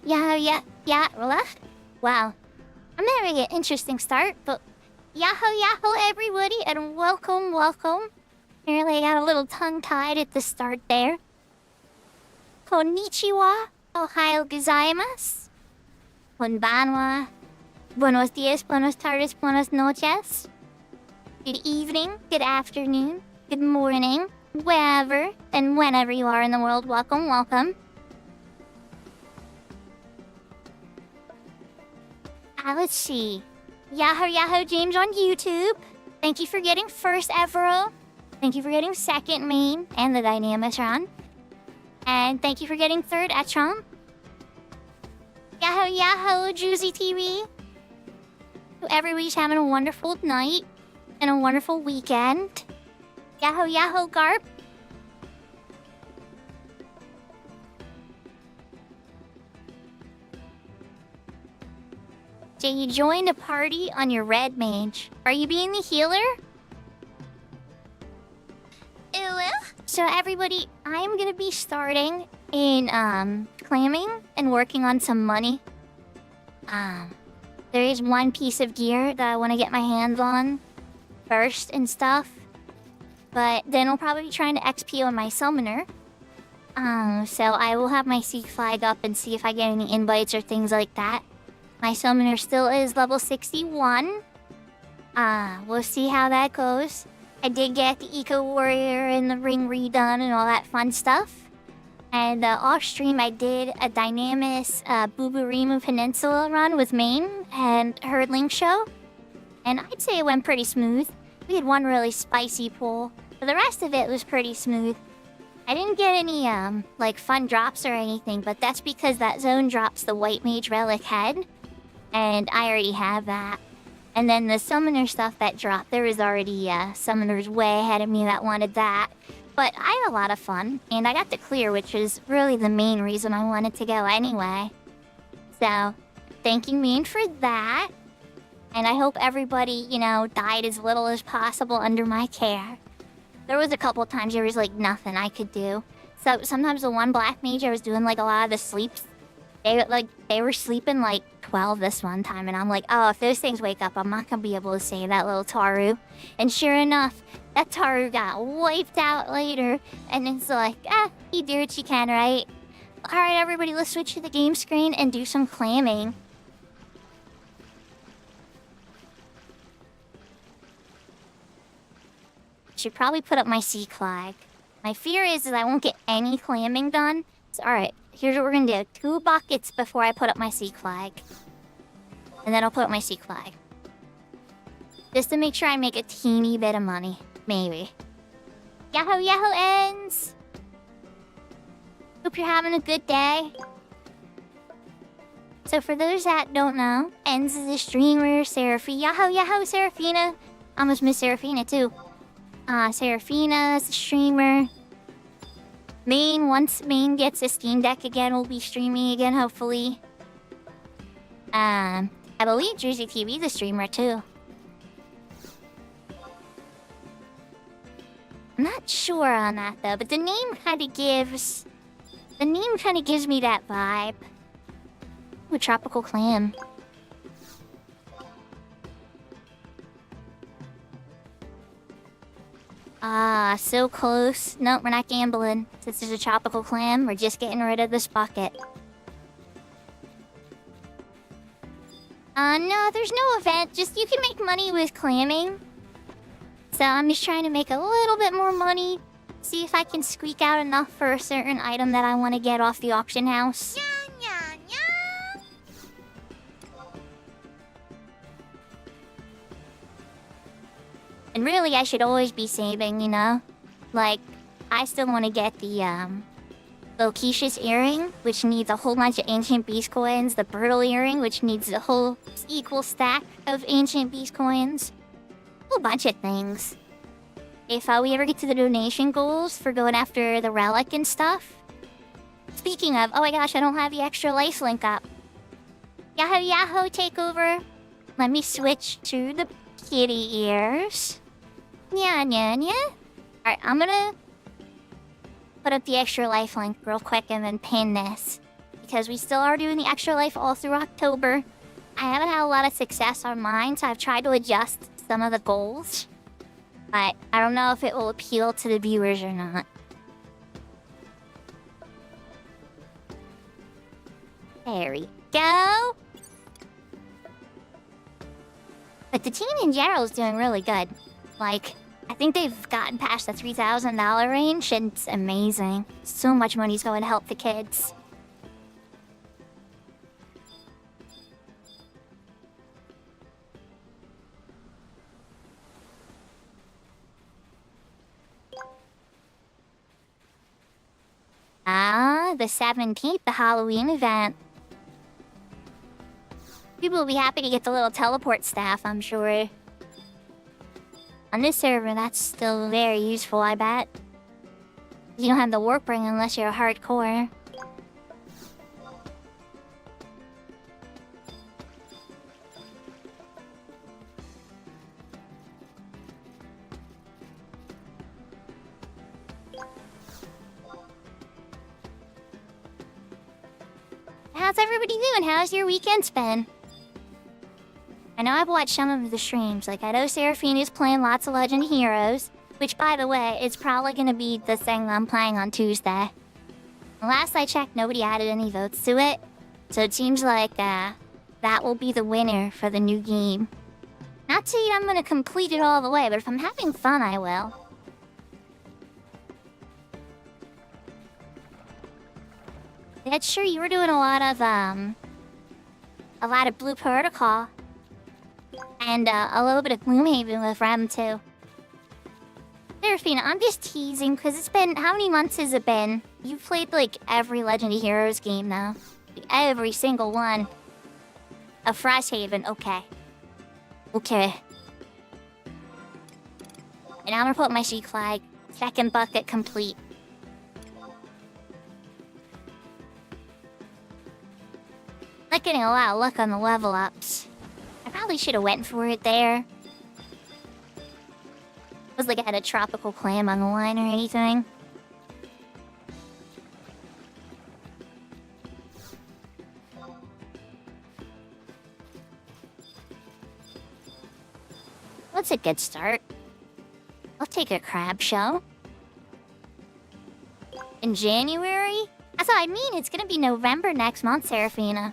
Wow. I'm having an interesting start, but yahoo everybody, and welcome. Apparently I got a little tongue-tied at the start there. Konnichiwa, ohayo gozaimasu. Konbanwa. Buenos dias, buenas tardes, buenas noches. Good evening, good afternoon, good morning, wherever and whenever you are in the world. Welcome. Let's see. Yahoo James on YouTube. Thank you for getting first, Evero. Thank you for getting second, Main, and the Dynamitron. And thank you for getting third, Etron. Yahoo, Juicy TV. Hope everybody's having a wonderful night and a wonderful weekend. Yahoo, Garp. So you joined a party on your red mage. Are you being the healer? So everybody, I'm gonna be starting in claiming and working on some money. There is one piece of gear that I want to get my hands on first and stuff. But then I'll probably be trying to XP on my summoner. So I will have my Seek flag up and see if I get any invites or things like that. My summoner still is level 61. We'll see how that goes. I did get the Eco Warrior and the ring redone and all that fun stuff. And off stream I did a Dynamis Buburimu Peninsula run with Main and Herdling Show. And I'd say it went pretty smooth. We had one really spicy pull, but the rest of it was pretty smooth. I didn't get any like fun drops or anything, but that's because that zone drops the White Mage Relic head. And I already have that. And then the summoner stuff that dropped, there was already summoners way ahead of me that wanted that. But I had a lot of fun, and I got to clear, which is really the main reason I wanted to go anyway. So, thanking Main for that. And I hope everybody, died as little as possible under my care. There was a couple times there was like nothing I could do. So sometimes the one black mage I was doing like a lot of the sleeps. They were sleeping like 12 this one time, and I'm like, oh, if those things wake up, I'm not gonna be able to save that little Taru. And sure enough, that Taru got wiped out later, and it's like, you do what you can, right? Alright, everybody, let's switch to the game screen and do some clamming. Should probably put up my sea flag. My fear is that I won't get any clamming done. So, alright, here's what we're gonna do. 2 buckets before I put up my sea flag. And then I'll put up my sea flag. Just to make sure I make a teeny bit of money. Maybe. Yahoo ends! Hope you're having a good day. So for those that don't know, Ends is a streamer, Yahoo Seraphina. I almost missed Seraphina too. Seraphina is a streamer. Main, once Main gets a Steam Deck again, we'll be streaming again, hopefully. I believe Jersey TV is a streamer too. I'm not sure on that though, but the name kind of gives me that vibe. Ooh, tropical clam. So close. Nope, we're not gambling. Since there's a tropical clam, we're just getting rid of this bucket. No, there's no event. Just you can make money with clamming. So I'm just trying to make a little bit more money. See if I can squeak out enough for a certain item that I want to get off the auction house. And really, I should always be saving, Like, I still want to get the, Lokishus earring, which needs a whole bunch of ancient beast coins. The Birtle earring, which needs a whole equal stack of ancient beast coins. A whole bunch of things. If we ever get to the donation goals for going after the relic and stuff. Speaking of, oh my gosh, I don't have the extra life link up. Yahoo takeover. Let me switch to the kitty ears. Nya. Alright, I'm gonna put up the extra life link real quick and then pin this. because we still are doing the extra life all through October. I haven't had a lot of success on mine, so I've tried to adjust some of the goals. But I don't know if it will appeal to the viewers or not. There we go. But the team in general is doing really good. Like, I think they've gotten past the $3,000 range, and it's amazing. So much money's going to help the kids. The 17th, the Halloween event. People will be happy to get the little teleport staff, I'm sure. On this server, that's still very useful, I bet. You don't have the warp ring unless you're a hardcore. How's everybody doing? How's your weekend been? I know I've watched some of the streams. Like, I know Seraphina's playing lots of Legend of Heroes, which, by the way, is probably gonna be the thing I'm playing on Tuesday. Last I checked, nobody added any votes to it, so it seems like that will be the winner for the new game. Not saying I'm gonna complete it all the way, but if I'm having fun, I will. That's sure you were doing a lot of Blue Protocol. And a little bit of Gloomhaven with Rem too. Seraphina, I'm just teasing because it's been, how many months has it been? You've played like every Legend of Heroes game now. Every single one. A Frosthaven, okay. Okay. And I'm gonna put my sheik flag. Second bucket complete. Not getting a lot of luck on the level ups. I probably should have went for it there. It was like I had a tropical clam on the line or anything. That's a good start. I'll take a crab shell. In January? That's what I mean, it's gonna be November next month, Seraphina.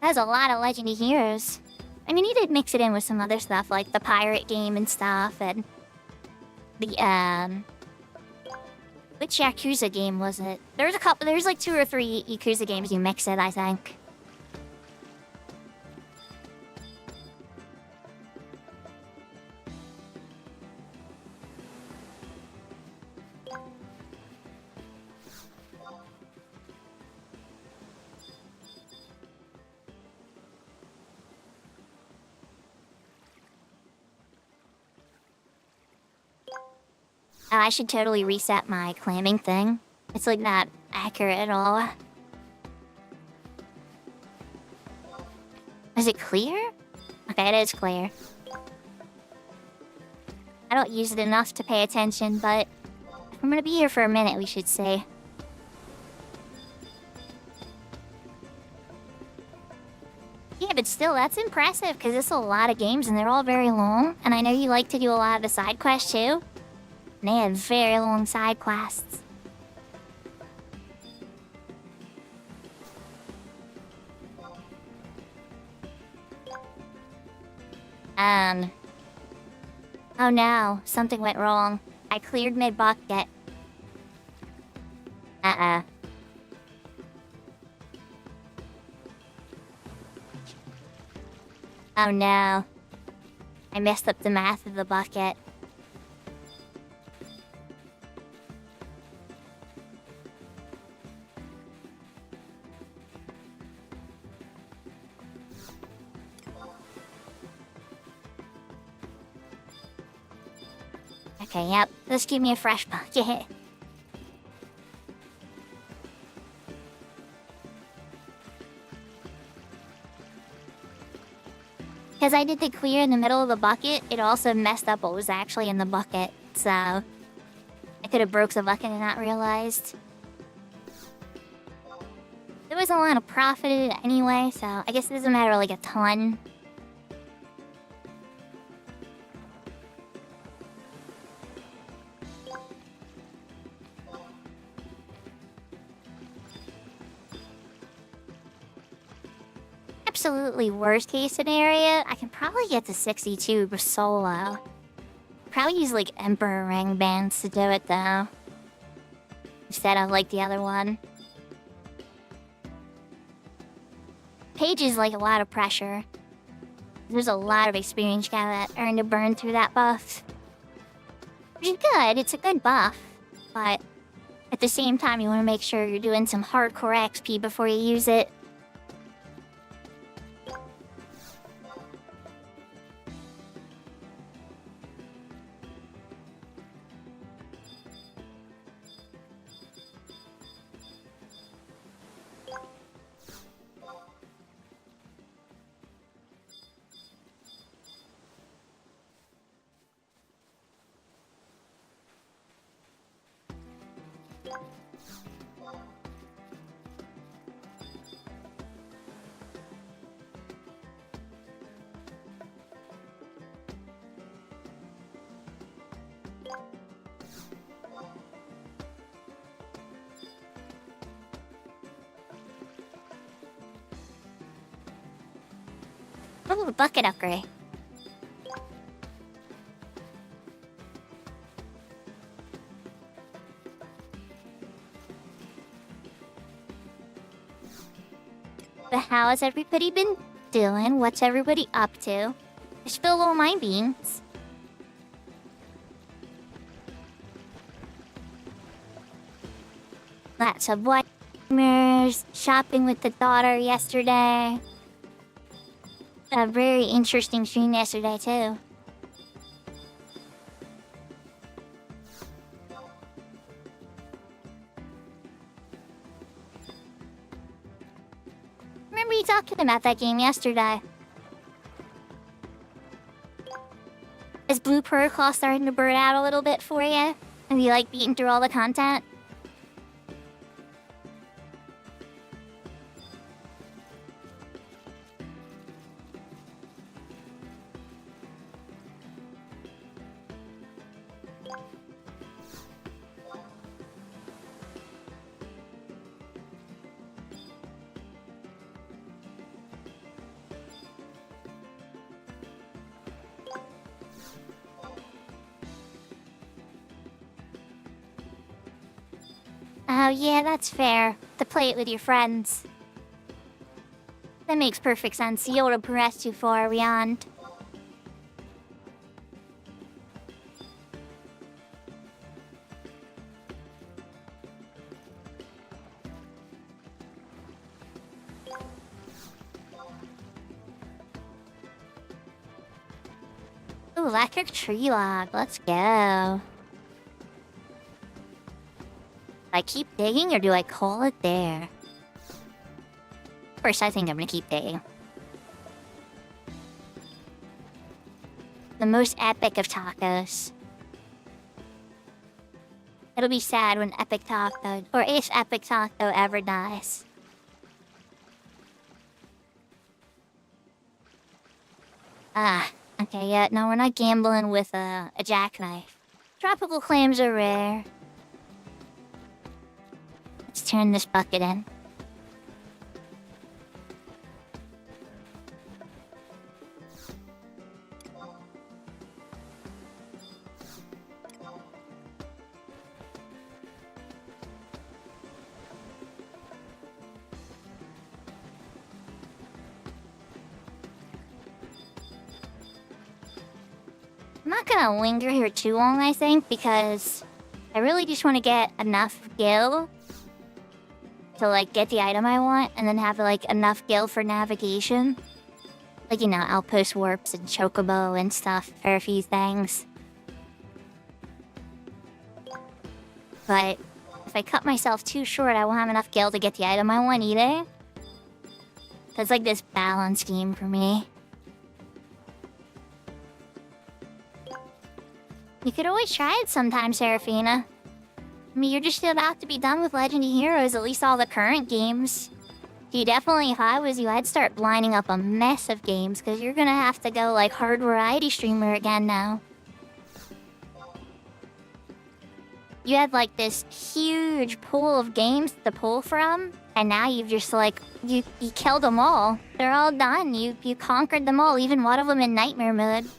That's a lot of Legend of Heroes. I mean, you did mix it in with some other stuff, like the pirate game and stuff, and the, which Yakuza game was it? There's like 2 or 3 Yakuza games you mix it, I think. I should totally reset my clamming thing. It's like not accurate at all. Is it clear? Okay, it is clear. I don't use it enough to pay attention, but if I'm gonna be here for a minute, we should say. Yeah, but still, that's impressive, because it's a lot of games, and they're all very long. And I know you like to do a lot of the side quests, too. And they have very long side quests. Oh no, something went wrong. I cleared mid-bucket. Oh no. I messed up the math of the bucket. Okay, yep. Just give me a fresh bucket. Because I did the clear in the middle of the bucket, it also messed up what was actually in the bucket. So, I could have broke the bucket and not realized. there was a lot of profit in it anyway, so I guess it doesn't matter like a ton. Absolutely worst case scenario, I can probably get to 62 solo. Probably use like Emperor Ring bands to do it though, instead of like the other one. Page is like a lot of pressure. There's a lot of experience that earned to burn through that buff. Which is good, it's a good buff. But at the same time, you want to make sure you're doing some hardcore XP before you use it. Oh, bucket upgrade. But how has everybody been doing? What's everybody up to? Just fill all my beans. Lots of white mirrors, shopping with the daughter yesterday. A very interesting stream yesterday too. Remember you talking about that game yesterday. Is Blue Pearl Claw starting to burn out a little bit for you? Have you like beaten through all the content? Oh yeah, that's fair. To play it with your friends. That makes perfect sense. You don't progress too far beyond. Ooh, electric tree log. Let's go. I keep digging or do I call it there? First, I think I'm gonna keep digging. The most epic of tacos. It'll be sad when Epic Taco, or if Epic Taco ever dies. Ah, okay, yeah, no, we're not gambling with a jackknife. Tropical clams are rare. Let's turn this bucket in. I'm not gonna linger here too long, I think, because I really just want to get enough gil to like get the item I want, and then have like enough gil for navigation. Like, you know, outpost warps and chocobo and stuff for a few things. But if I cut myself too short, I won't have enough gil to get the item I want either. So it's like this balance game for me. You could always try it sometime, Seraphina. I mean, you're just about to be done with Legend of Heroes, at least all the current games. You definitely, if I was you, I'd start lining up a mess of games, because you're gonna have to go like hard variety streamer again now. You had like this huge pool of games to pull from, and now you've just like, you killed them all. They're all done. You conquered them all, even one of them in nightmare mode.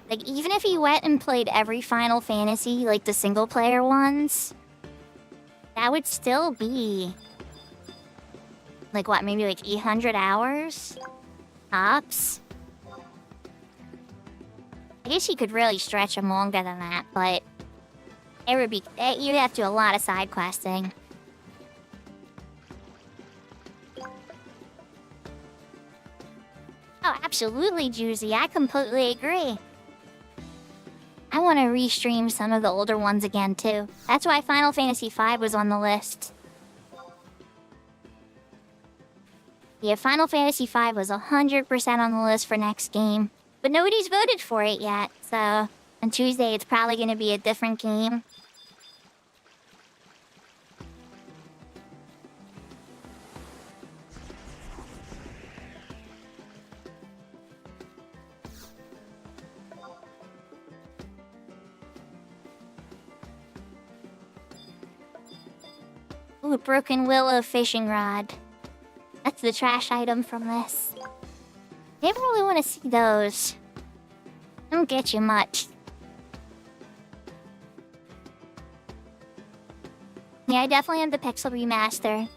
Like, even if you went and played every Final Fantasy, like the single-player ones, that would still be... like, what, maybe like 800 hours? Tops? I guess you could really stretch them longer than that, but... it would be... you'd have to do a lot of side questing. Oh, absolutely, Juicy. I completely agree. I want to restream some of the older ones again, too. That's why Final Fantasy V was on the list. Yeah, Final Fantasy V was 100% on the list for next game. But nobody's voted for it yet, so... on Tuesday, it's probably going to be a different game. Ooh, Broken Willow fishing rod. That's the trash item from this. Never really want to see those. Don't get you much. Yeah, I definitely have the Pixel Remaster.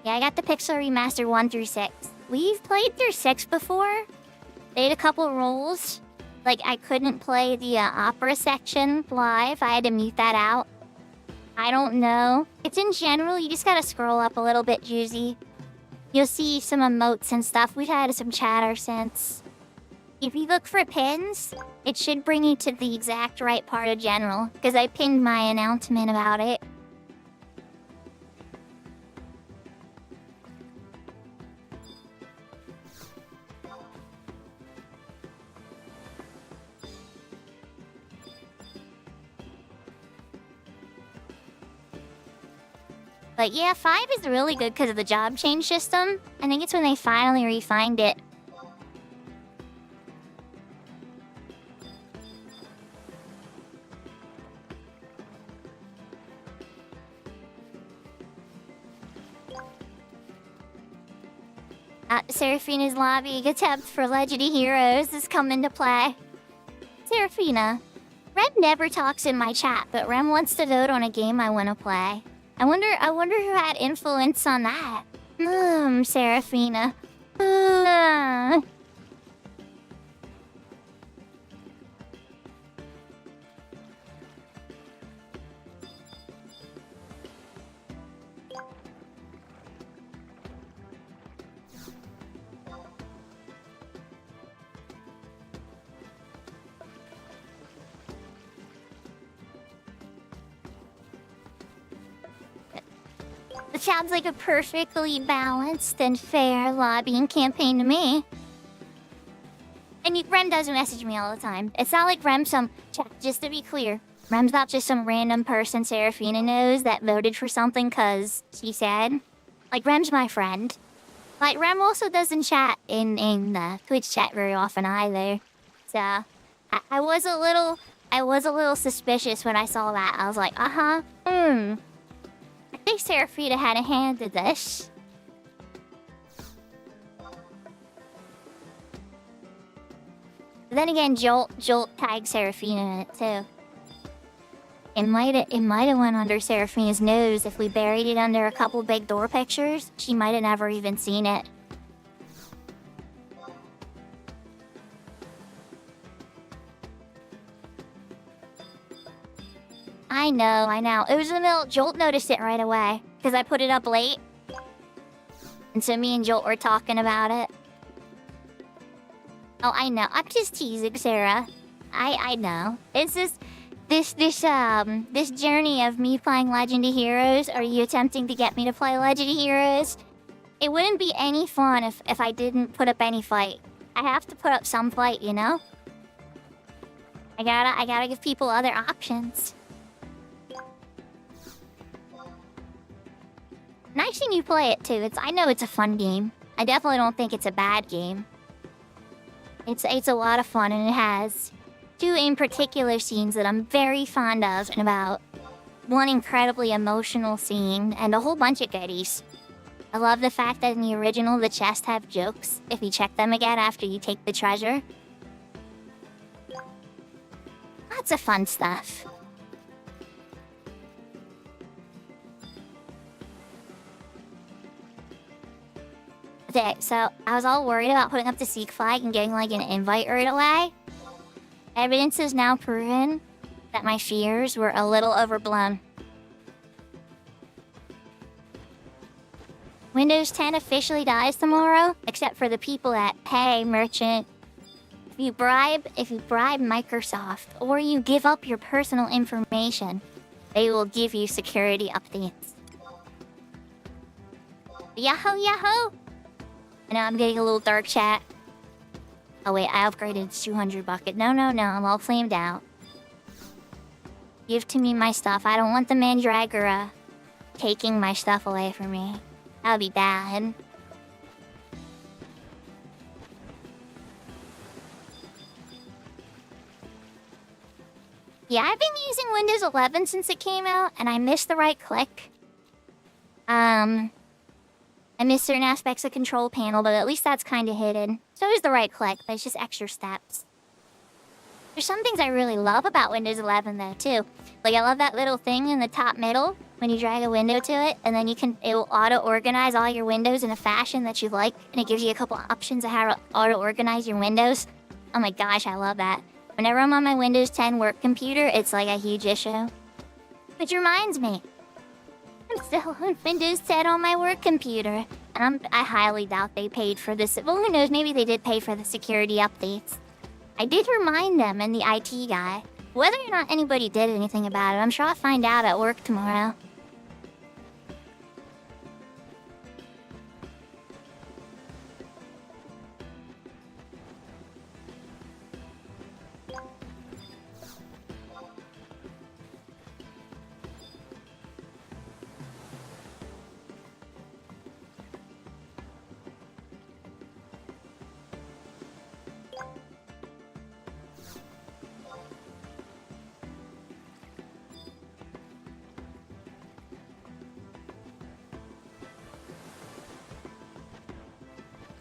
Yeah, I got the Pixel Remaster 1 through 6. We've played through 6 before. They had a couple rules. Like, I couldn't play the opera section live. I had to mute that out. I don't know. It's in general, you just gotta scroll up a little bit, Juicy. You'll see some emotes and stuff. We've had some chatter since. If you look for pins, it should bring you to the exact right part of general, because I pinned my announcement about it. But yeah, 5 is really good because of the job change system. I think it's when they finally refined it. Seraphina's lobby attempt for Legendary Heroes is coming to play. Seraphina, Rem never talks in my chat, but Rem wants to vote on a game I want to play. I wonder who had influence on that. Seraphina. It sounds like a perfectly balanced and fair lobbying campaign to me. And Rem does message me all the time. It's not like Rem's some... just to be clear, Rem's not just some random person Seraphina knows that voted for something because she said. Like, Rem's my friend. Like, Rem also doesn't chat in the Twitch chat very often either. So, I was a little suspicious when I saw that. I was like, I think Seraphina had a hand in this. But then again, Jolt tagged Seraphina in it too. It might have went under Seraphina's nose if we buried it under a couple big door pictures. She might have never even seen it. I know. It was in the middle. Jolt noticed it right away because I put it up late. And so me and Jolt were talking about it. Oh, I know. I'm just teasing, Sarah. I know. It's just this journey of me playing Legend of Heroes. Are you attempting to get me to play Legend of Heroes? It wouldn't be any fun if I didn't put up any fight. I have to put up some fight, you know? I gotta give people other options. Nice seeing you play it too. I know it's a fun game. I definitely don't think it's a bad game. It's a lot of fun, and it has two in particular scenes that I'm very fond of, and about one incredibly emotional scene, and a whole bunch of goodies. I love the fact that in the original, the chests have jokes if you check them again after you take the treasure. Lots of fun stuff. Okay, so I was all worried about putting up the Seek flag and getting like an invite right away. Evidence is now proven that my fears were a little overblown. Windows 10 officially dies tomorrow, except for the people at Pay Merchant. If you bribe Microsoft or you give up your personal information, they will give you security updates. Yahoo, yahoo! And now I'm getting a little dark chat. Oh wait, I upgraded to 200 bucket. No, I'm all flamed out. Give to me my stuff. I don't want the Mandragora taking my stuff away from me. That would be bad. Yeah, I've been using Windows 11 since it came out, and I missed the right click. I missed certain aspects of control panel, but at least that's kind of hidden. So is the right click, but it's just extra steps. There's some things I really love about Windows 11 though, too. Like, I love that little thing in the top middle when you drag a window to it, and then it will auto-organize all your windows in a fashion that you like, and it gives you a couple options of how to auto-organize your windows. Oh my gosh, I love that. Whenever I'm on my Windows 10 work computer, it's like a huge issue. Which reminds me, I'm still on Windows 10 on my work computer, and I highly doubt they paid for this. Well, who knows, maybe they did pay for the security updates. I did remind them and the IT guy. Whether or not anybody did anything about it, I'm sure I'll find out at work tomorrow.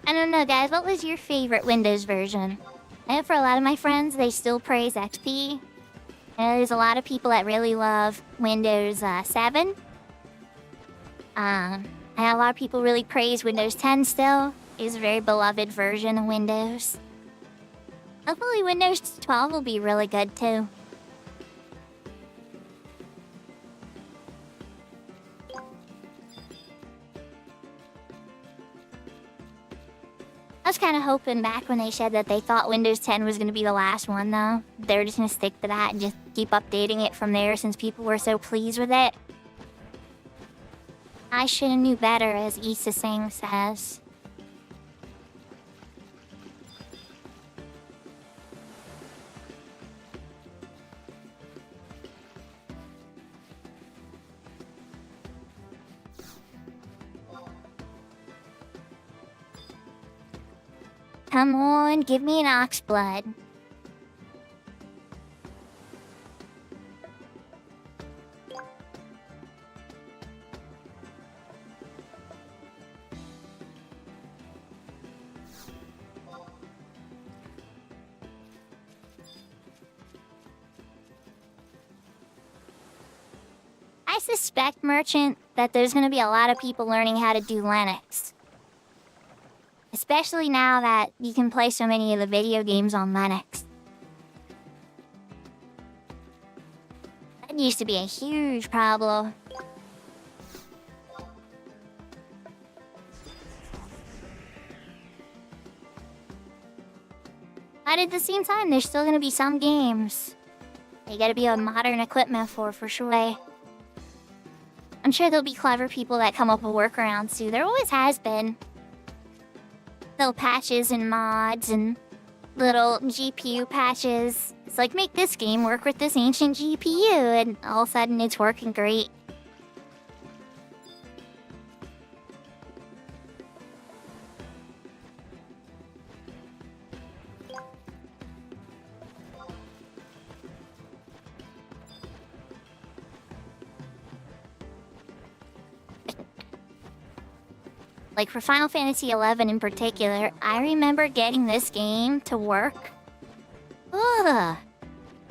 I don't know, guys. What was your favorite Windows version? I know for a lot of my friends, they still praise XP. I know there's a lot of people that really love Windows 7. I know a lot of people really praise Windows 10 still. It's a very beloved version of Windows. Hopefully Windows 12 will be really good too. I was kind of hoping back when they said that they thought Windows 10 was going to be the last one, though. They were just going to stick to that and just keep updating it from there since people were so pleased with it. I should have knew better, as Issa Singh says. Come on, give me an ox blood. I suspect, Merchant, that there's going to be a lot of people learning how to do Linux. Especially now that you can play so many of the video games on Linux. That used to be a huge problem. But at the same time, there's still gonna be some games you gotta be on modern equipment for sure. I'm sure there'll be clever people that come up with workarounds too. There always has been. Little patches and mods and little GPU patches. It's like, make this game work with this ancient GPU, and all of a sudden it's working great. Like for Final Fantasy XI in particular, I remember getting this game to work. Ugh.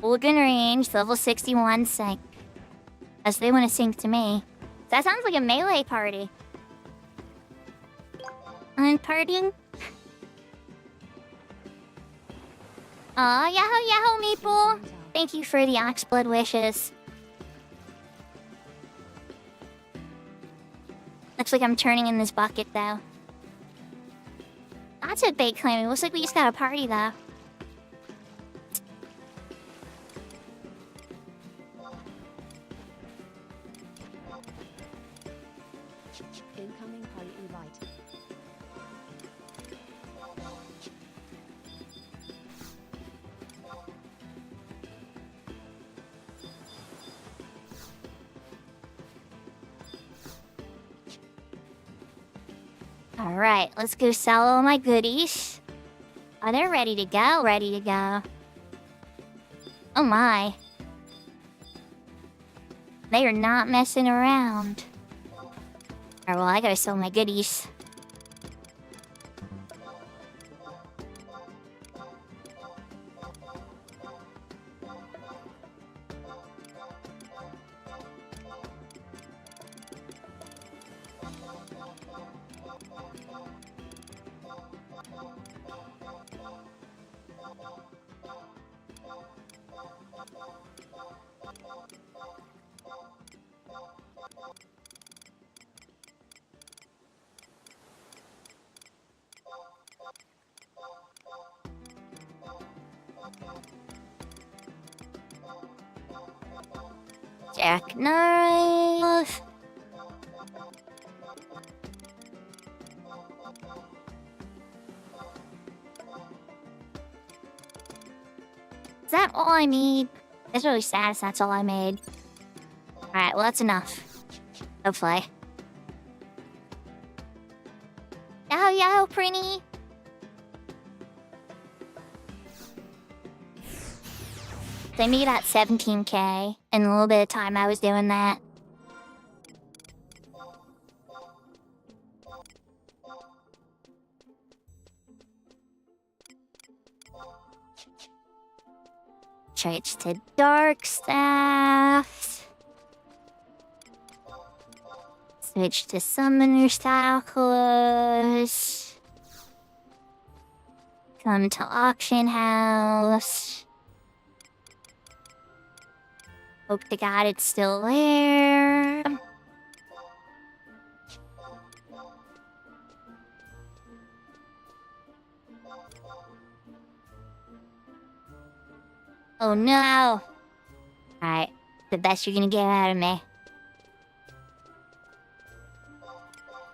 Vulcan range, level 61 sync. As they want to sync to me. That sounds like a melee party. I'm partying? Aw, yahoo yahoo Meeple! Thank you for the oxblood wishes. Looks like I'm turning in this bucket, though. That's a big claim. It looks like we just got a party, though. Incoming party invite. Alright, let's go sell all my goodies. Oh, they're ready to go, ready to go. Oh my. They are not messing around. Alright, well, I gotta sell my goodies. Jackknife. Is that all I need? It's really sad if that's all I made. Alright, well that's enough. Hopefully. Yahoo yahoo, Prinny! They made about 17k in a little bit of time I was doing that. Switch to dark staff. Switch to summoner style clothes. Come to auction house. Hope to God it's still there. Oh no! Alright, the best you're gonna get out of me.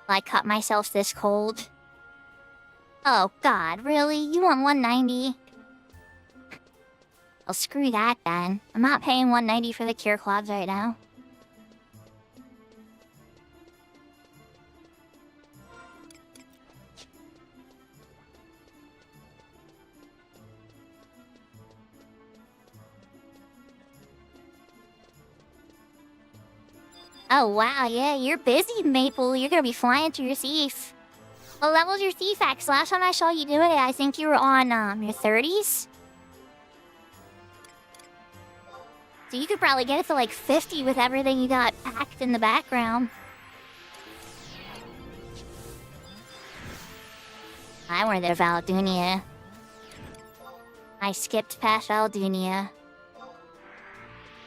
I cut myself this cold. Oh God, really? You want 190? Well, screw that then. I'm not paying 190 for the cure clubs right now. Oh wow, yeah, you're busy, Maple. You're gonna be flying through your thief. What level's your thief X? Last time I saw you do it, I think you were on your 30s. So you could probably get it to like 50 with everything you got packed in the background. I went to Valdunia. I skipped past Valdunia.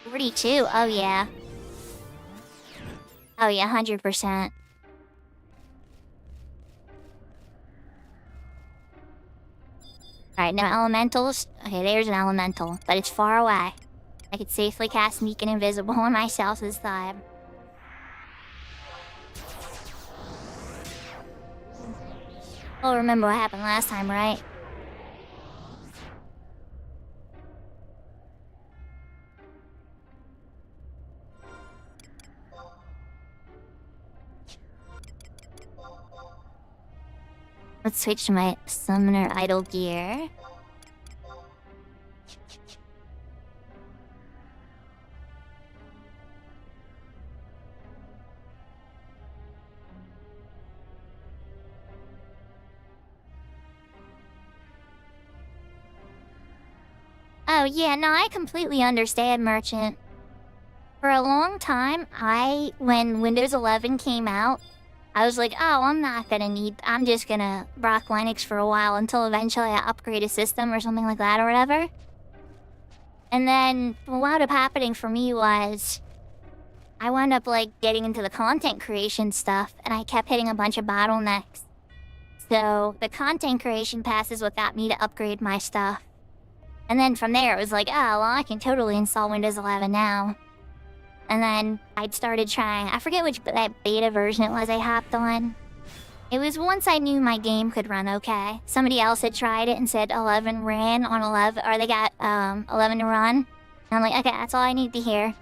42, oh yeah. Oh yeah, 100%. Alright, no elementals. Okay, there's an elemental, but it's far away. I could safely cast Sneak and Invisible on myself this time. Well, remember what happened last time, right? Let's switch to my summoner idol gear. Oh yeah, no, I completely understand, Merchant. For a long time, when Windows 11 came out, I was like, oh, I'm just gonna rock Linux for a while until eventually I upgrade a system or something like that or whatever. And then what wound up happening for me was I wound up like getting into the content creation stuff and I kept hitting a bunch of bottlenecks. So the content creation pass is what got me to upgrade my stuff. And then from there it was like, oh, well, I can totally install Windows 11 now. And then I'd started trying, I forget which that beta version it was I hopped on. It was once I knew my game could run okay. Somebody else had tried it and said 11 ran on 11, or they got 11 to run. And I'm like, okay, that's all I need to hear.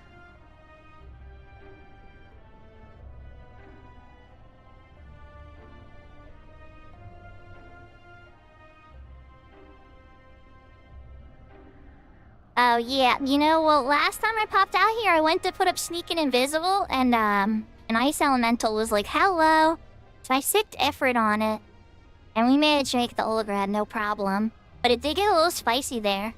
Oh yeah, you know, well, last time I popped out here, I went to put up Sneak and Invisible, and an Ice Elemental was like, hello. So I sicked effort on it, and we managed to make the Olograd, no problem. But it did get a little spicy there.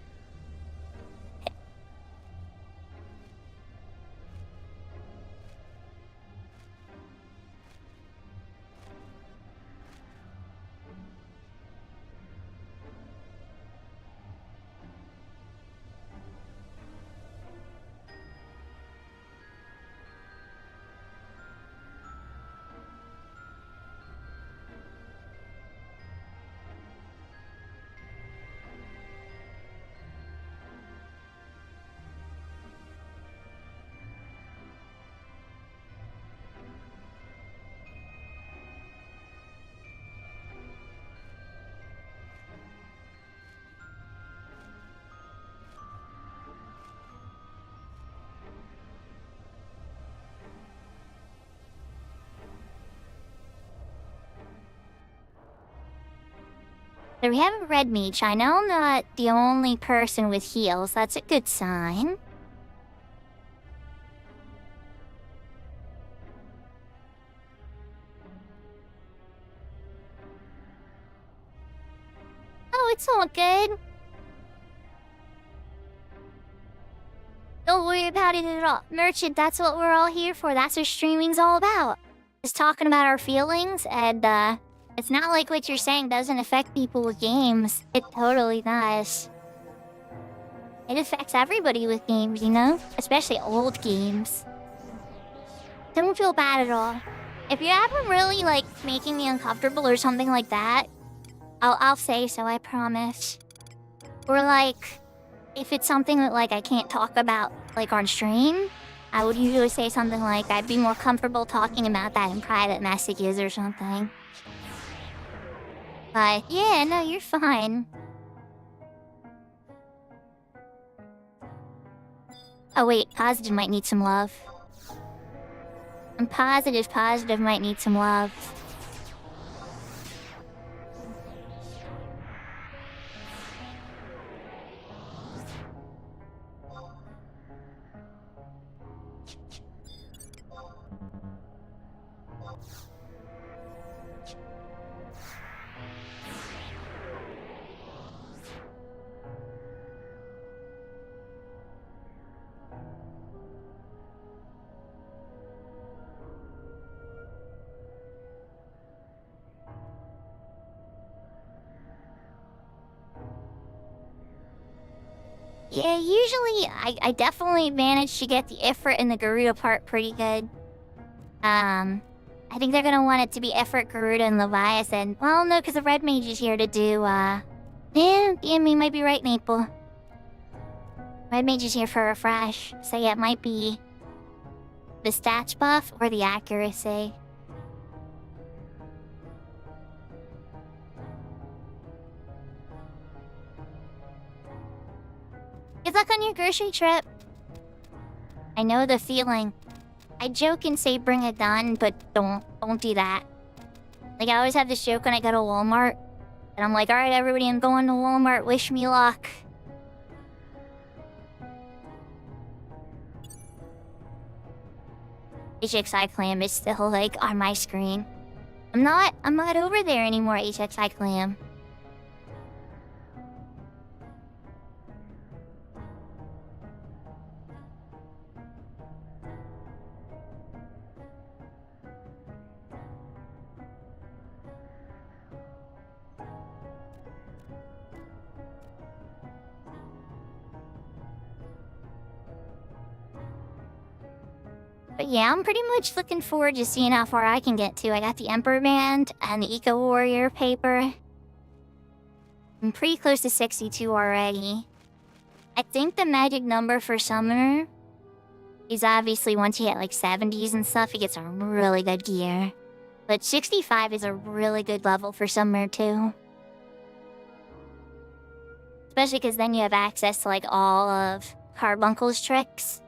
So we have a red mage. I know I'm not the only person with heals. That's a good sign. Oh, it's all good. Don't worry about it at all. Merchant, that's what we're all here for. That's what streaming's all about. Just talking about our feelings, and it's not like what you're saying doesn't affect people with games. It totally does. It affects everybody with games, you know? Especially old games. Don't feel bad at all. If you're ever really, like, making me uncomfortable or something like that, I'll say so, I promise. Or, like, if it's something that, like, I can't talk about, like, on stream, I would usually say something like, I'd be more comfortable talking about that in private messages or something. But, yeah, no, you're fine. Oh, wait, Positive might need some love. I'm positive Positive might need some love. Yeah, usually I definitely manage to get the Ifrit and the Garuda part pretty good. I think they're gonna want it to be Ifrit, Garuda, and Leviathan. Well, no, because the Red Mage is here to do Yeah, you might be right, Maple. Red Mage is here for a refresh, so yeah, it might be the stats buff or the accuracy. Good luck on your grocery trip. I know the feeling. I joke and say bring a gun, but don't do that. Like, I always have this joke when I go to Walmart. And I'm like, alright everybody, I'm going to Walmart, wish me luck. HXI Clam is still, like, on my screen. I'm not over there anymore, HXI Clam. But yeah, I'm pretty much looking forward to seeing how far I can get to. I got the Emperor Band and the Eco Warrior paper. I'm pretty close to 62 already. I think the magic number for Summoner is obviously once you hit like 70s and stuff, you get some really good gear. But 65 is a really good level for Summoner too. Especially because then you have access to like all of Carbuncle's tricks.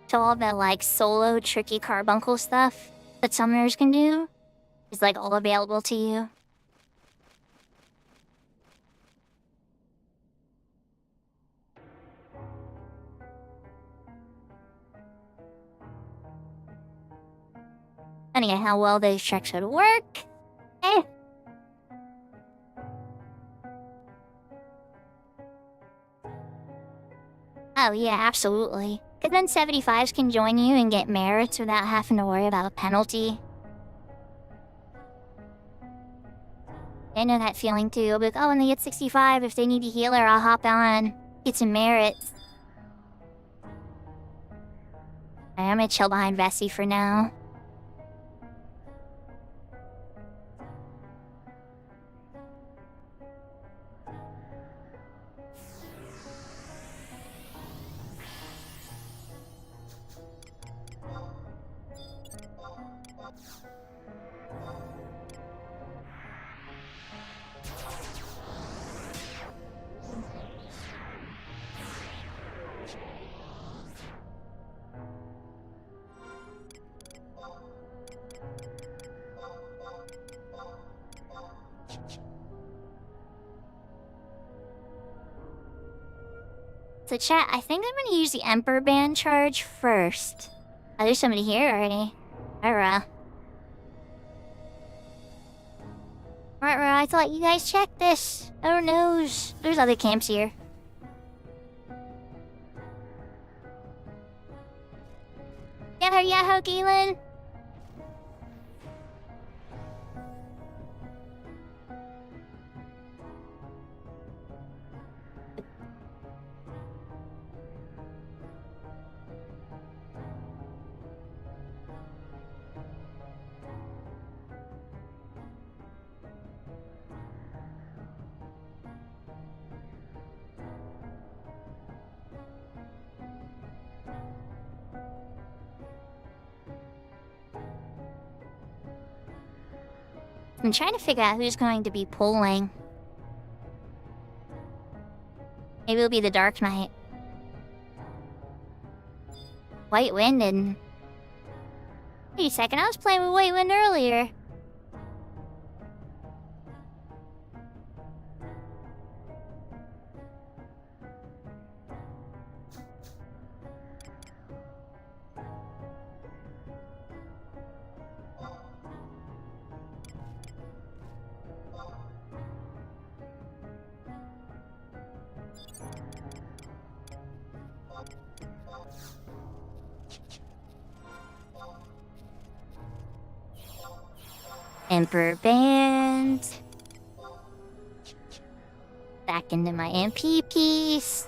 So all that like solo tricky carbuncle stuff that summoners can do is like all available to you. Depending on how well those tricks would work. Eh. Oh yeah, absolutely. Because then 75s can join you and get merits without having to worry about a penalty. I know that feeling too. I'll be like, oh, when they get 65, if they need a healer, I'll hop on, get some merits. I'm gonna chill behind Vessi for now. So chat, I think I'm gonna use the Emperor Band charge first. Oh, there's somebody here already. Alright. Right, I thought you guys checked this. Oh no, there's other camps here. Yahoo, Galen! I'm trying to figure out who's going to be pulling. Maybe it'll be the Dark Knight. White Wind and... Wait a second, I was playing with White Wind earlier. Emperor Band. Back into my MP piece.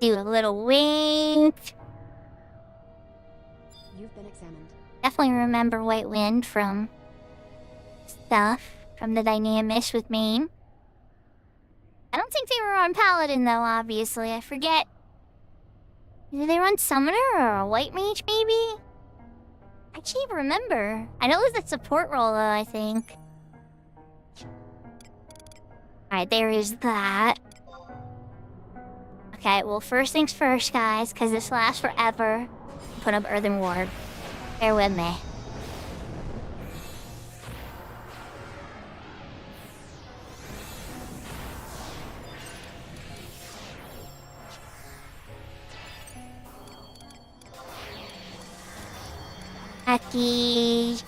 Do a little wink. You've been examined. Definitely remember White Wind from stuff from the Dynamis with Maine. I don't think they were on Paladin though, obviously. I forget. Did they run Summoner or a White Mage maybe? I can't even remember. I know it was a support role though, I think. Alright, there is that. Okay, well first things first, guys, because this lasts forever. Put up Earthen Ward. Bear with me. Aki.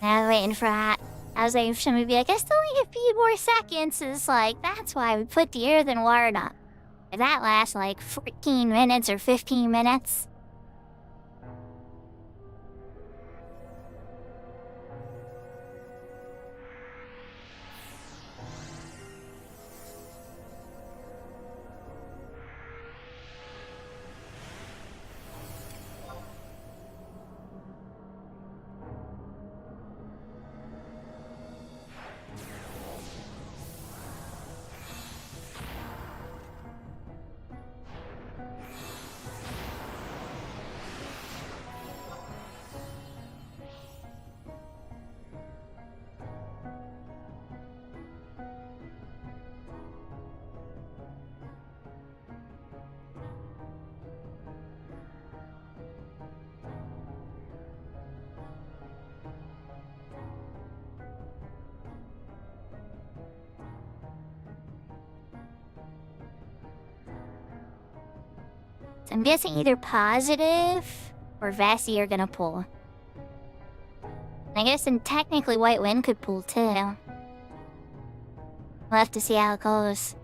I was waiting for that. I was waiting for somebody to be like, I still need a few more seconds. It's like, that's why we put the Earthen Ward up. If that lasts like 14 minutes or 15 minutes. So I'm guessing either Positive or Vessi are gonna pull. I guess then technically White Wind could pull too. We'll have to see how it goes.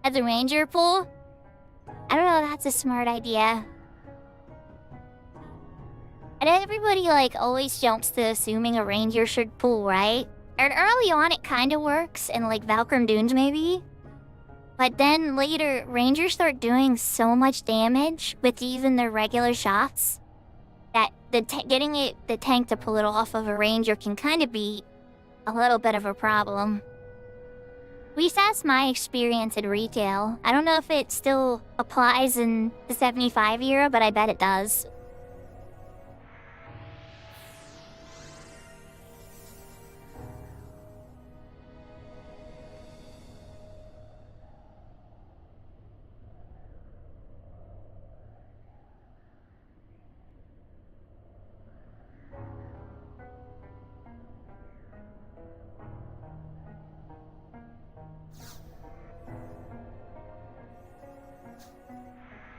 As a ranger pull? I don't know if that's a smart idea. And everybody, like, always jumps to assuming a ranger should pull, right? And early on it kinda works, in, like, Valkyrie Dunes maybe. But then later, rangers start doing so much damage with even their regular shots that getting the tank to pull it off of a ranger can kinda be a little bit of a problem. At least that's my experience in retail. I don't know if it still applies in the 75 era, but I bet it does.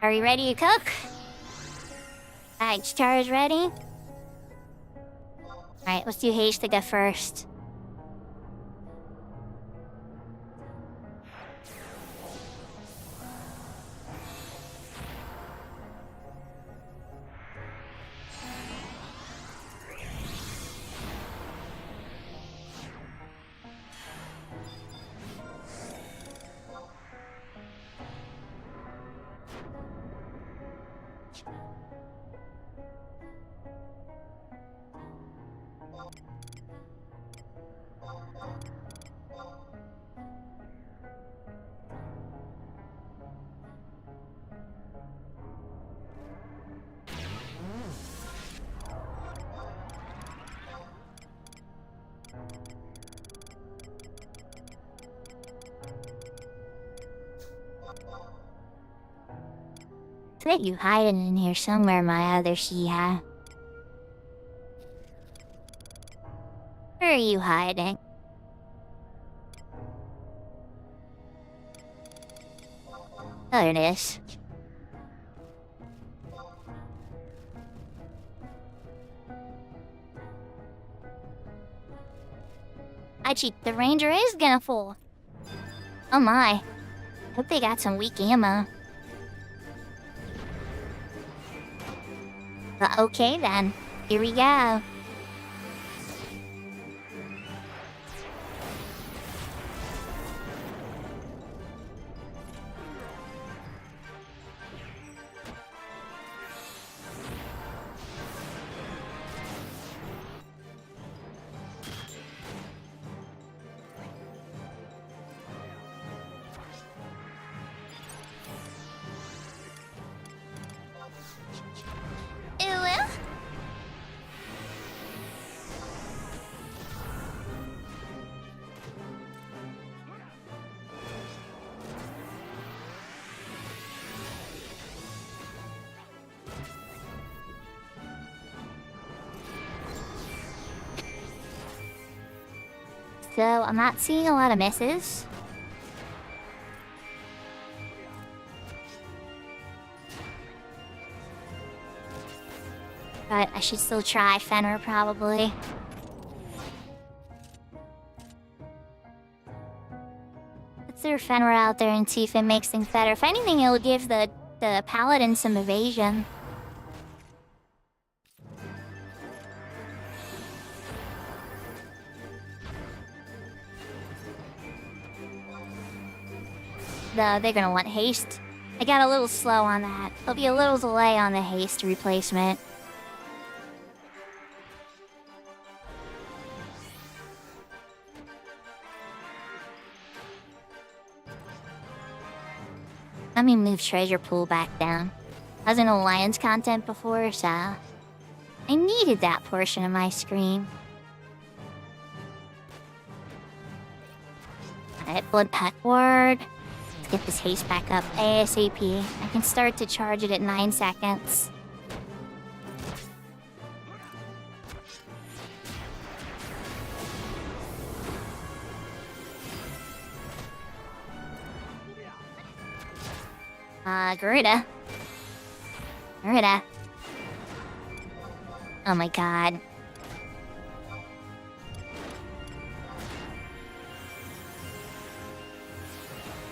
Are you ready to cook? Alright, Chitara's ready? Alright, let's do Haystaga first. I bet you hiding in here somewhere, my other Shiha. Where are you hiding? there it is. Achi, the ranger is gonna fall. Oh my. Hope they got some weak ammo. But okay then. Here we go. So, I'm not seeing a lot of misses. But I should still try Fenrir, probably. Let's throw Fenrir out there and see if it makes things better. If anything, it'll give the paladin some evasion. Though they're gonna want haste. I got a little slow on that. There'll be a little delay on the haste replacement. Let me move treasure pool back down. I was in Alliance content before, so I needed that portion of my screen. Alright, blood pack ward. Let's get this haste back up ASAP. I can start to charge it at 9 seconds. Garuda. Garuda. Oh my god.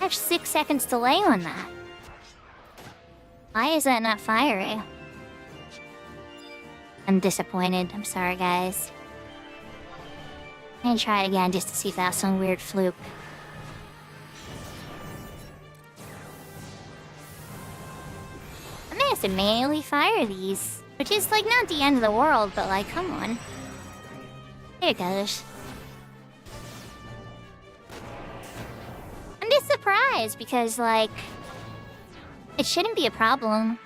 I have 6 seconds delay on that. Why is that not firing? I'm disappointed. I'm sorry, guys. I'm gonna try it again just to see if that's some weird fluke. I have to manually fire these, which is like not the end of the world, but like, come on. There it goes. I'm just surprised because like, it shouldn't be a problem.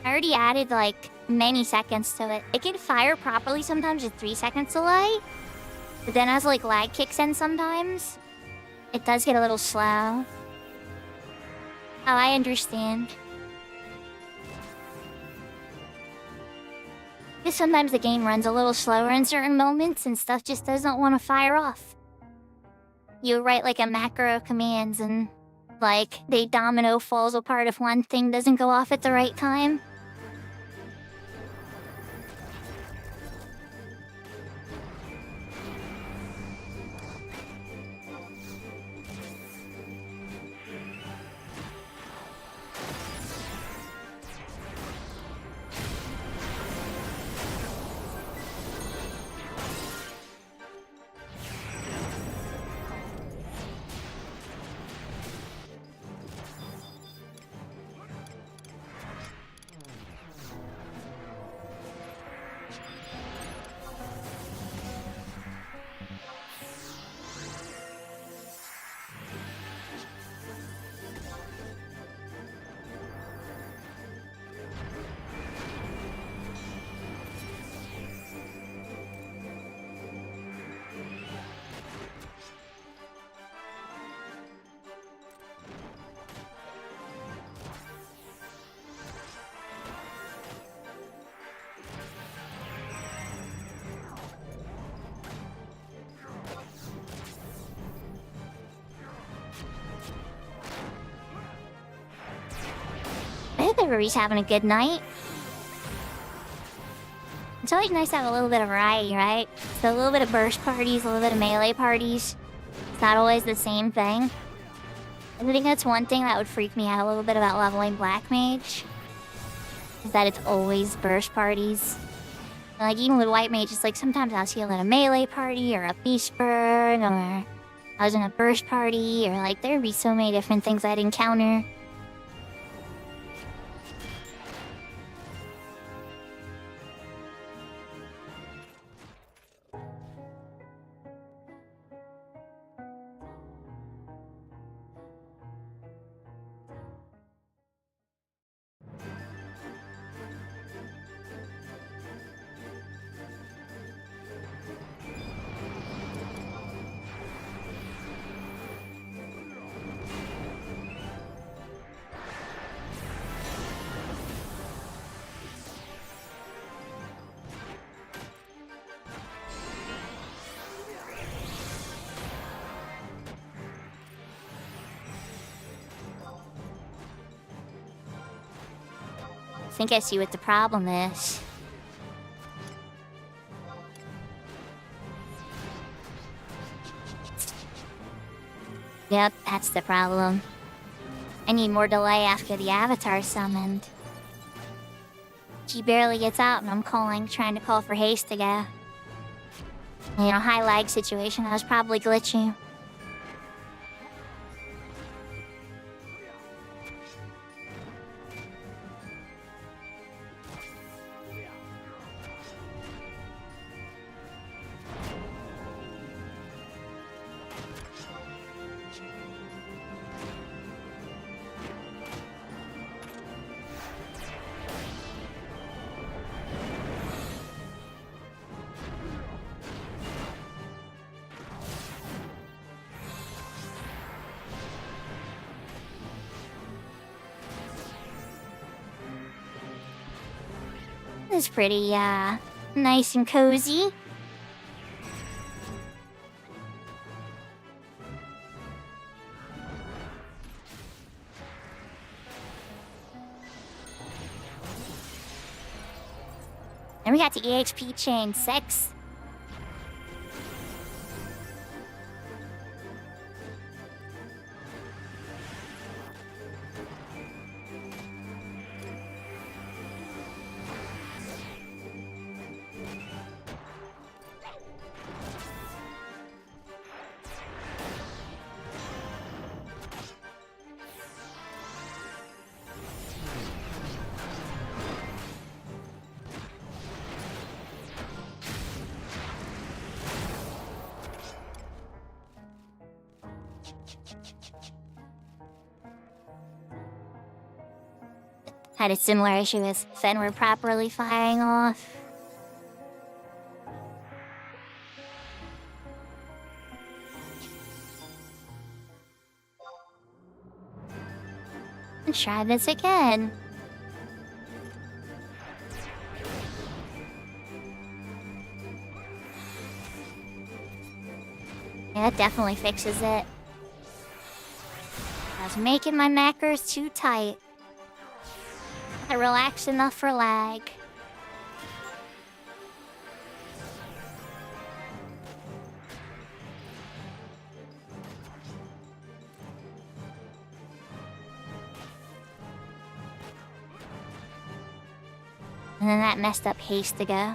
I already added like many seconds to it. It can fire properly sometimes with 3 seconds delay, but then as like lag kicks in sometimes, it does get a little slow. Oh, I understand. Because sometimes the game runs a little slower in certain moments and stuff just doesn't want to fire off. You write like a macro of commands and like they domino falls apart if one thing doesn't go off at the right time. everybody's having a good night. It's always nice to have a little bit of variety, right? So a little bit of burst parties, a little bit of melee parties. It's not always the same thing. I think that's one thing that would freak me out a little bit about leveling Black Mage. Is that it's always burst parties. Like, even with White Mage, it's like sometimes I'll see a little melee party, or a Beast Burn, or I was in a burst party, or like, there'd be so many different things I'd encounter. I think I see what the problem is. Yep, that's the problem. I need more delay after the avatar's summoned. She barely gets out and I'm trying to call for haste to go. You know, high lag situation, I was probably glitching. This is pretty, nice and cozy. And we got the EXP chain 6. Had a similar issue as Fenrir properly firing off. Let's try this again. Yeah, that definitely fixes it. I was making my macros too tight. Not relaxed enough for lag. And then that messed up haste to go.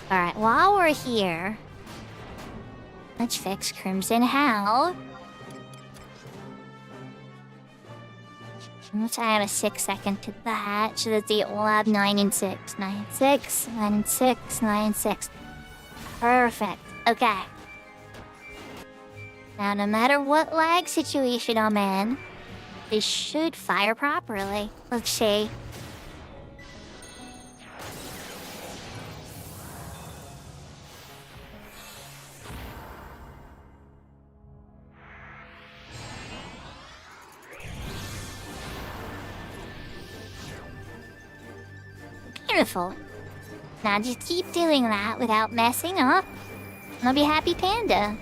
Alright, while we're here, let's fix Crimson Howl. Let's add a 6-second to that, so that it will have 9 and 6. 9 and 6, 9 and 6, 9 and 6. Perfect. Okay. Now, no matter what lag situation I'm in, this should fire properly. Let's see. Beautiful. Now just keep doing that without messing up. And I'll be happy panda.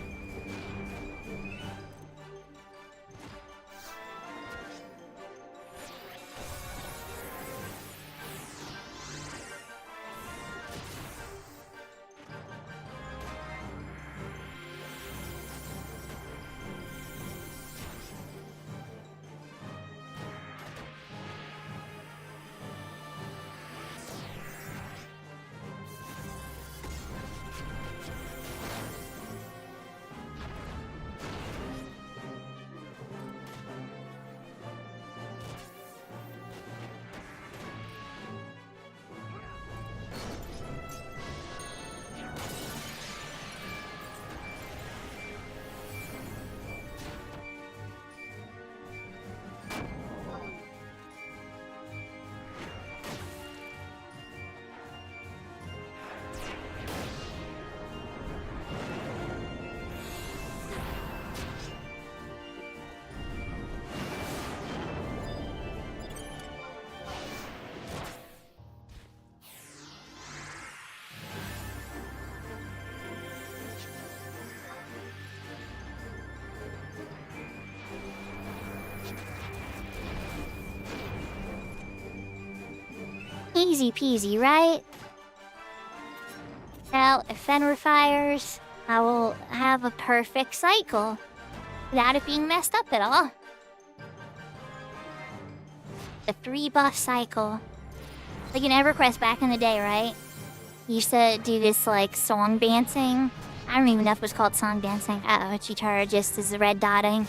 Easy peasy, right? Now, if Fenrir fires, I will have a perfect cycle without it being messed up at all. The 3-buff cycle. Like in EverQuest back in the day, right? You used to do this like song dancing. I don't even know if it was called song dancing. Uh-oh, Chitara just is red dotting.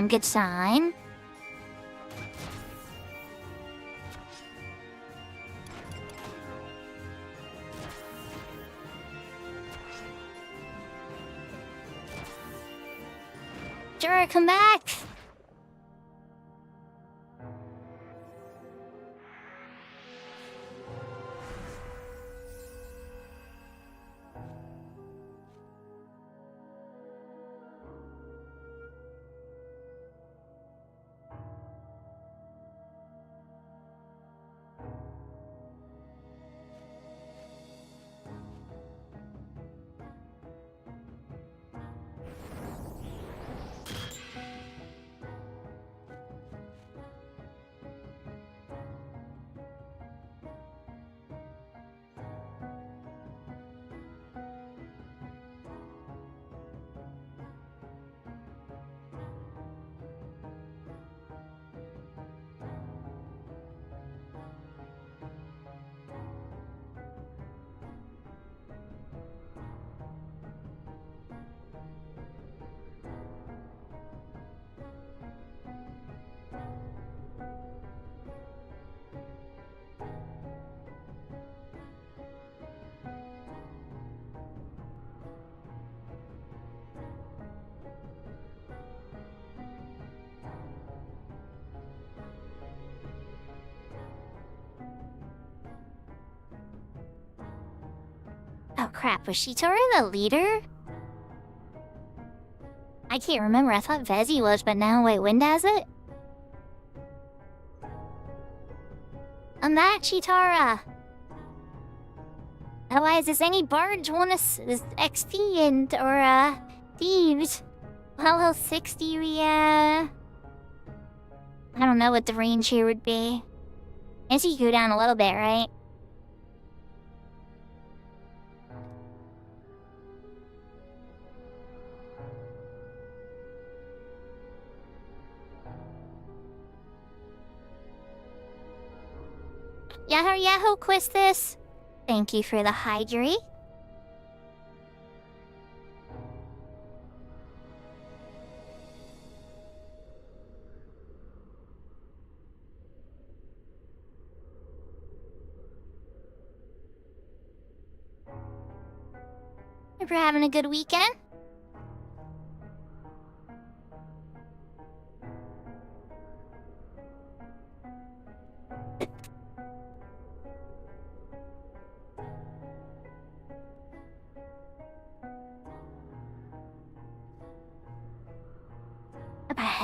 Good sign. Sure, come back! Oh crap, was Shitora the leader? I can't remember, I thought Vezi was, but now wait, Wind has it? I'm back, Chitara! Otherwise, does any barge want us XP and, or, thieves? Level 60, we, I don't know what the range here would be. I guess you could go down a little bit, right? Yahoo Quistis! Thank you for the hydrate. Hope you're having a good weekend.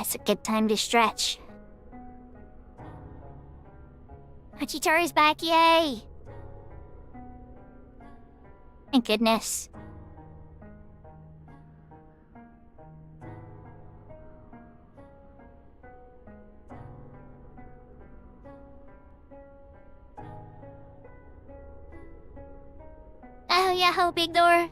It's a good time to stretch. Hachitari's back, yay! Thank goodness. Oh, yahoo, big door.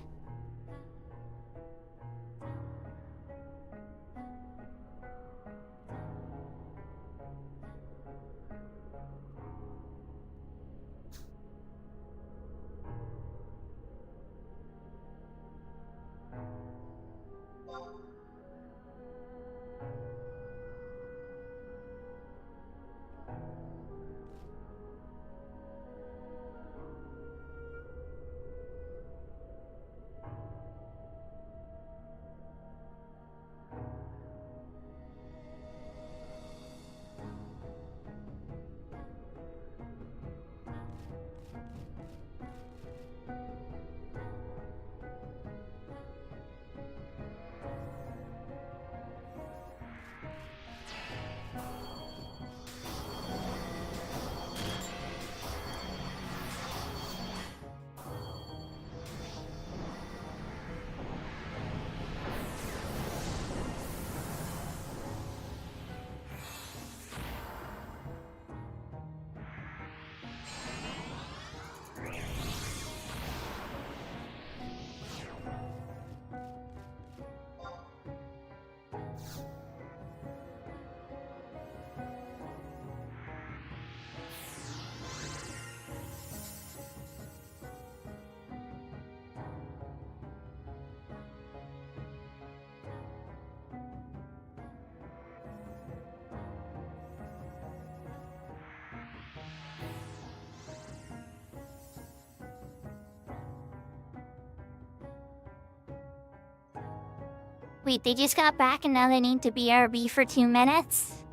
Wait, they just got back and now they need to BRB for 2 minutes?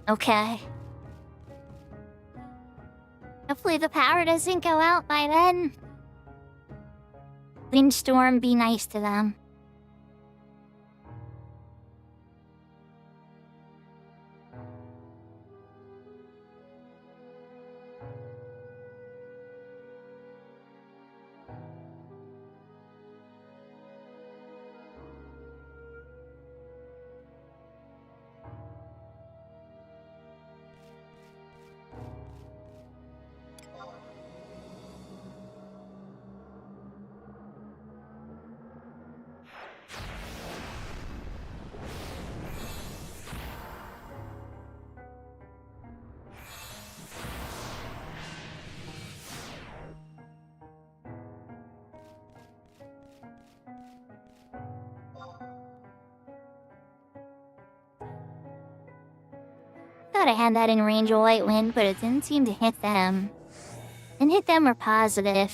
Okay. Hopefully the power doesn't go out by then. Windstorm, be nice to them. Thought I had that in range of White Wind, but it didn't seem to hit them. And hit them or positive.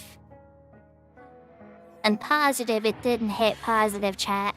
And positive it didn't hit positive, chat.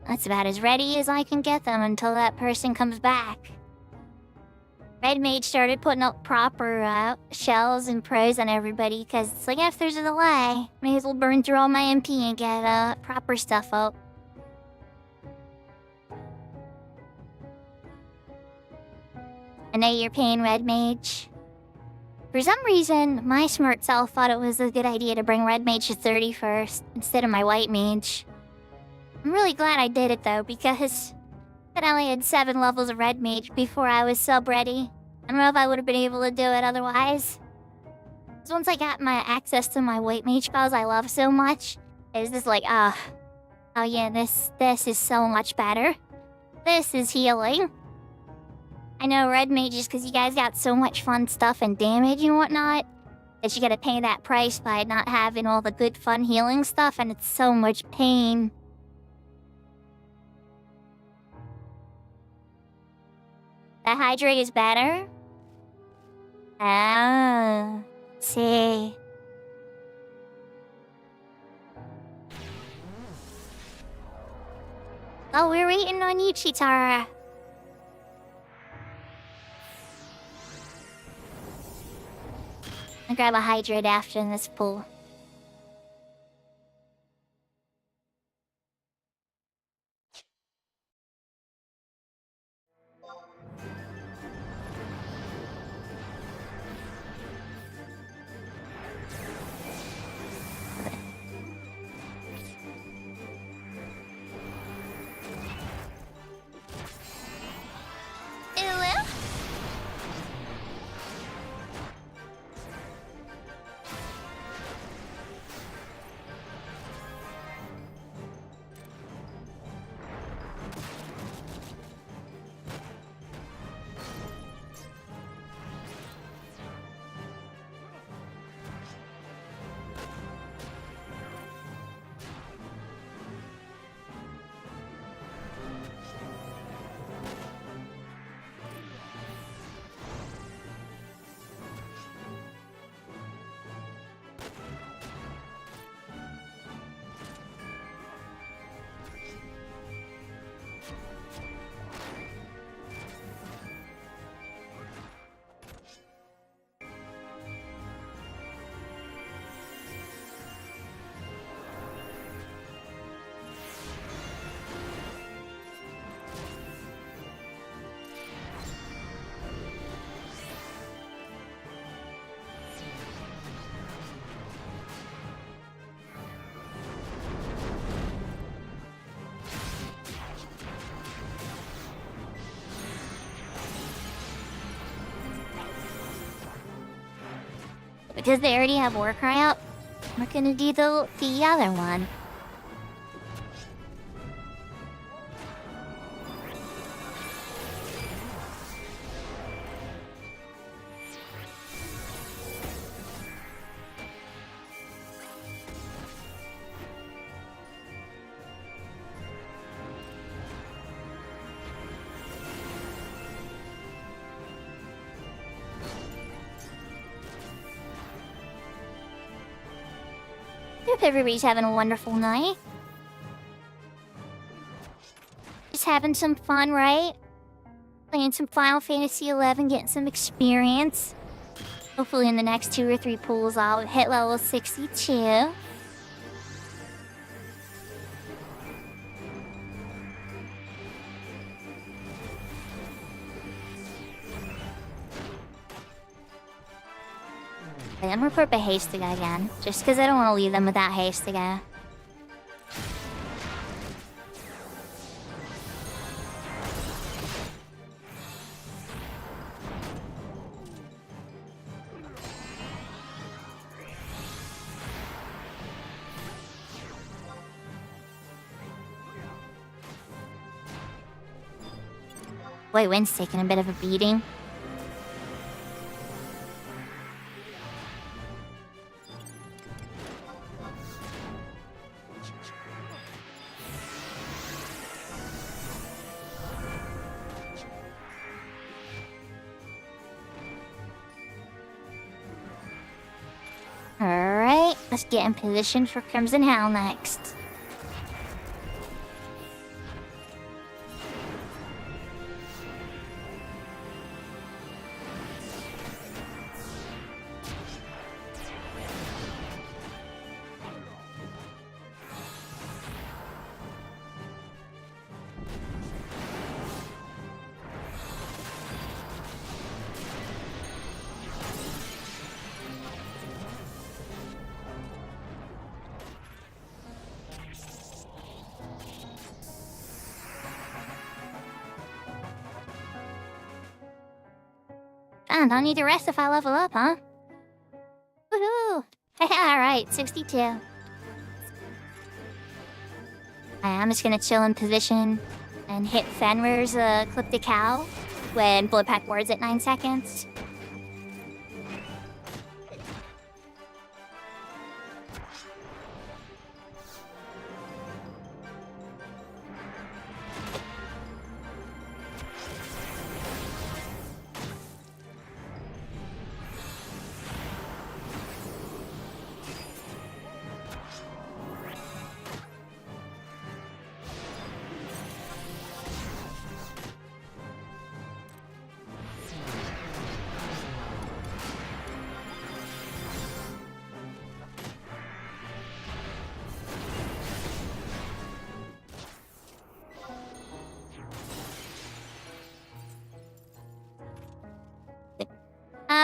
That's about as ready as I can get them until that person comes back. Red Mage started putting up proper shells and praise on everybody, because it's like, if there's a delay, may as well burn through all my MP and get proper stuff up. I know your pain, Red Mage. For some reason, my smart self thought it was a good idea to bring Red Mage to 30 first, instead of my White Mage. I'm really glad I did it though, because I only had 7 levels of Red Mage before I was sub-ready. I don't know if I would have been able to do it otherwise. Because once I got my access to my White Mage spells I love so much, it was just like, oh yeah, this is so much better. This is healing. I know Red Mages, because you guys got so much fun stuff and damage and whatnot, that you gotta pay that price by not having all the good fun healing stuff, and it's so much pain. That hydrate is better? Oh, see. Oh, we're waiting on you, Chitara. I'll grab a hydrate after this pool. Because they already have Warcry up, we're gonna do the other one. Hope everybody's having a wonderful night. Just having some fun, right? Playing some Final Fantasy XI, getting some experience. Hopefully in the next 2 or 3 pulls I'll hit level 62. I'm gonna report by Hastiga again, just because I don't want to leave them without Hastiga. Boy, Wind's taking a bit of a beating. Alright, let's get in position for Crimson Howl next. I don't need to rest if I level up, huh? Woohoo! Alright, 62. I'm just gonna chill in position and hit Fenrir's Clip the Cow when Bullet Pack Ward's at 9 seconds.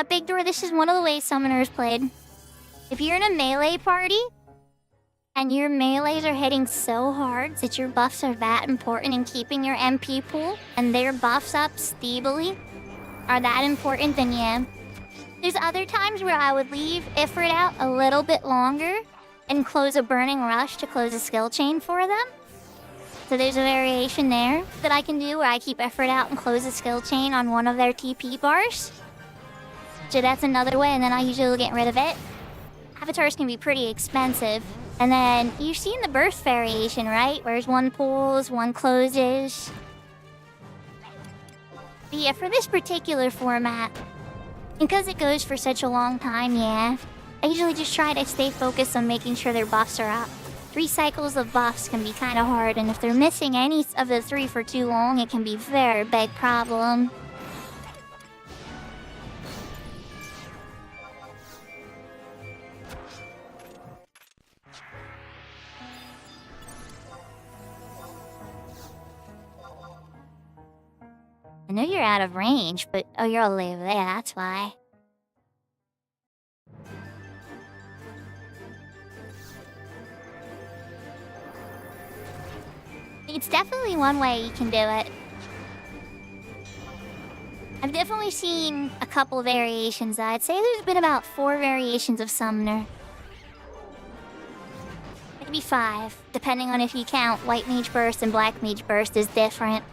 Big Door, this is one of the ways Summoners played. If you're in a melee party, and your melees are hitting so hard that your buffs are that important in keeping your MP pool, and their buffs up stably are that important, then yeah. There's other times where I would leave Ifrit out a little bit longer and close a Burning Rush to close a skill chain for them. So there's a variation there that I can do where I keep Ifrit out and close a skill chain on one of their TP bars. So that's another way, and then I usually get rid of it. Avatars can be pretty expensive. And then you've seen the burst variation, right? Whereas one pulls, one closes. But yeah, for this particular format, because it goes for such a long time, yeah, I usually just try to stay focused on making sure their buffs are up. 3 cycles of buffs can be kind of hard, and if they're missing any of the 3 for too long, it can be a very big problem. I know you're out of range, but oh, you're all the way over there, that's why. It's definitely one way you can do it. I I've definitely seen a couple variations. I'd say there's been about 4 variations of Summoner. Maybe 5, depending on if you count White Mage Burst and Black Mage Burst is different.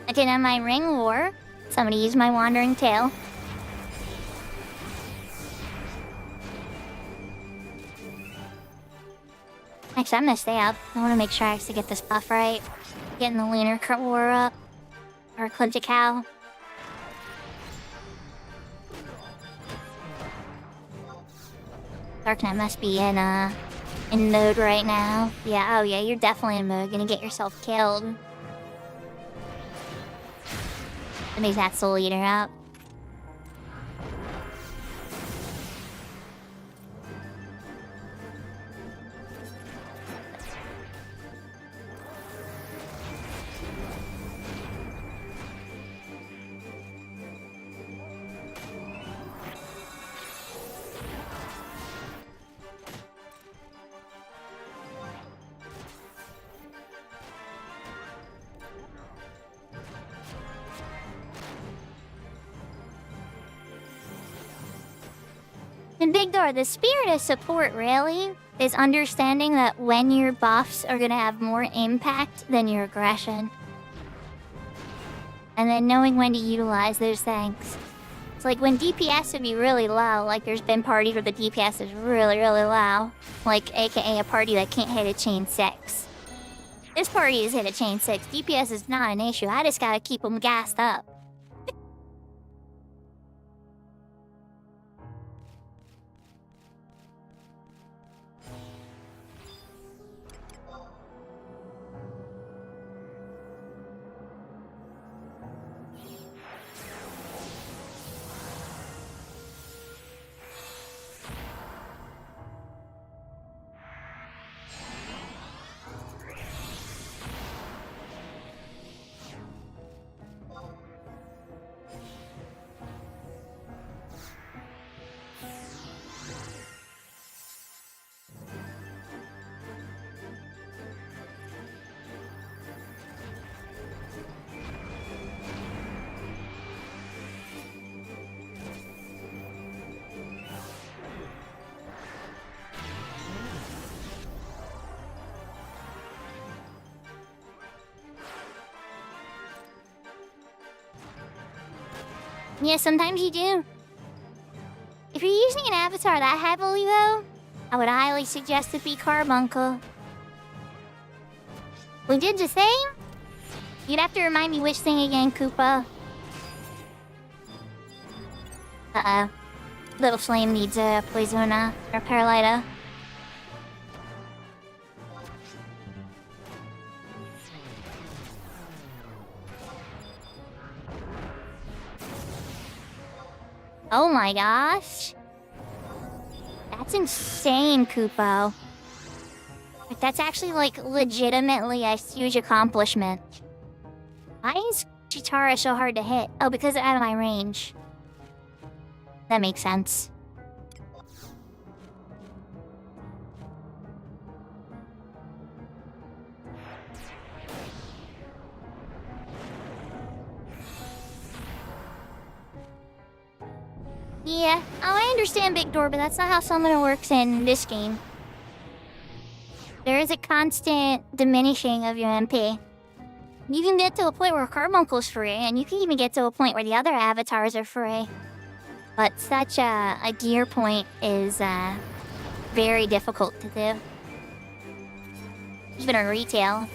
I didn't have my ring war. Somebody used my wandering tail. Actually, I'm gonna stay up. I wanna make sure I actually get this buff right. Getting the lunar war up. Or Ecliptic Cow. Darknet must be in mode right now. Yeah, oh yeah, you're definitely in mode. Gonna get yourself killed. Make that Soul Eater up. In Big Door, the spirit of support really is understanding that when your buffs are gonna have more impact than your aggression. And then knowing when to utilize those things. It's like when DPS would be really low, like there's been parties where the DPS is really, really low. Like aka a party that can't hit a chain 6. This party has hit a chain 6. DPS is not an issue. I just gotta keep them gassed up. Yeah, sometimes you do. If you're using an avatar that heavily, though, I would highly suggest it be Carbuncle. We did the thing? You'd have to remind me which thing again, Koopa. Uh-oh. Little Flame needs a Poisona or Paralyta. Oh my gosh. That's insane, Kupo. That's actually, like, legitimately a huge accomplishment. Why is Chitara so hard to hit? Oh, because it's out of my range. That makes sense. Yeah, oh, I understand Big Door, but that's not how Summoner works in this game. There is a constant diminishing of your MP. You can get to a point where Carbuncle's free, and you can even get to a point where the other avatars are free. But such a gear point is very difficult to do. Even in retail.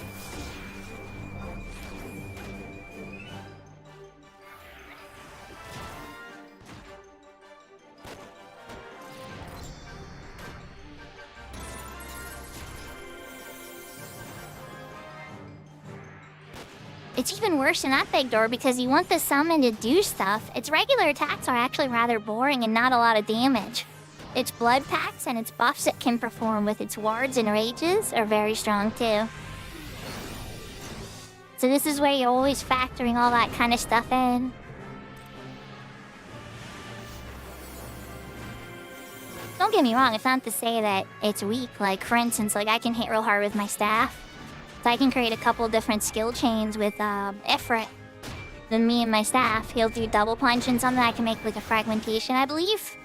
It's even worse than that big door because you want the summon to do stuff. Its regular attacks are actually rather boring and not a lot of damage. Its blood packs and its buffs it can perform with its wards and rages are very strong too. So this is where you're always factoring all that kind of stuff in. Don't get me wrong, it's not to say that it's weak. Like, for instance, like I can hit real hard with my staff. So I can create a couple different skill chains with Ifrit. Then me and my staff, he'll do double punch and something I can make like a fragmentation, I believe.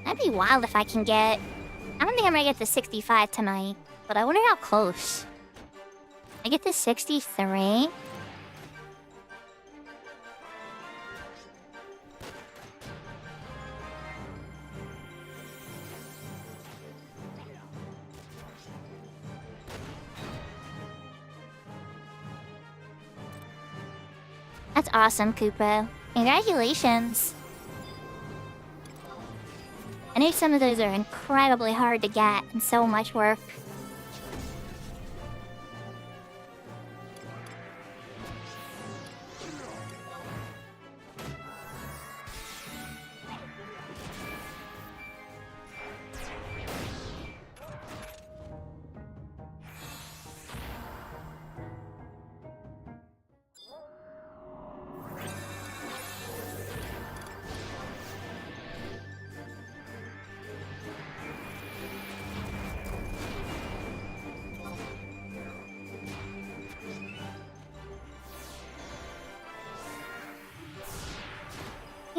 That'd be wild if I can get... I don't think I'm gonna get to 65 tonight, but I wonder how close. I get to 63? That's awesome, Koopa. Congratulations. I know some of those are incredibly hard to get and so much work.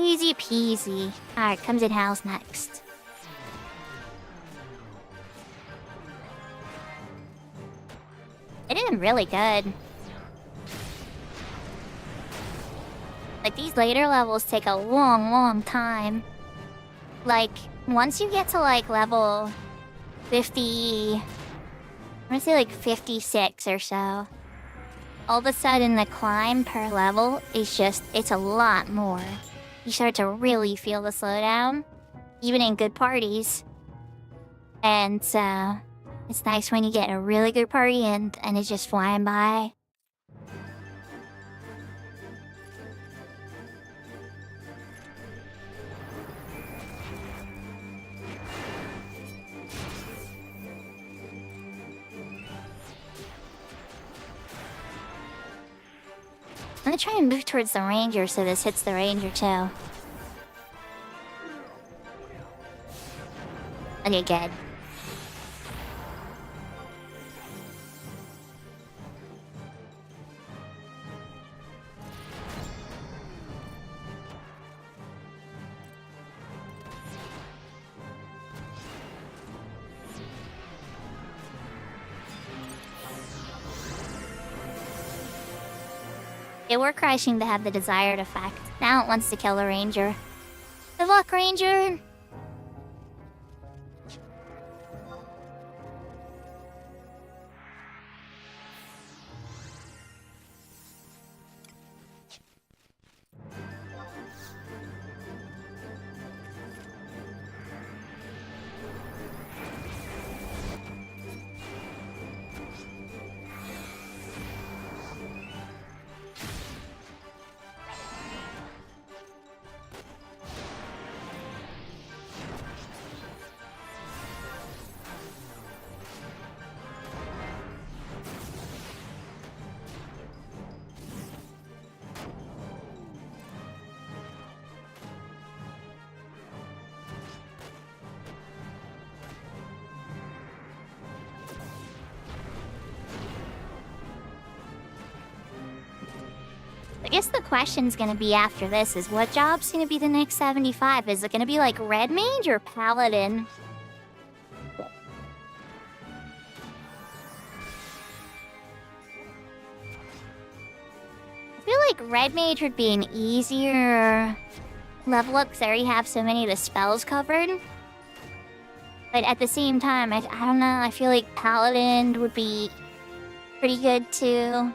Easy peasy. Alright, comes in house next. It did really good. Like, these later levels take a long time. Like, once you get to, like, level 50... I'm gonna say, like, 56 or so. All of a sudden, the climb per level is just... It's a lot more. You start to really feel the slowdown, even in good parties. And it's nice when you get a really good party and it's just flying by. I'm gonna try and move towards the ranger so this hits the ranger too. Okay, good. Yeah, Warcry seemed to have the desired effect. Now it wants to kill the ranger. Good luck, ranger! I guess the question's gonna be after this is what job's gonna be the next 75? Is it gonna be like Red Mage or Paladin? I feel like Red Mage would be an easier level up because I already have so many of the spells covered. But at the same time, I don't know, I feel like Paladin would be pretty good too.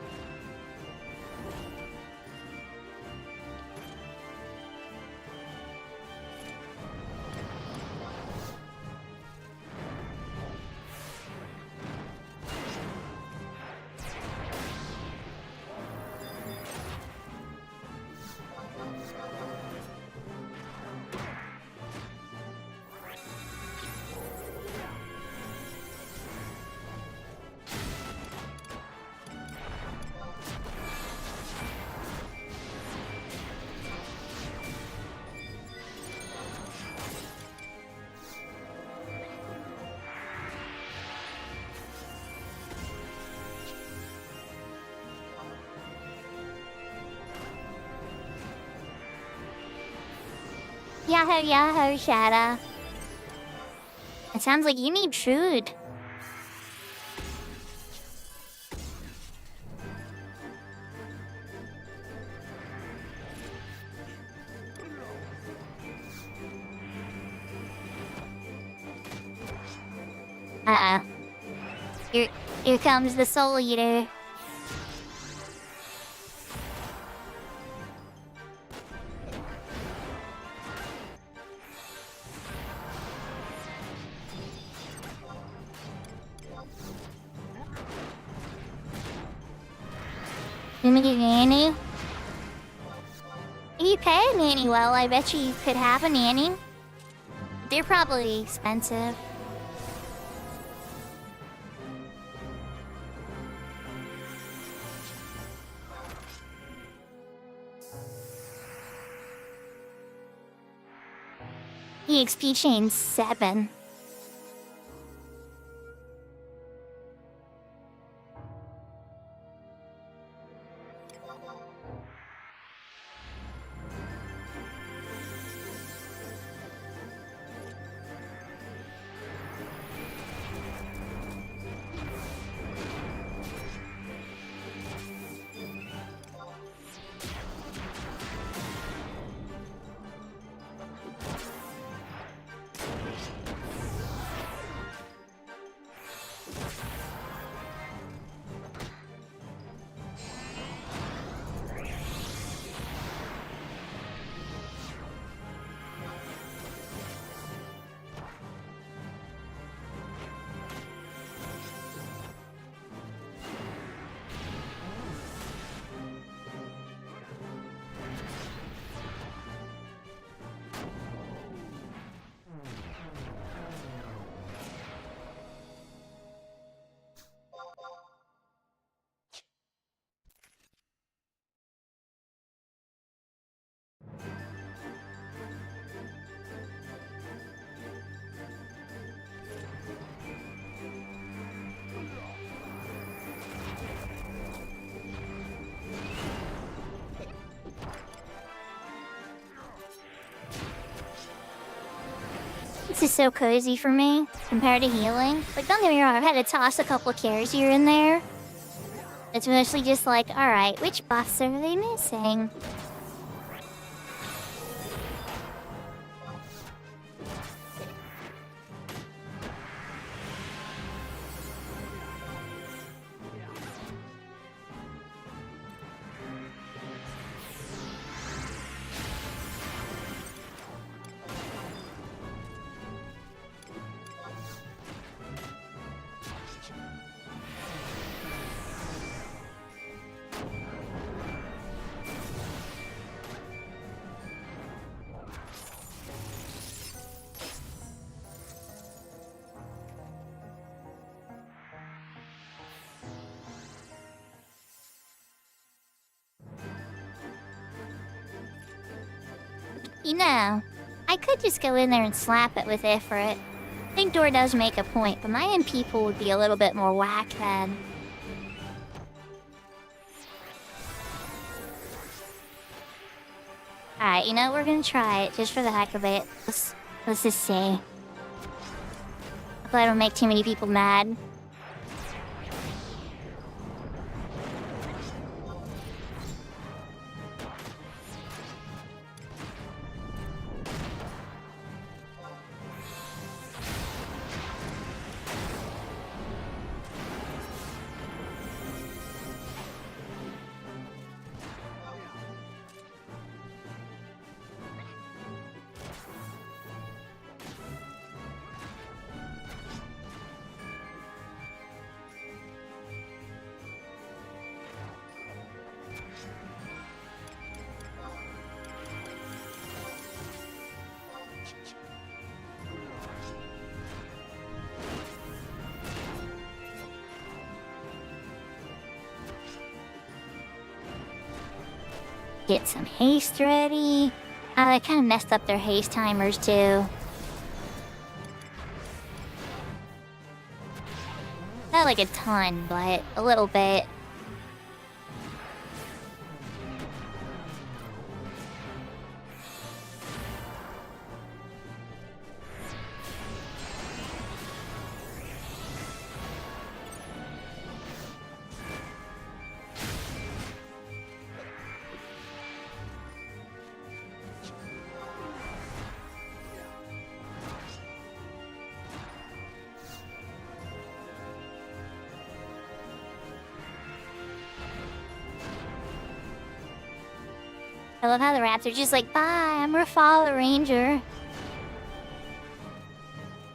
Yahoo, yahoo, Shadow. It sounds like you need food. Uh-oh. Here comes the Soul Eater. Let me get a nanny. If you pay a nanny well, I bet you could have a nanny. They're probably expensive. EXP chain 7. This is so cozy for me, compared to healing. But don't get me wrong, I've had to toss a couple of cares here and there. It's mostly just like, alright, which buffs are they missing? You know, I could just go in there and slap it with Ifrit. I think Dor does make a point, but my MP pool would be a little bit more whack then. Alright, you know, we're gonna try it, just for the heck of it. Let's just see. Hopefully I don't make too many people mad. get some haste ready. I kind of messed up their haste timers too. Not like a ton, but a little bit. I love how the rats are just like, bye, I'm Rafala Ranger.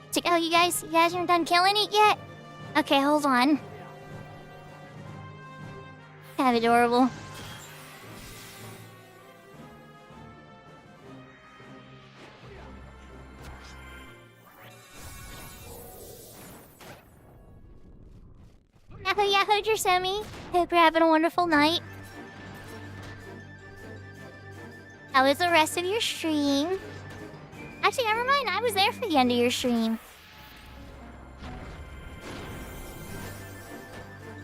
It's like, oh, you guys aren't done killing it yet? Okay, hold on. Kind of adorable. Yahoo, Yahoo, Drasemi. Hope you're having a wonderful night. How was the rest of your stream? Actually, never mind. I was there for the end of your stream.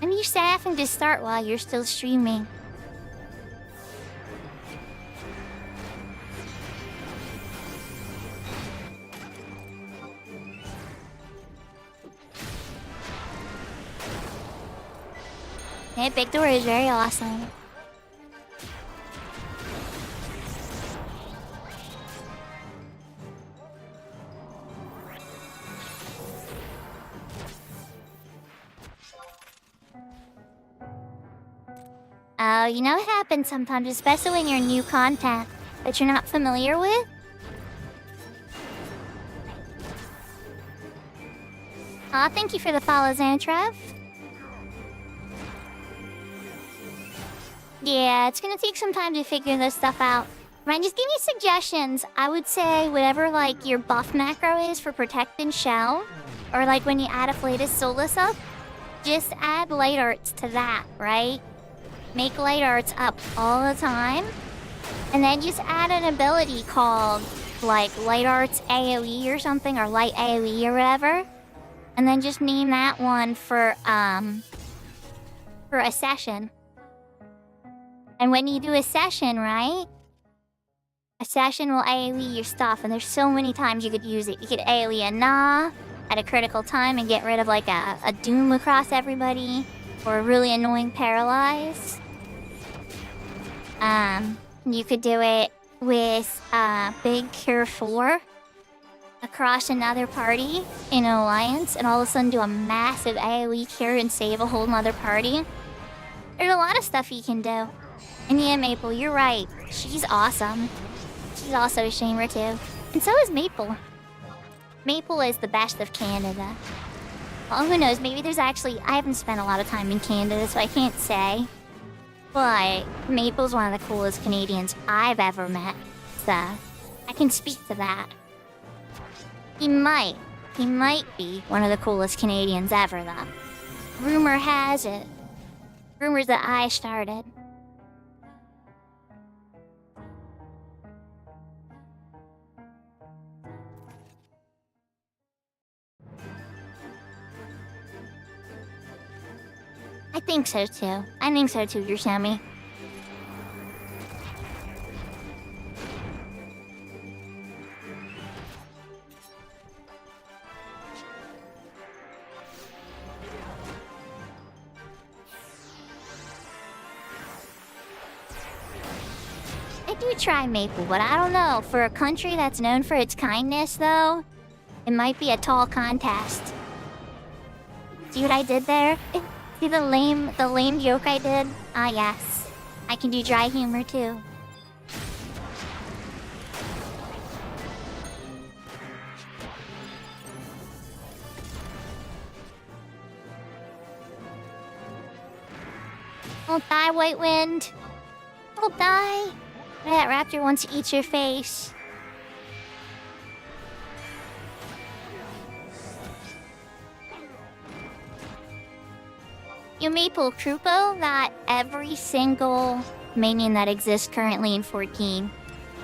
I'm used to having to start while you're still streaming. Hey, Big Door is very awesome. Oh, you know what happens sometimes, especially when you're new content that you're not familiar with? Aw, thank you for the follow, Xantrev. Yeah, it's gonna take some time to figure this stuff out. Ryan, just give me suggestions. I would say whatever, like, your buff macro is for Protect and Shell, or, like, when you add a Flatus Solus up, just add light arts to that, right? Make light arts up all the time, and then just add an ability called, like, light arts AoE or something, or light AoE or whatever, and then just name that one for a session. And when you do a session, right, a session will AoE your stuff, and there's so many times you could use it. You could AoE a Na at a critical time and get rid of, like, a Doom across everybody, or a really annoying Paralyze. You could do it with Big Cure 4 across another party in an alliance, and all of a sudden do a massive AoE cure and save a whole nother party. There's a lot of stuff you can do. And yeah, Maple, you're right. She's awesome. She's also a shamer too. And so is Maple. Maple is the best of Canada. Well, who knows, maybe there's actually... I haven't spent a lot of time in Canada, so I can't say. But Maple's one of the coolest Canadians I've ever met. So, I can speak to that. He might be one of the coolest Canadians ever, though. Rumor has it. Rumors that I started. I think so too. I think so too, Yoshami. I do try Maple, but I don't know. For a country that's known for its kindness, though, it might be a tall contest. See what I did there? See the lame joke I did? Ah, yes. I can do dry humor, too. Don't die, White Wind. Don't die. That raptor wants to eat your face. You Maple Krupo got every single minion that exists currently in 14,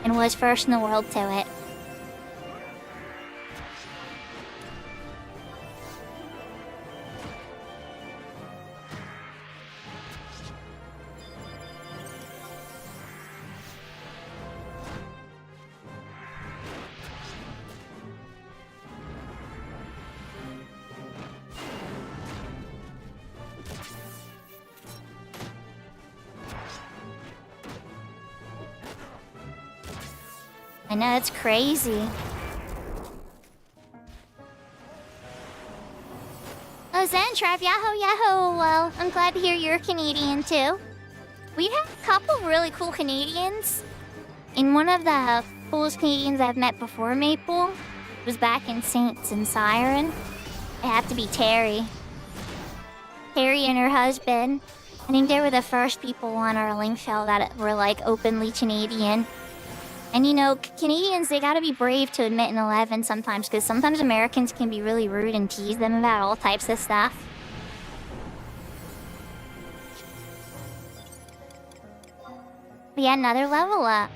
and was first in the world to it. I know, it's crazy. Oh, Zentrap, yahoo! Well, I'm glad to hear you're Canadian too. We have a couple really cool Canadians. And one of the coolest Canadians I've met before Maple was back in Saints and Siren. It had to be Terry. Terry and her husband. I think they were the first people on our link shell that were like openly Canadian. And you know, Canadians, they gotta be brave to admit an 11 sometimes, because sometimes Americans can be really rude and tease them about all types of stuff. But yeah, another level up.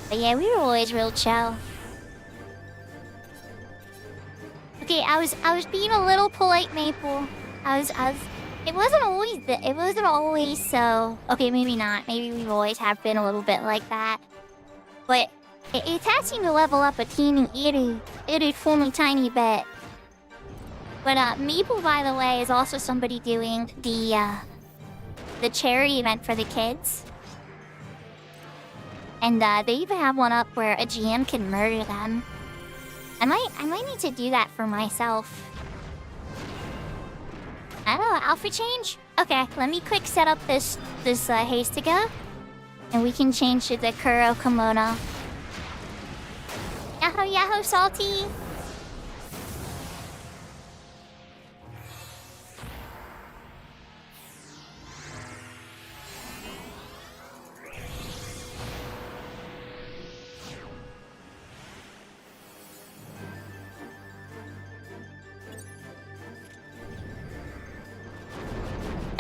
But yeah, we were always real chill. Okay, I was being a little polite, Maple. It wasn't always so... Okay, maybe not. Maybe we always have been a little bit like that. But it has seemed to level up a teeny tiny bit. But Maple, by the way, is also somebody doing the charity event for the kids. And they even have one up where a GM can murder them. I might need to do that for myself. I don't know, outfit change? Okay, let me quick set up this Hastiga. And we can change to the Kuro kimono. Yahoo, Salty!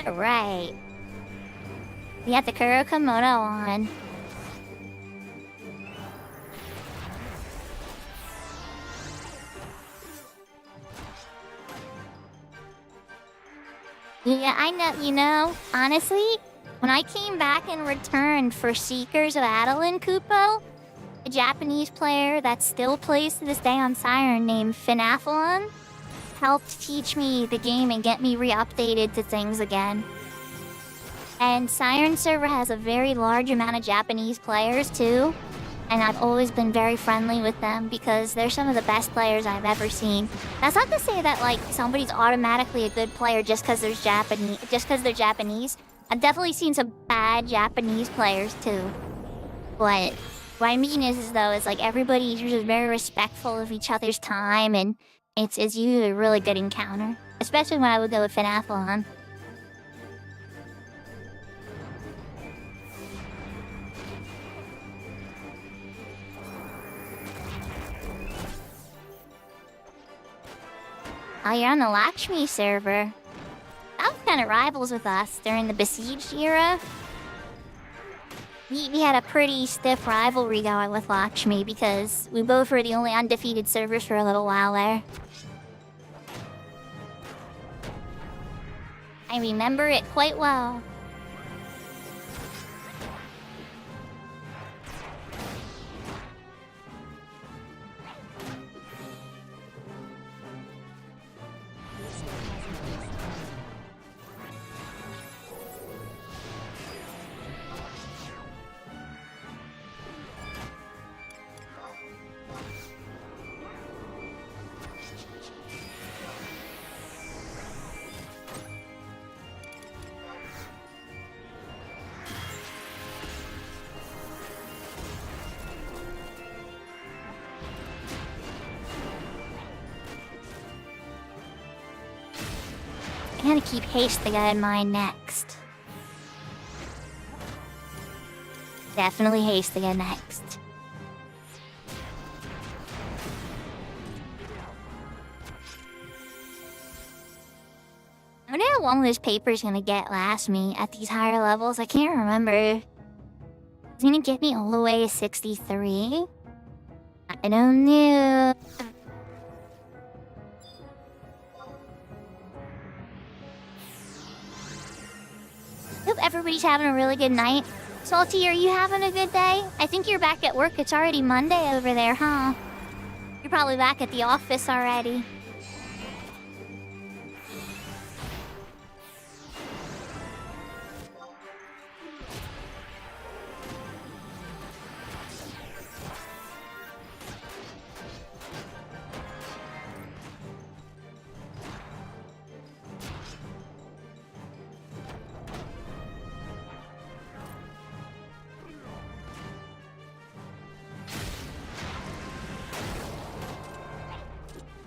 Alright. We got the Kuro kimono on. Yeah, I know, you know, honestly, when I came back and returned for Seekers of Adeline Kupo, a Japanese player that still plays to this day on Siren named Finathlon, helped teach me the game and get me re-updated to things again. And Siren server has a very large amount of Japanese players too, and I've always been very friendly with them because they're some of the best players I've ever seen. That's not to say that like somebody's automatically a good player just because they're Japanese. I've definitely seen some bad Japanese players too. But what I mean is though, is like everybody's just very respectful of each other's time, and it's usually a really good encounter. Especially when I would go with Finathlon. Oh, you're on the Lakshmi server. That was kind of rivals with us during the Besieged era. We had a pretty stiff rivalry going with Lakshmi because we both were the only undefeated servers for a little while there. I remember it quite well. I gotta keep Hastiga in mind next. Definitely Hastiga next. I wonder how long this paper's gonna last me at these higher levels. I can't remember. It's gonna get me all the way to 63? I don't know. Hope everybody's having a really good night. Salty, are you having a good day? I think you're back at work. It's already Monday over there, huh? You're probably back at the office already.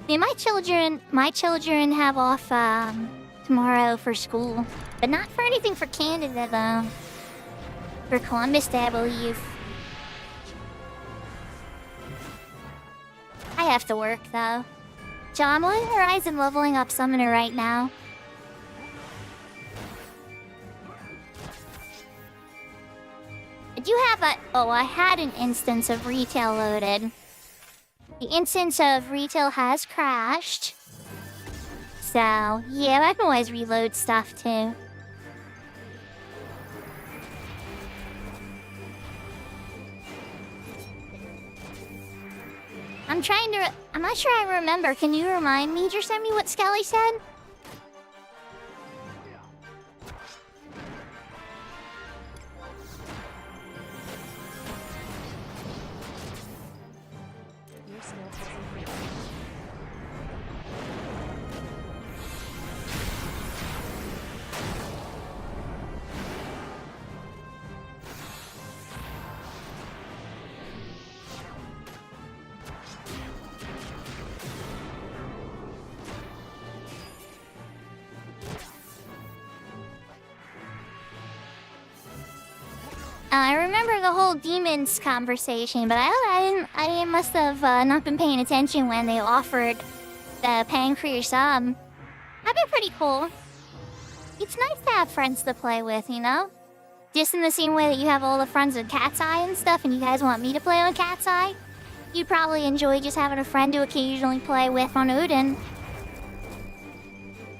Yeah, my children have off tomorrow for school, but not for anything for Canada though. For Columbus Day, I believe. I have to work though. So I'm on Horizon leveling up Summoner right now. I do have I had an instance of retail loaded. The instance of retail has crashed. So, yeah, I can always reload stuff too. I'm not sure I remember. Can you remind me? Just send me what Skelly said? I remember the whole demons conversation, but I must have not been paying attention when they offered the paying for your sub. That'd be pretty cool. It's nice to have friends to play with, you know? Just in the same way that you have all the friends with Cat's Eye and stuff, and you guys want me to play on Cat's Eye, you'd probably enjoy just having a friend to occasionally play with on Odin.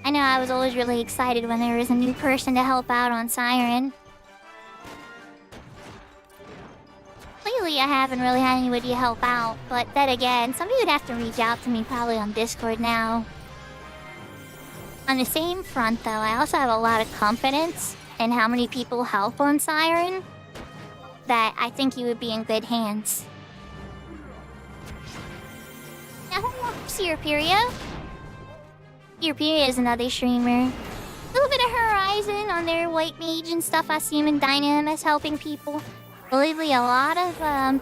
I know I was always really excited when there was a new person to help out on Siren. Lately, I haven't really had anybody to help out, but then again, somebody would have to reach out to me probably on Discord now. On the same front, though, I also have a lot of confidence in how many people help on Siren that I think you would be in good hands. Now, Sierperia? Sierperia is another streamer. A little bit of Horizon on their White Mage and stuff. I see him in Dynamis helping people. Lately, a lot of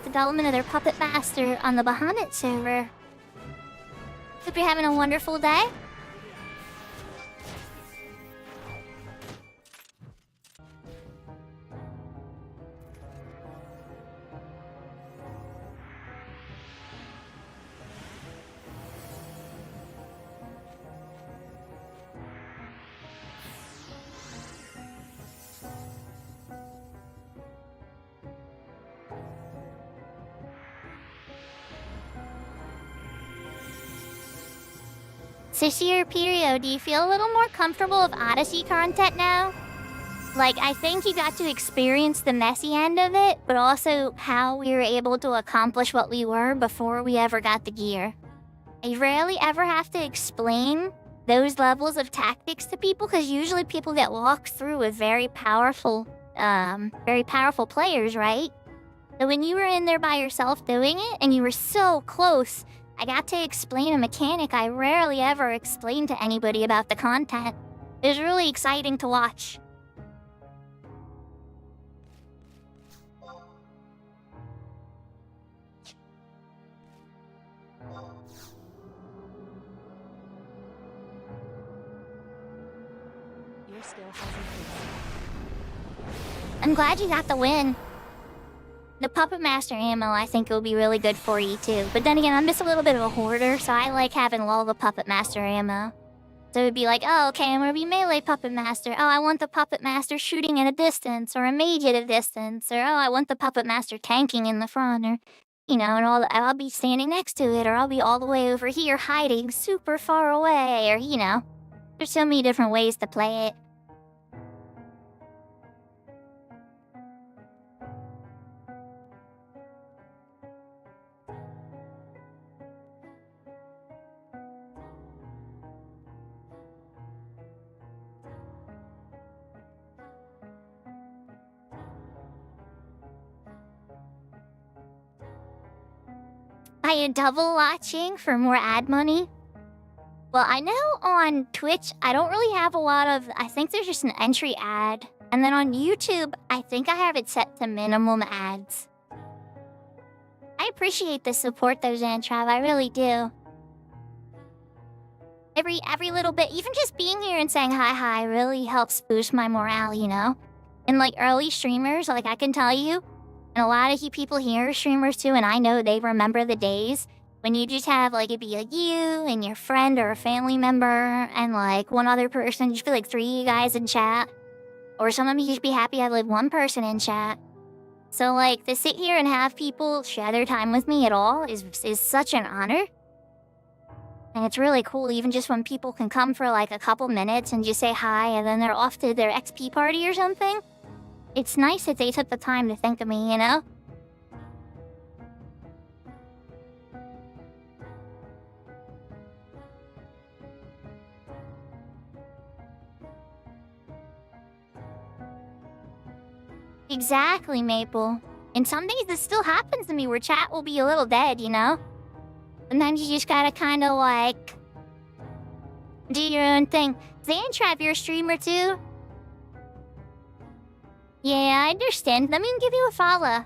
development of their Puppet Master on the Bahamut server. Hope you're having a wonderful day. Sierperia, do you feel a little more comfortable with Odyssey content now? Like, I think you got to experience the messy end of it, but also how we were able to accomplish what we were before we ever got the gear. I rarely ever have to explain those levels of tactics to people, because usually people get walked through with very powerful players, right? So when you were in there by yourself doing it, and you were so close, I got to explain a mechanic I rarely ever explain to anybody about the content. It was really exciting to watch. Your skill has increased. I'm glad you got the win. The Puppet Master ammo, I think, will be really good for you, too. But then again, I'm just a little bit of a hoarder, so I like having all the Puppet Master ammo. So it would be like, oh, okay, I'm gonna be melee puppet master. Oh, I want the puppet master shooting at a distance, or a mage at a distance, or oh, I want the puppet master tanking in the front, or and I'll be standing next to it, or I'll be all the way over here hiding super far away, or there's so many different ways to play it. Are you double watching for more ad money? Well, I know on Twitch, I don't really have a lot of... I think there's just an entry ad. And then on YouTube, I think I have it set to minimum ads. I appreciate the support though, Zantrav. I really do. Every little bit, even just being here and saying hi really helps boost my morale, And like early streamers, like I can tell you, and a lot of you people here are streamers too, and I know they remember the days when you just have like it'd be like you and your friend or a family member and like one other person, just be like 3 of you guys in chat. Or some of you just be happy I have like 1 person in chat. So like to sit here and have people share their time with me at all is such an honor. And it's really cool even just when people can come for like a couple minutes and just say hi and then they're off to their XP party or something. It's nice that they took the time to think of me, Exactly, Maple. And some days this still happens to me where chat will be a little dead, Sometimes you just gotta kind of like do your own thing. Zantrav, you're a streamer too? Yeah, I understand. Let me give you a follow.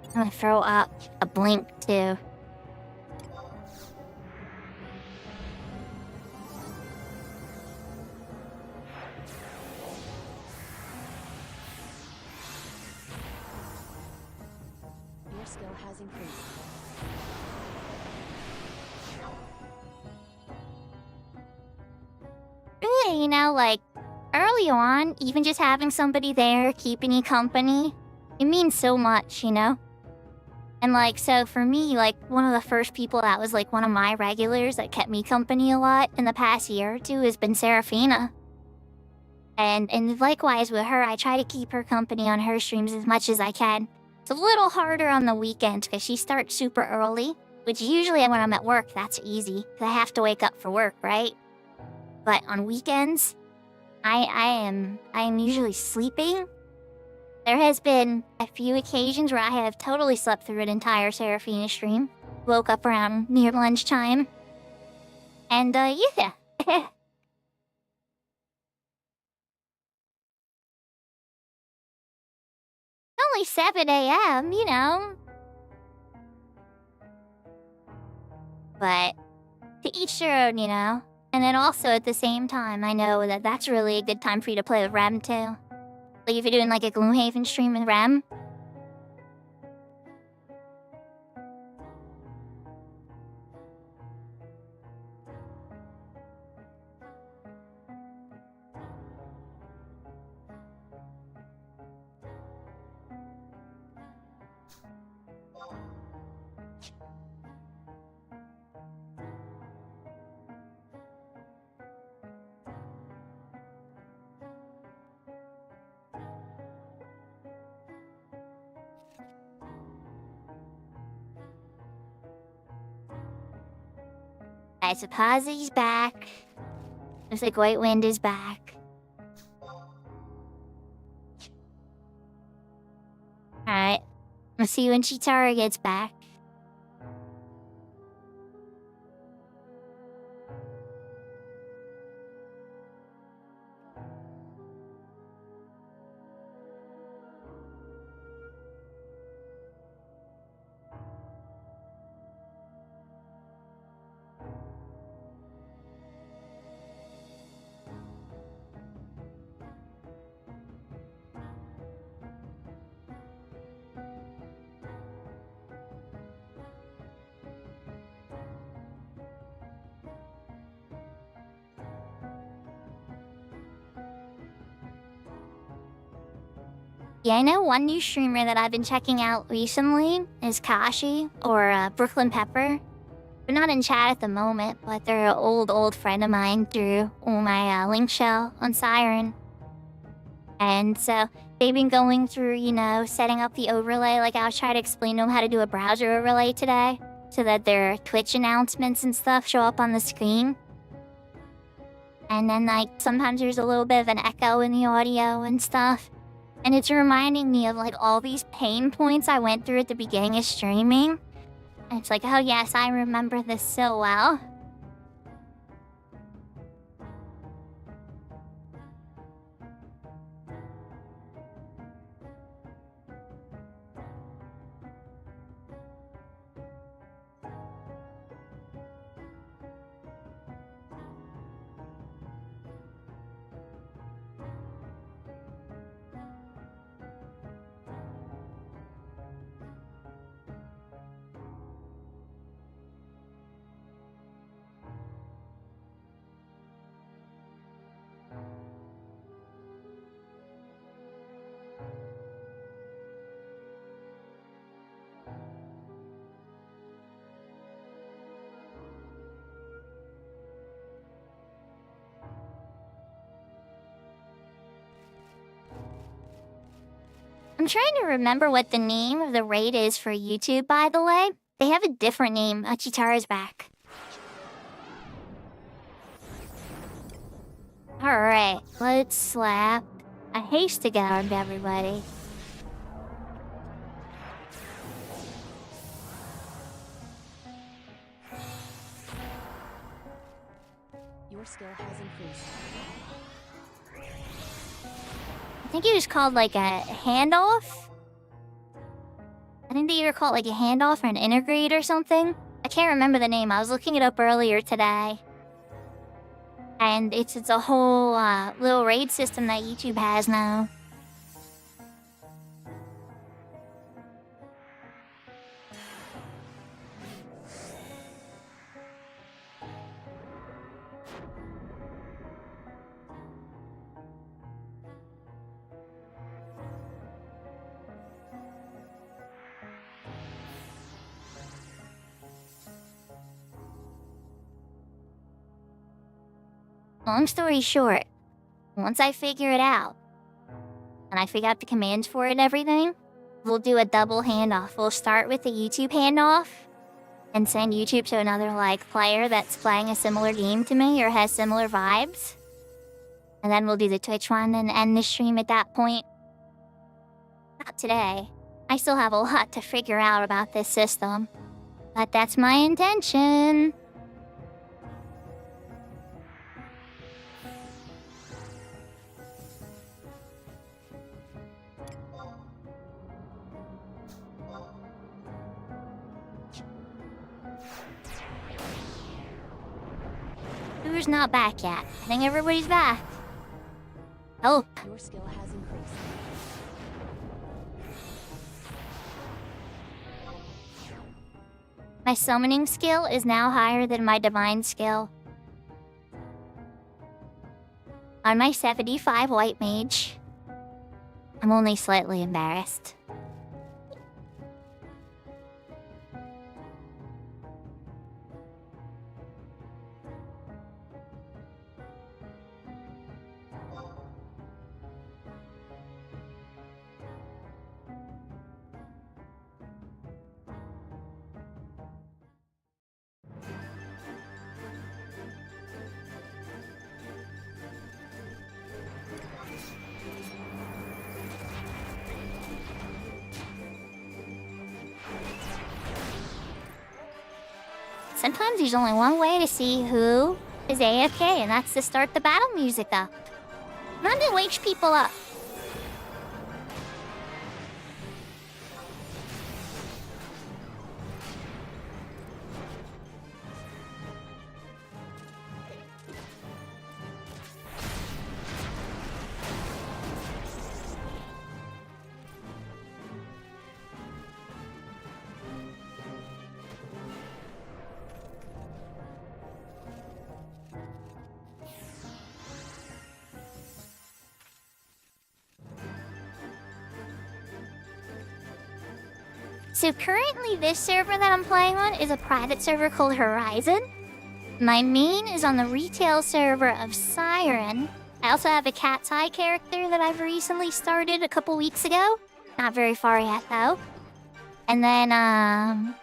I'm gonna throw up a blink too. Your skill has increased. Yeah, like early on, even just having somebody there keeping you company, it means so much, And like, so for me, like one of the first people that was like one of my regulars that kept me company a lot in the past year or two has been Seraphina. And likewise with her, I try to keep her company on her streams as much as I can. It's a little harder on the weekends because she starts super early, which usually when I'm at work, that's easy because I have to wake up for work, right? But on weekends, I am usually sleeping. There has been a few occasions where I have totally slept through an entire Seraphina stream. Woke up around near lunchtime. And, yeah. Only 7 a.m., But to each their own, And then also at the same time, I know that that's really a good time for you to play with Rem too. Like if you're doing like a Gloomhaven stream with Rem. I suppose he's back. Looks like White Wind is back. Alright. We'll see when Chitara gets back. Yeah, I know one new streamer that I've been checking out recently is Kashi, or Brooklyn Pepper. They're not in chat at the moment, but they're an old friend of mine through my link shell on Siren. And so they've been going through, setting up the overlay. Like, I was trying to explain to them how to do a browser overlay today so that their Twitch announcements and stuff show up on the screen. And then, sometimes there's a little bit of an echo in the audio and stuff. And it's reminding me of, all these pain points I went through at the beginning of streaming. And it's like, oh yes, I remember this so well. I'm trying to remember what the name of the raid is for YouTube, by the way. They have a different name. Chitara's back. Alright, let's slap a haste together, everybody. Your skill has increased. I think it was called a handoff. I think they either call it a handoff or an integrate or something. I can't remember the name. I was looking it up earlier today. And it's a whole little raid system that YouTube has now. Long story short, once I figure it out, and I figure out the commands for it and everything, we'll do a double handoff. We'll start with the YouTube handoff, and send YouTube to another, player that's playing a similar game to me or has similar vibes. And then we'll do the Twitch one and end the stream at that point. Not today. I still have a lot to figure out about this system. But that's my intention. Who's not back yet? I think everybody's back. Oh. Your skill has increased. My summoning skill is now higher than my divine skill. On my 75 white mage, I'm only slightly embarrassed. Sometimes there's only one way to see who is AFK, and that's to start the battle music up. Not to wake people up. So currently this server that I'm playing on is a private server called Horizon. My main is on the retail server of Siren. I also have a Cat's Eye character that I've recently started a couple weeks ago. Not very far yet though. And then I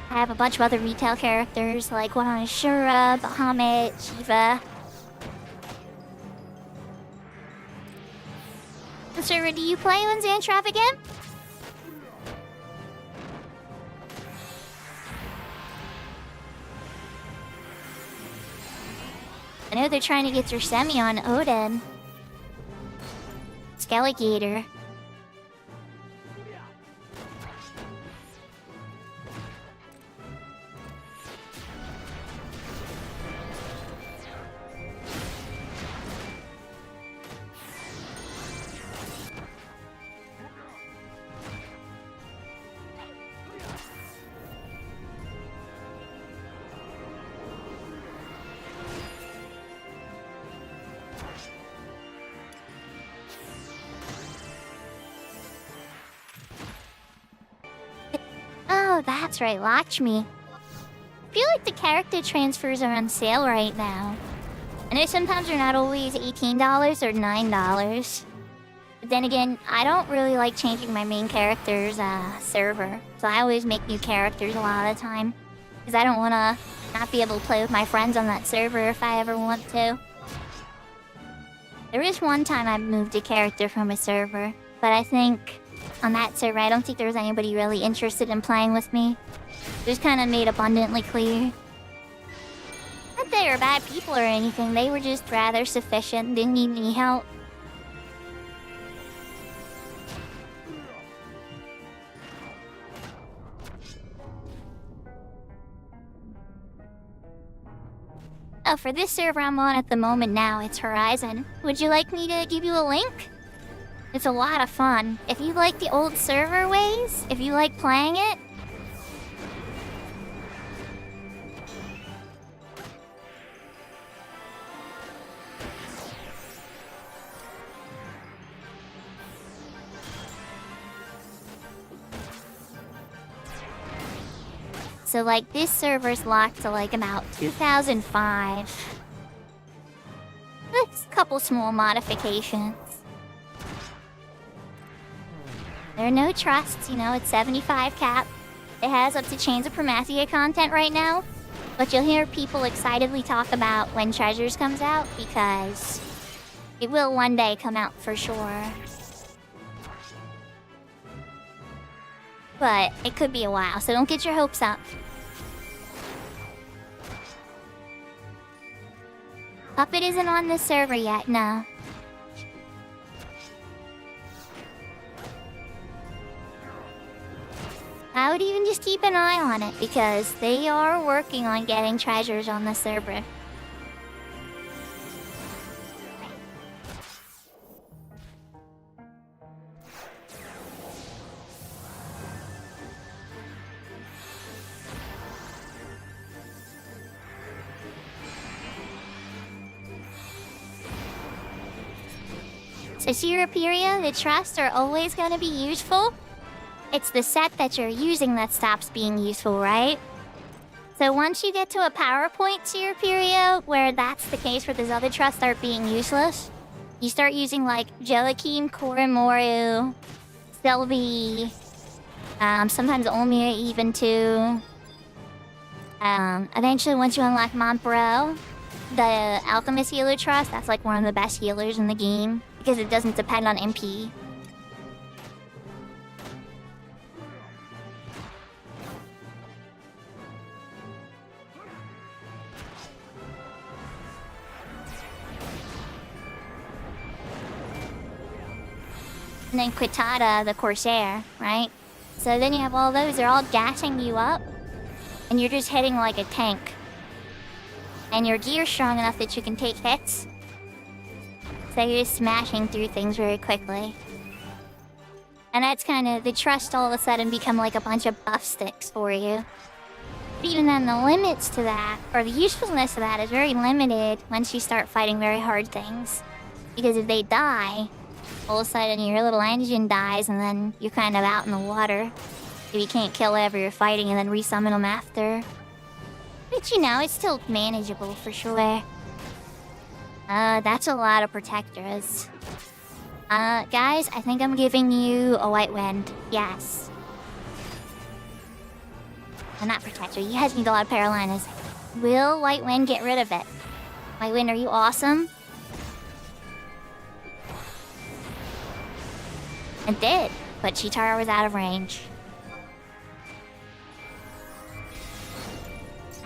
have a bunch of other retail characters like one on Ashura, Bahamut, Shiva. The server, do you play on Xantrap again? I know they're trying to get your semi on Odin. Skelegator. Oh, that's right, Lakshmi. I feel like the character transfers are on sale right now. I know sometimes they're not always $18 or $9. But then again, I don't really like changing my main character's server. So I always make new characters a lot of the time. Because I don't want to not be able to play with my friends on that server if I ever want to. There is one time I moved a character from a server. But I think on that server, I don't think there was anybody really interested in playing with me. It was kind of made abundantly clear. Not that they were bad people or anything, they were just rather sufficient, didn't need any help. Oh, for this server I'm on at the moment now, it's Horizon. Would you like me to give you a link? It's a lot of fun. If you like the old server ways, if you like playing it, so like this server's locked to like about 2005. With a couple small modifications. There are no trusts, you know, it's 75 cap. It has up to Chains of Promathia content right now. But you'll hear people excitedly talk about when Treasures comes out, because it will one day come out for sure. But it could be a while, so don't get your hopes up. Puppet isn't on this server yet, no. I would even just keep an eye on it, because they are working on getting treasures on the server. So Sirapiria, the trusts are always going to be useful. It's the set that you're using that stops being useful, right? So once you get to a PowerPoint Sirapiria, where that's the case where those other trusts start being useless, you start using like Joachim, Korimoru, Sylvie, sometimes Olmir even too. Eventually once you unlock Montbro, the Alchemist Healer Trust, that's like one of the best healers in the game, because it doesn't depend on MP. And then Quitata, the Corsair, right? So then you have all those, they're all gassing you up, and you're just hitting like a tank. And your gear's strong enough that you can take hits. So you're just smashing through things very quickly. And that's kind of, the trust all of a sudden become like a bunch of buff sticks for you. But even then, the limits to that, or the usefulness of that, is very limited once you start fighting very hard things. Because if they die, all of a sudden your little engine dies and then you're kind of out in the water. if you can't kill whatever you're fighting and then resummon them after. But you know, it's still manageable for sure. That's a lot of protectors. Guys, I think I'm giving you a white wind. Yes. Well, not protector, you guys need a lot of Paralinas. Will white wind get rid of it? White wind, are you awesome? It did, but Chitara was out of range.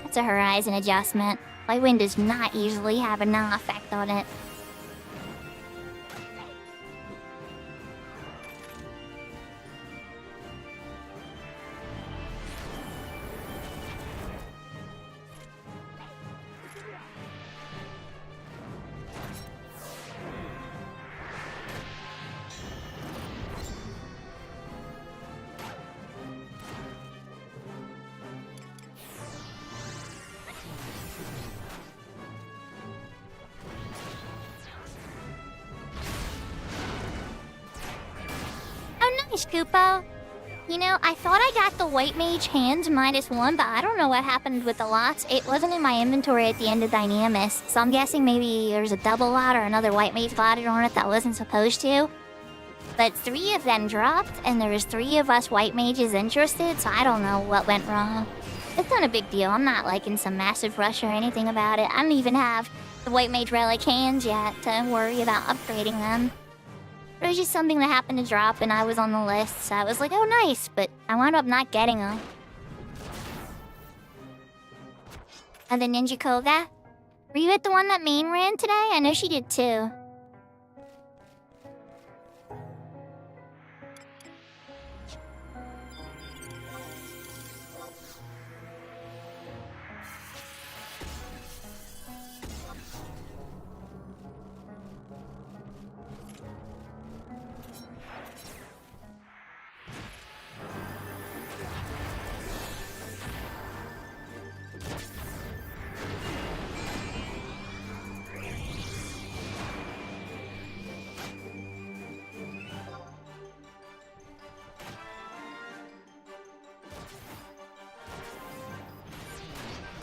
That's a horizon adjustment. White wind does not usually have a nah effect on it. Nice, Kupo. You know, I thought I got the White Mage hands -1, but I don't know what happened with the lots. It wasn't in my inventory at the end of Dynamis, so I'm guessing maybe there's a double lot or another White Mage slotted on it that wasn't supposed to. But 3 of them dropped, and there was 3 of us White Mages interested, so I don't know what went wrong. It's not a big deal. I'm not like in some massive rush or anything about it. I don't even have the White Mage Relic hands yet to worry about upgrading them. It was just something that happened to drop and I was on the list, so I was like, oh nice, but I wound up not getting them. And the Ninja Koga? Were you at the one that main ran today? I know she did too.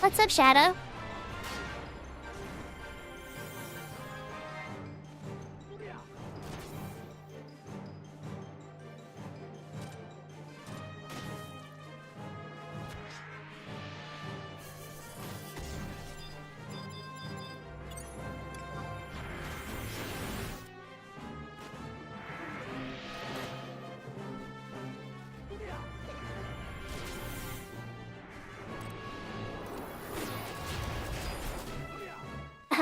What's up, Shadow?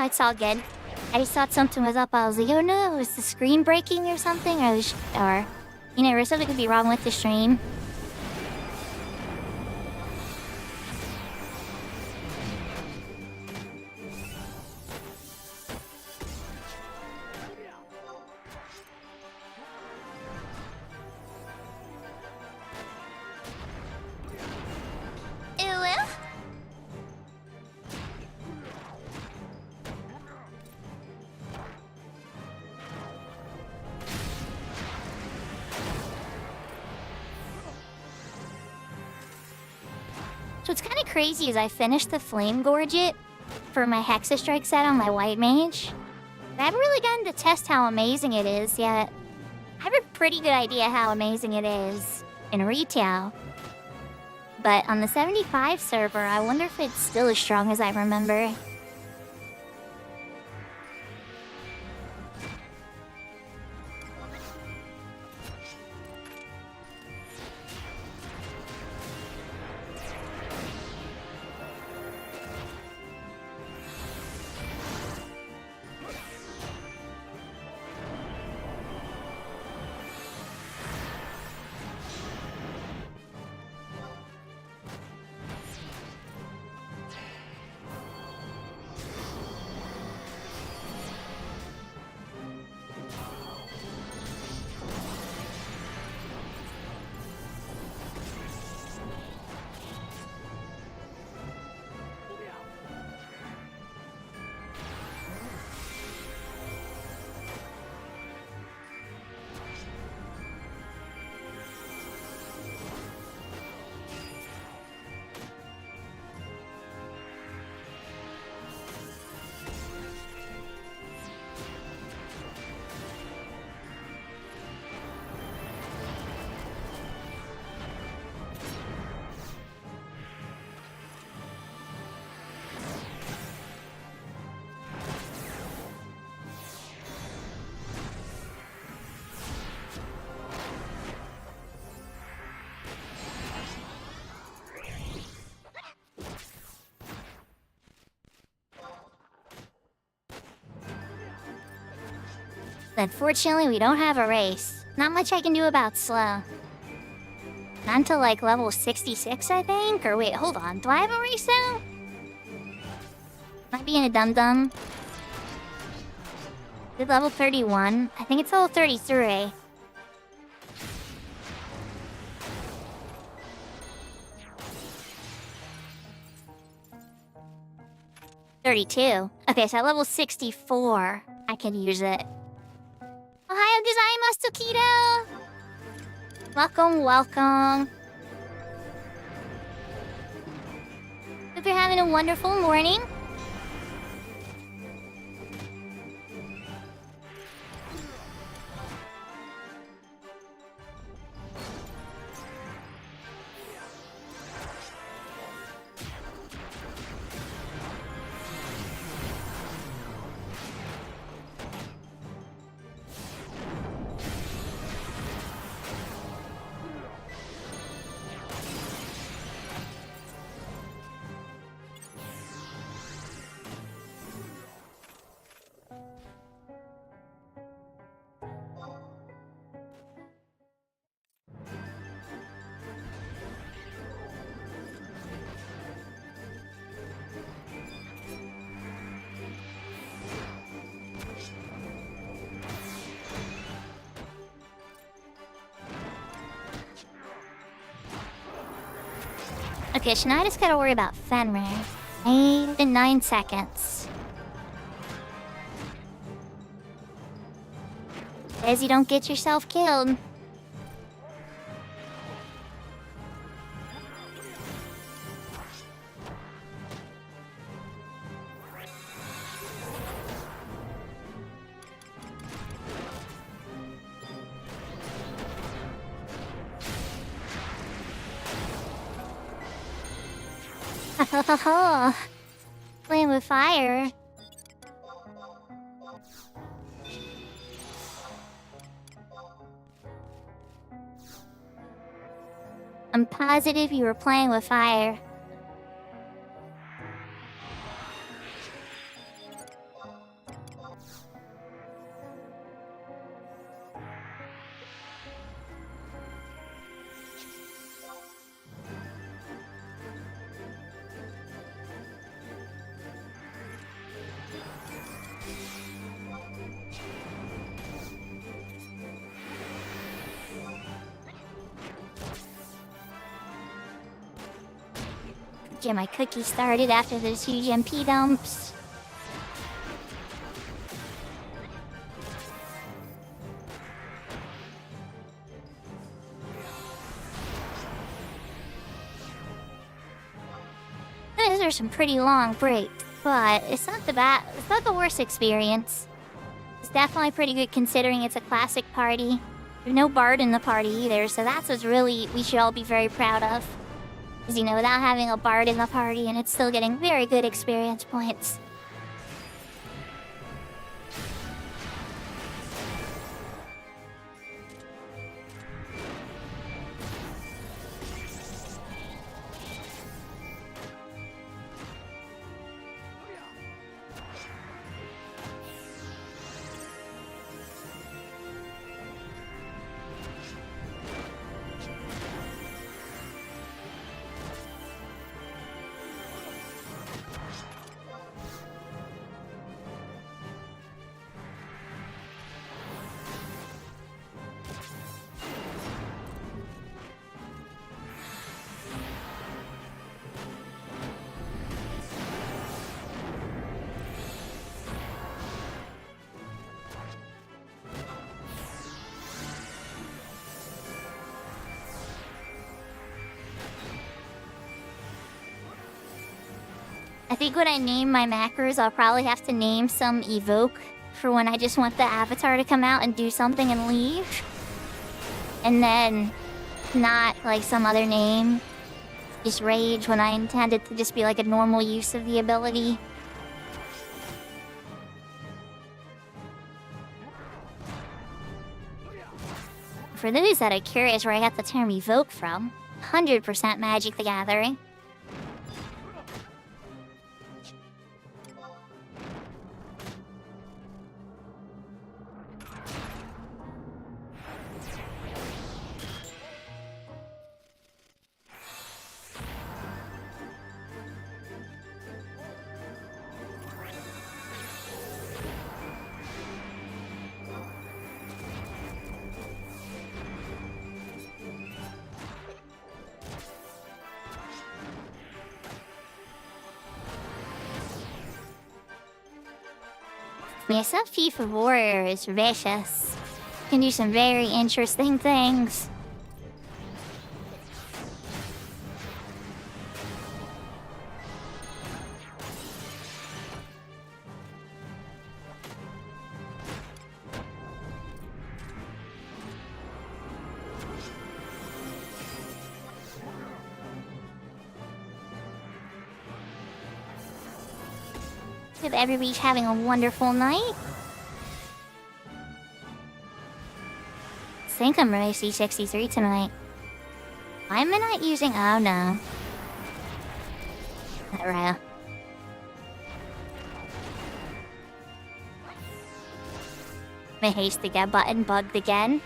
It's all good. I just thought something was up. I was like, oh no, is the screen breaking or something? Or you know, something could be wrong with the stream. So what's kind of crazy is I finished the Flame Gorget for my Hexa Strike set on my White Mage. I haven't really gotten to test how amazing it is yet. I have a pretty good idea how amazing it is in retail. But on the 75 server, I wonder if it's still as strong as I remember. Unfortunately, we don't have a race. Not much I can do about slow. Not until like level 66, I think? Or wait, hold on. Do I have a race now? Am I being a dum-dum? Is it level 31? I think it's level 33. $32. Okay, so at level 64, I can use it. Ohayo gozaimasu, Tokido! Welcome, welcome. Hope you're having a wonderful morning. Okay, so now I just gotta worry about Fenrir. 8 and 9 seconds. As you don't get yourself killed. Playing with fire. I'm positive you were playing with fire. Get my cookie started after those huge MP dumps. Those are some pretty long breaks, but it's not the worst experience. It's definitely pretty good considering it's a classic party. There's no bard in the party either, so that's what's really we should all be very proud of. Because, you know, without having a bard in the party, and it's still getting very good experience points. I think when I name my macros, I'll probably have to name some evoke for when I just want the avatar to come out and do something and leave. And then not like some other name. Just rage when I intend it to just be like a normal use of the ability. For those that are curious where I got the term evoke from, 100% Magic the Gathering. Yes, a FIFA warrior is vicious. Can do some very interesting things. Hope everybody's having a wonderful night. I think I'm really C63 tonight. Why am I not using... Oh no. Alright. My haste to get button bugged again.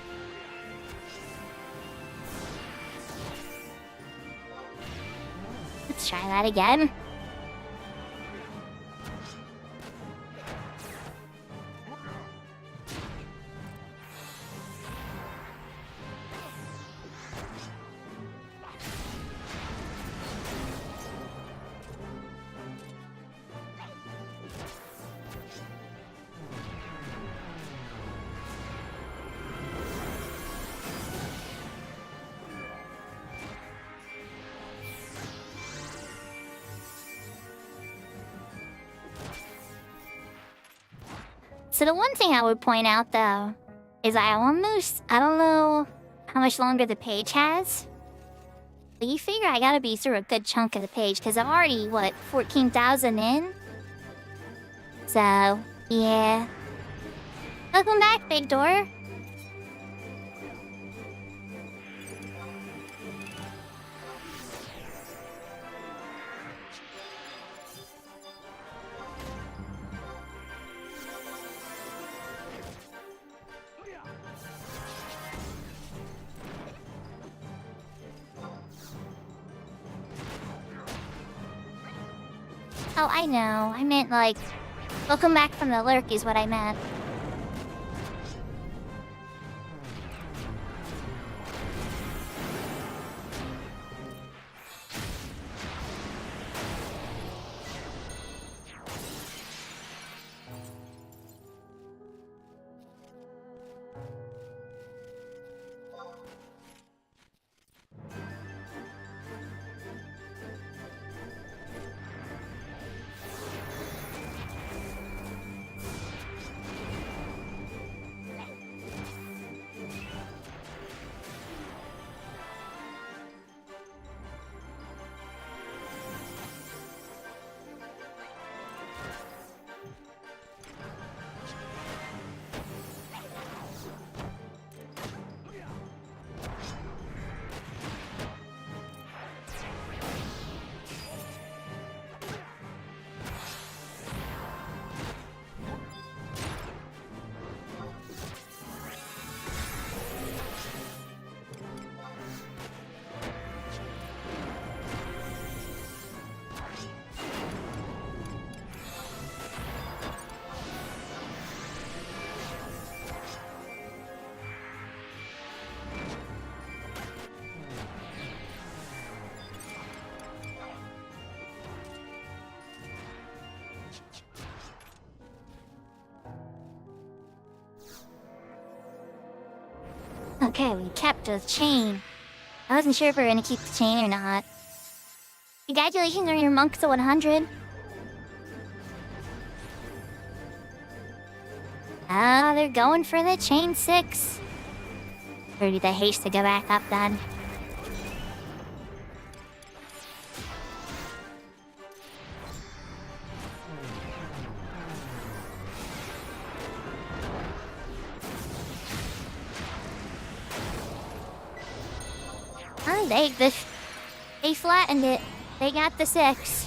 Let's try that again. So the one thing I would point out though is I don't know how much longer the page has. But you figure I gotta be through a good chunk of the page because I'm already, 14,000 in? So, yeah. Welcome back, Big Door. Oh, I know. I meant welcome back from the lurk is what I meant. Okay, we kept the chain. I wasn't sure if we were gonna keep the chain or not. Congratulations on your monk to 100. Ah, they're going for the chain 6. Or did they haste to go back up then? Oh, they flattened it. They got the 6.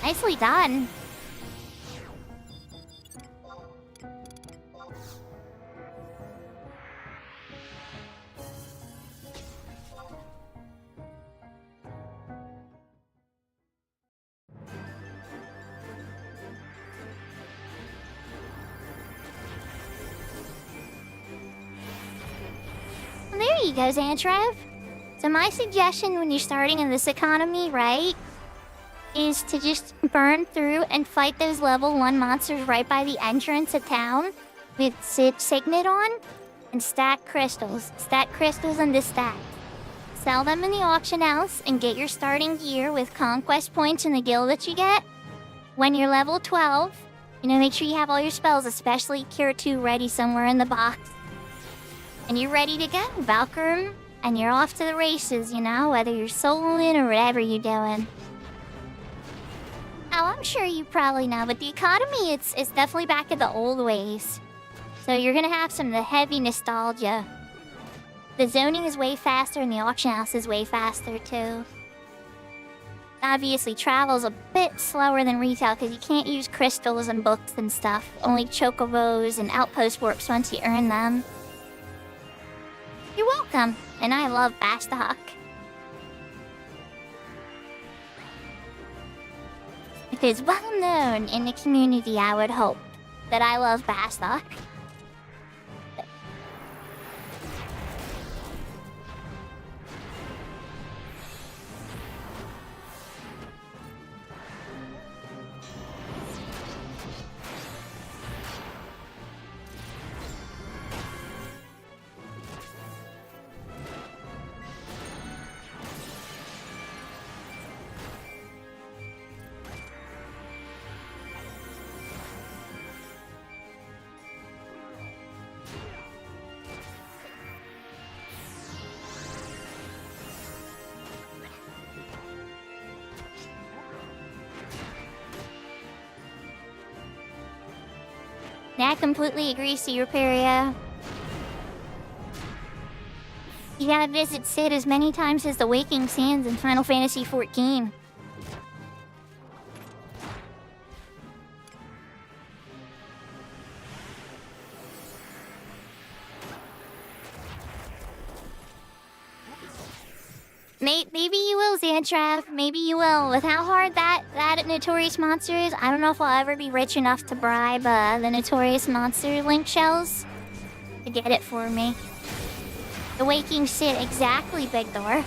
Nicely done. Well, there you go, Xantrev. So my suggestion when you're starting in this economy, right, is to just burn through and fight those level 1 monsters right by the entrance of town with Signet on and stack crystals. Stack crystals into stacks. Sell them in the auction house and get your starting gear with conquest points in the guild that you get. When you're level 12, make sure you have all your spells, especially Cure 2, ready somewhere in the box. And you're ready to go, Valkyrie, and you're off to the races, whether you're soloing or whatever you're doing. Oh, I'm sure you probably know, but the economy, it's definitely back in the old ways. So you're gonna have some of the heavy nostalgia. The zoning is way faster and the auction house is way faster too. Obviously, travel's a bit slower than retail because you can't use crystals and books and stuff. Only chocobos and outpost works once you earn them. You're welcome, and I love Bastok. It is well known in the community, I would hope, that I love Bastok. I completely agree, Superia. You gotta visit Sid as many times as the Waking Sands in Final Fantasy XIV. Maybe you will, Xantrav. Maybe you will. With how hard that Notorious Monster is, I don't know if I'll ever be rich enough to bribe the Notorious Monster link shells to get it for me. The Waking Sid, exactly, Big Door.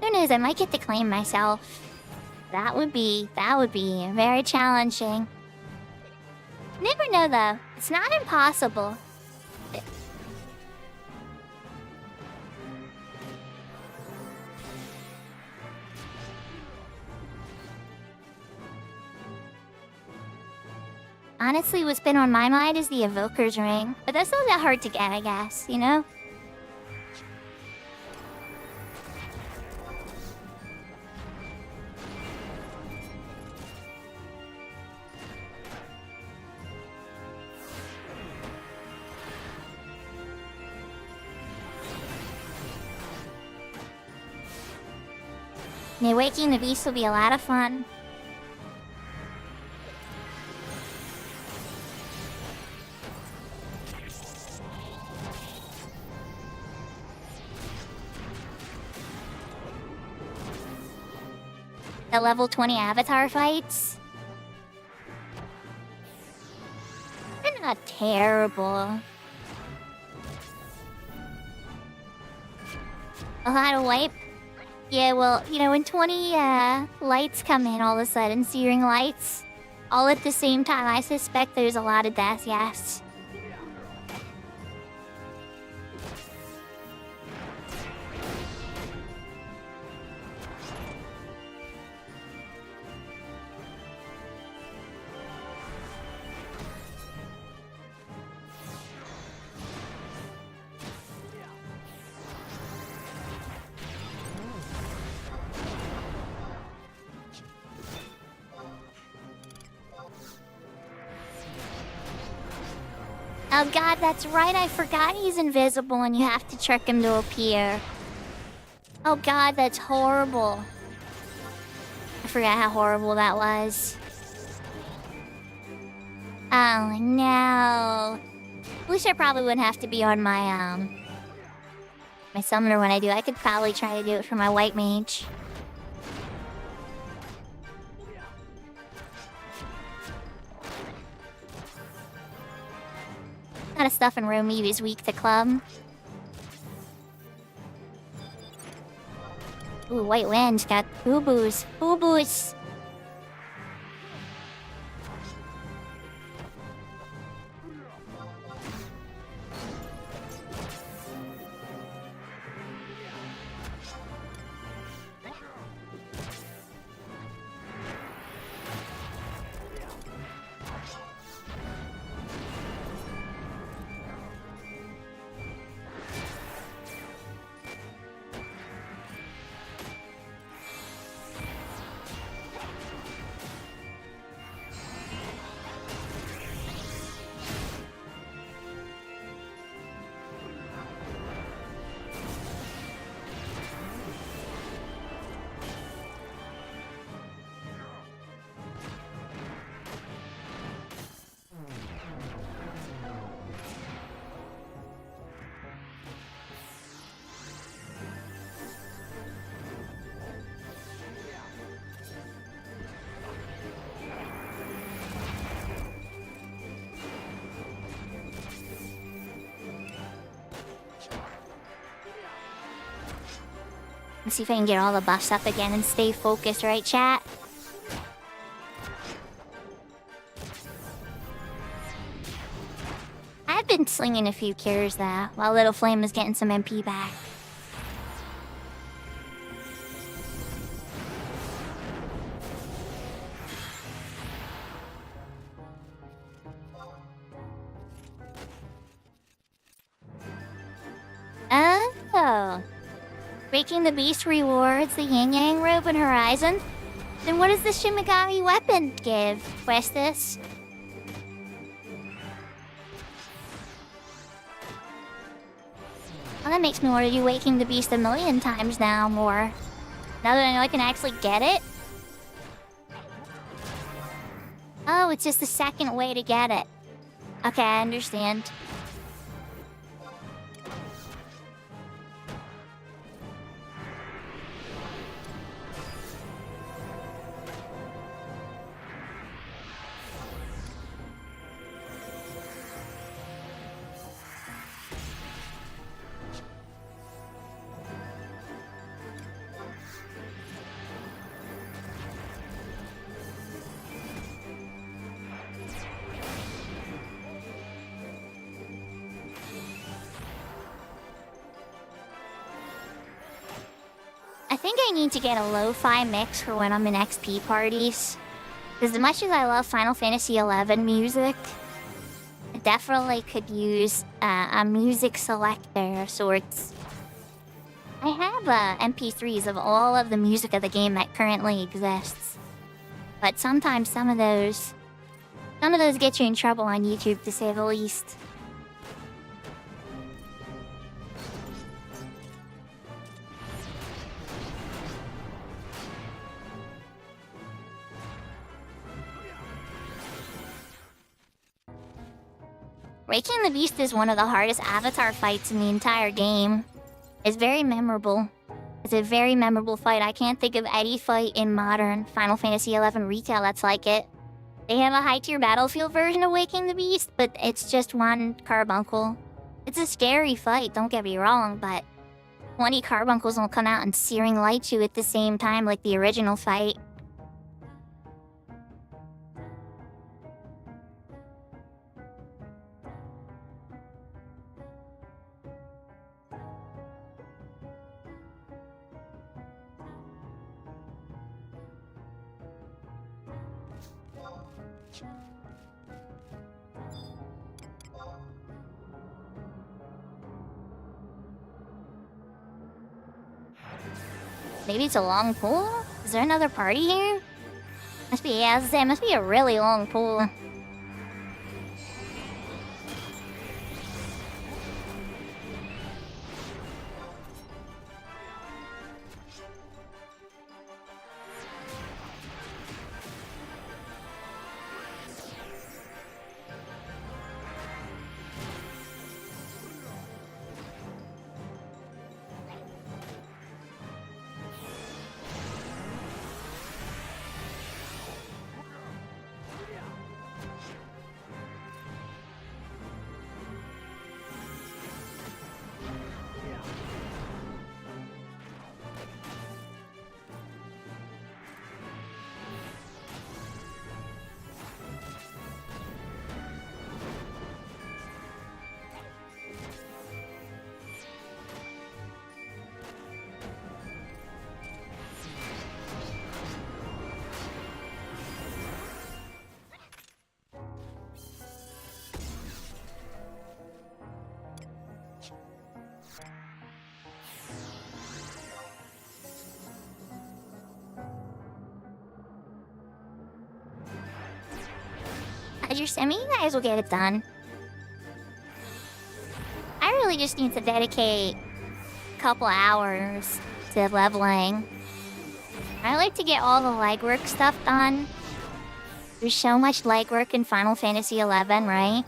Who knows, I might get to claim myself. That would be very challenging. Never know though, it's not impossible. Honestly, what's been on my mind is the Evoker's Ring. But that's not that hard to get, I guess, Waking the Beast will be a lot of fun. The level 20 avatar fights. They're not terrible. A lot of wipe. Yeah, well, when 20 lights come in all of a sudden, searing lights, all at the same time, I suspect there's a lot of death, yes. Oh god, that's right, I forgot he's invisible and you have to trick him to appear. Oh god, that's horrible. I forgot how horrible that was. Oh no. At least I probably wouldn't have to be on my summoner when I do. I could probably try to do it for my white mage. Lot of stuff in Rome is weak to club. Ooh, White Wind's got boo-boos. Boo-boos! Let's see if I can get all the buffs up again and stay focused, right, chat? I've been slinging a few cures there, while Little Flame is getting some MP back. Oh. Breaking the Beast rewards the Yin Yang robe in Horizon? Then what does the Shimigami weapon give, Questus? Well, that makes me want to do Waking the Beast a million times now more. Now that I know I can actually get it. Oh, it's just the second way to get it. Okay, I understand. I think I need to get a lo-fi mix for when I'm in XP parties. Because as much as I love Final Fantasy XI music, I definitely could use a music selector of sorts. I have MP3s of all of the music of the game that currently exists. But sometimes some of those get you in trouble on YouTube, to say the least. Waking the Beast is one of the hardest avatar fights in the entire game. It's very memorable. It's a very memorable fight. I can't think of any fight in modern Final Fantasy XI retail that's like it. They have a high-tier battlefield version of Waking the Beast, but it's just one carbuncle. It's a scary fight, don't get me wrong, but 20 carbuncles will come out and searing light you at the same time like the original fight. Maybe it's a long pool? Is there another party here? Must be, yeah, I was gonna say, it must be a really long pool. mean, you guys will get it done. I really just need to dedicate a couple hours to leveling. I like to get all the legwork stuff done. There's so much legwork in Final Fantasy XI, right?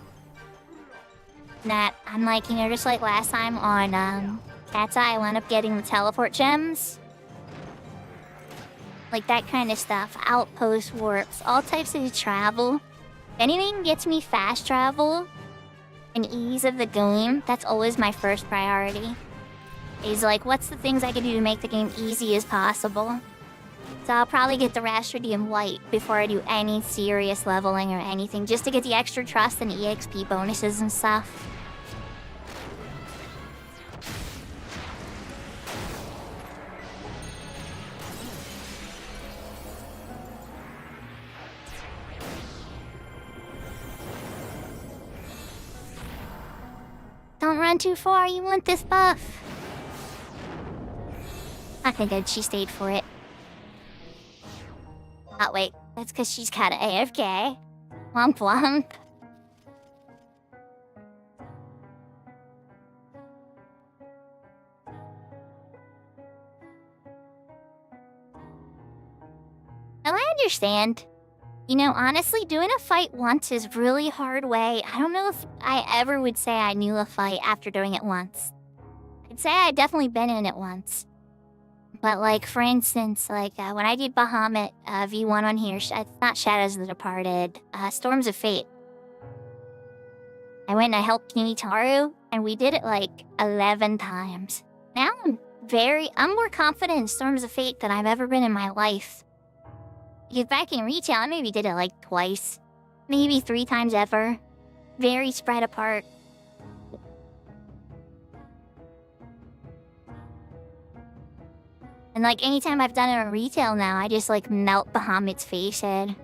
That I'm like, you know, just like last time on Cat's Eye, I wound up getting the teleport gems. Like that kind of stuff. Outpost warps, all types of travel. If anything gets me fast travel and ease of the game, that's always my first priority. Is like, what's the things I can do to make the game easy as possible? So I'll probably get the Rastridium Light before I do any serious leveling or anything, just to get the extra trust and EXP bonuses and stuff. Don't run too far, you want this buff. Okay, good, she stayed for it. Oh, wait, that's because she's kinda AFK. Womp womp. Well, I understand. You know, honestly, doing a fight once is really hard way. I don't know if I ever would say I knew a fight after doing it once. I'd say I'd definitely been in it once. But, like, for instance, like, when I did Bahamut V1 on here, it's not Shadows of the Departed, Storms of Fate. I went and I helped Kinitaru, and we did it, like, 11 times. Now I'm more confident in Storms of Fate than I've ever been in my life. Because back in retail, I maybe did it, like, twice. Maybe 3 times ever. Very spread apart. And, like, anytime I've done it in retail now, I just, like, melt Bahamut's face head.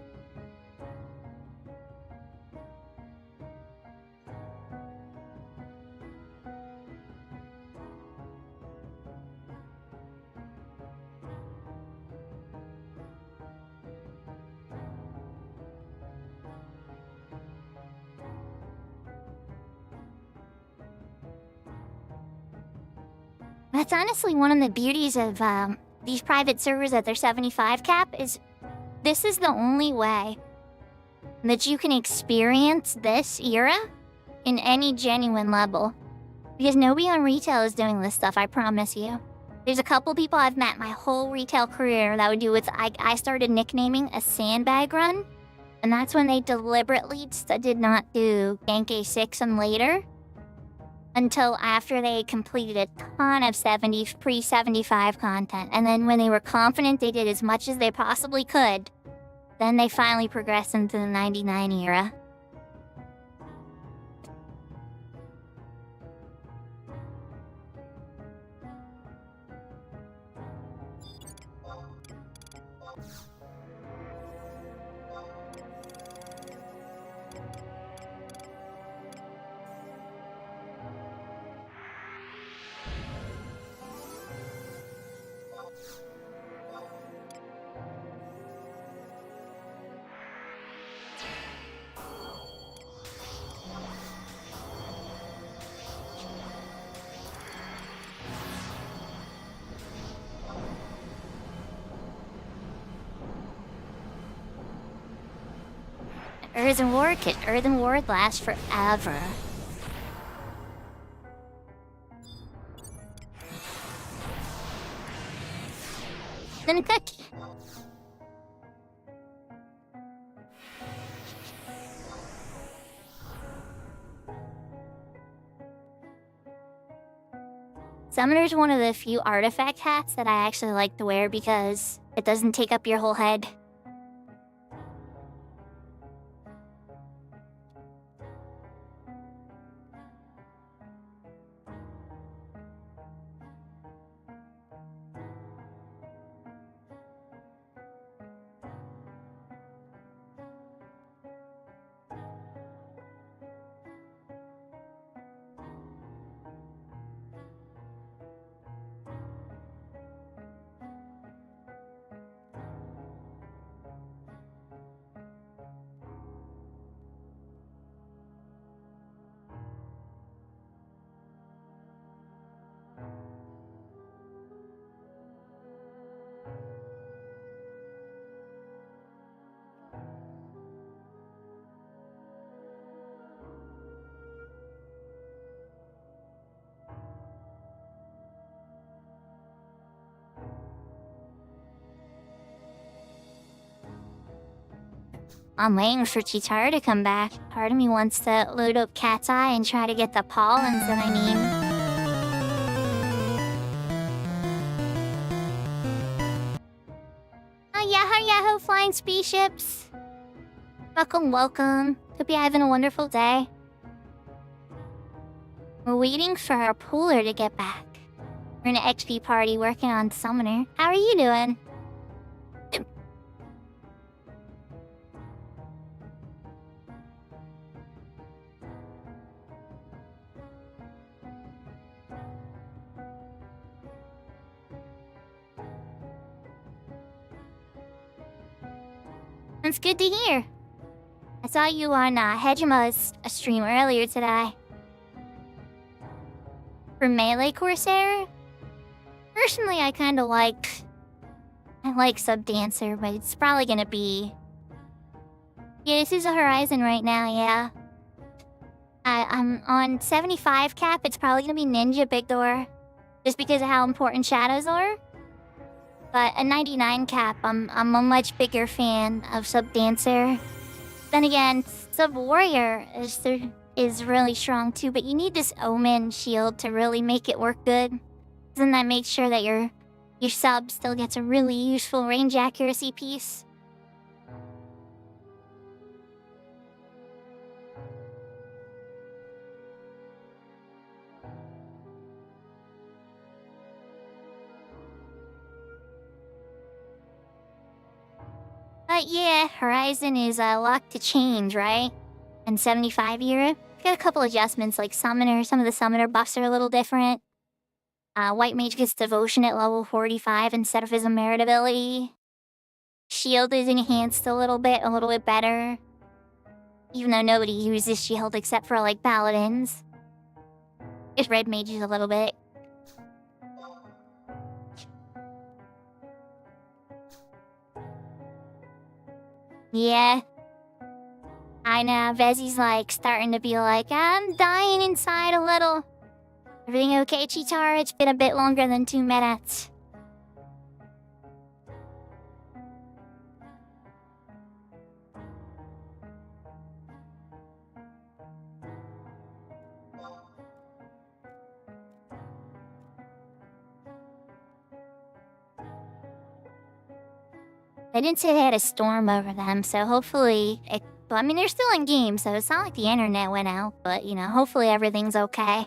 That's honestly one of the beauties of these private servers at their 75 cap is this is the only way that you can experience this era in any genuine level. Because nobody on retail is doing this stuff, I promise you. There's a couple people I've met my whole retail career that would do what I started nicknaming a sandbag run. And that's when they deliberately did not do Genki 6 and later. Until after they completed a ton of pre-75 content. And then when they were confident they did as much as they possibly could, then they finally progressed into the 99 era. Earthen Ward lasts forever. Then a cookie. Summoner's one of the few artifact hats that I actually like to wear because it doesn't take up your whole head. I'm waiting for Chitara to come back. Part of me wants to load up Cat's Eye and try to get the pollens that I need. Yahoo flying spaceships. Welcome. Hope you're having a wonderful day. We're waiting for our pooler to get back. We're in an XP party working on Summoner. How are you doing? That's good to hear. I saw you on Hegemon's stream earlier today. For Melee Corsair? Personally, I like Sub Dancer, but it's probably gonna be... Yeah, this is a Horizon right now, yeah. I'm on 75 cap, it's probably gonna be Ninja Big Door. Just because of how important shadows are. But a 99 cap, I'm a much bigger fan of Sub Dancer. Then again, Sub Warrior is really strong too, but you need this Omen shield to really make it work good. Then that makes sure that your sub still gets a really useful range accuracy piece. But yeah, Horizon is locked to change, right? And 75 era. Got a couple adjustments like Summoner. Some of the Summoner buffs are a little different. White Mage gets Devotion at level 45 instead of his merit ability. Shield is enhanced a little bit better. Even though nobody uses Shield except for like Paladins. Just Red Mages a little bit. Yeah. I know, Vezzy's like starting to be like, I'm dying inside a little. Everything okay, Chitara? It's been a bit longer than 2 minutes. They didn't say they had a storm over them, so hopefully... I mean, they're still in game, so it's not like the internet went out, but, you know, hopefully everything's okay.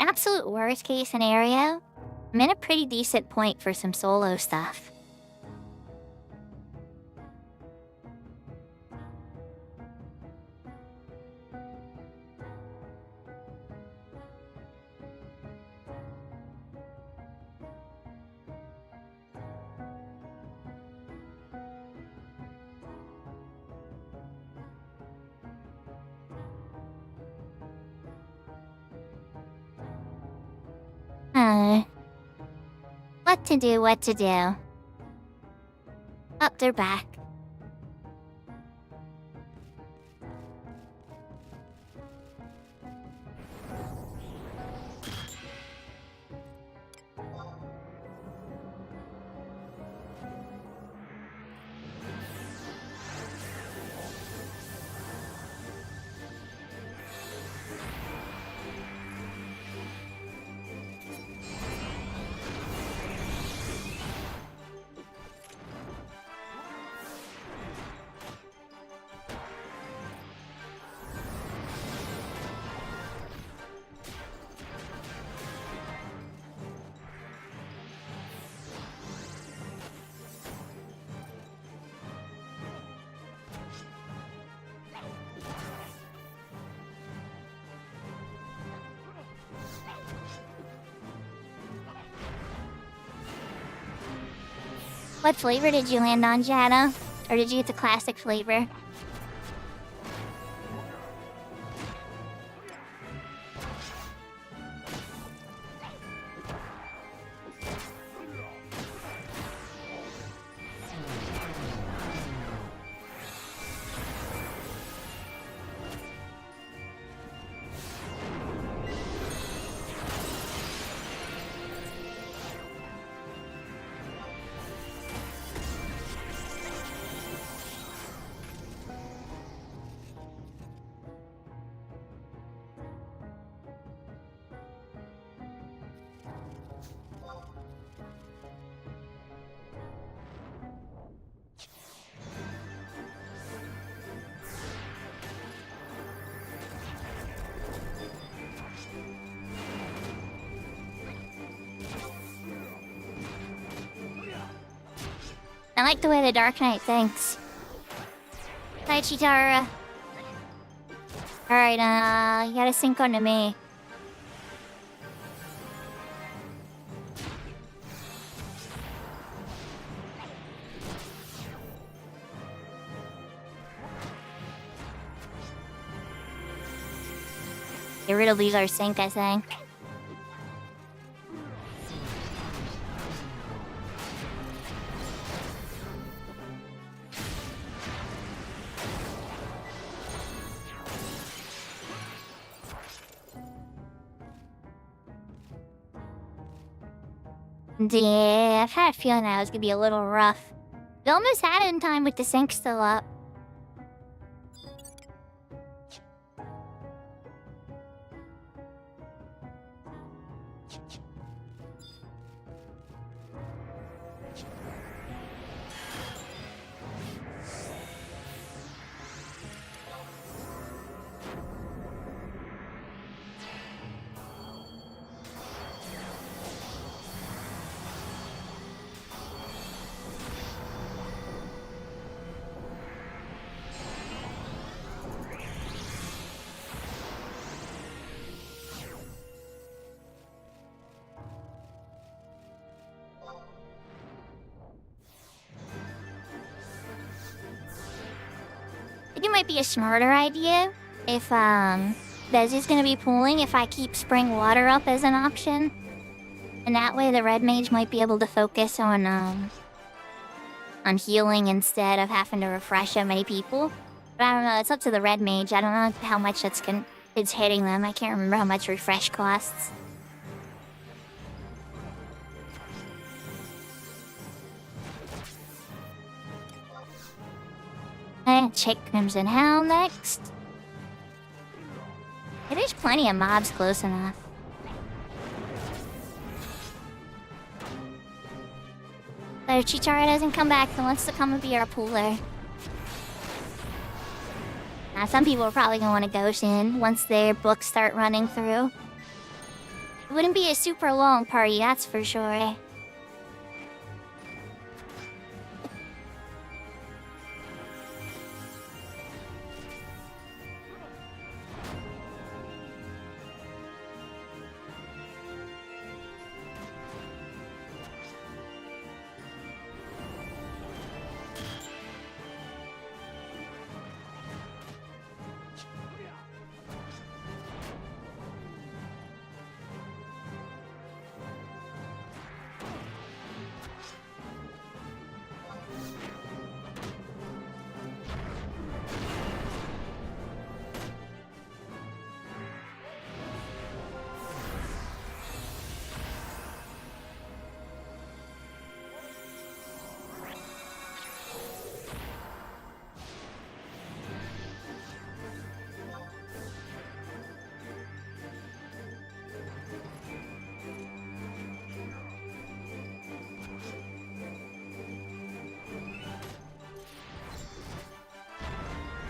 Absolute worst case scenario, I'm in a pretty decent point for some solo stuff. What to do. Oh, they're back. What flavor did you land on, Jana? Or did you get the classic flavor? I like the way the Dark Knight thinks. Hi, Chitara. Alright, you gotta sync on to me. Get rid of lose our sync, I think. Yeah, I've had a feeling that was gonna be a little rough. We almost had it in time with the sync still up. I think it might be a smarter idea if Bezi's gonna be pulling if I keep Spring Water up as an option. And that way the red mage might be able to focus on healing instead of having to refresh so many people. But I don't know, it's up to the red mage. I don't know how much it's hitting them. I can't remember how much refresh costs. And check Crimson Hound next. Yeah, there's plenty of mobs close enough. So if Chitara doesn't come back, then wants to come and be our pooler. Now, some people are probably gonna want to go soon once their books start running through. It wouldn't be a super long party, that's for sure.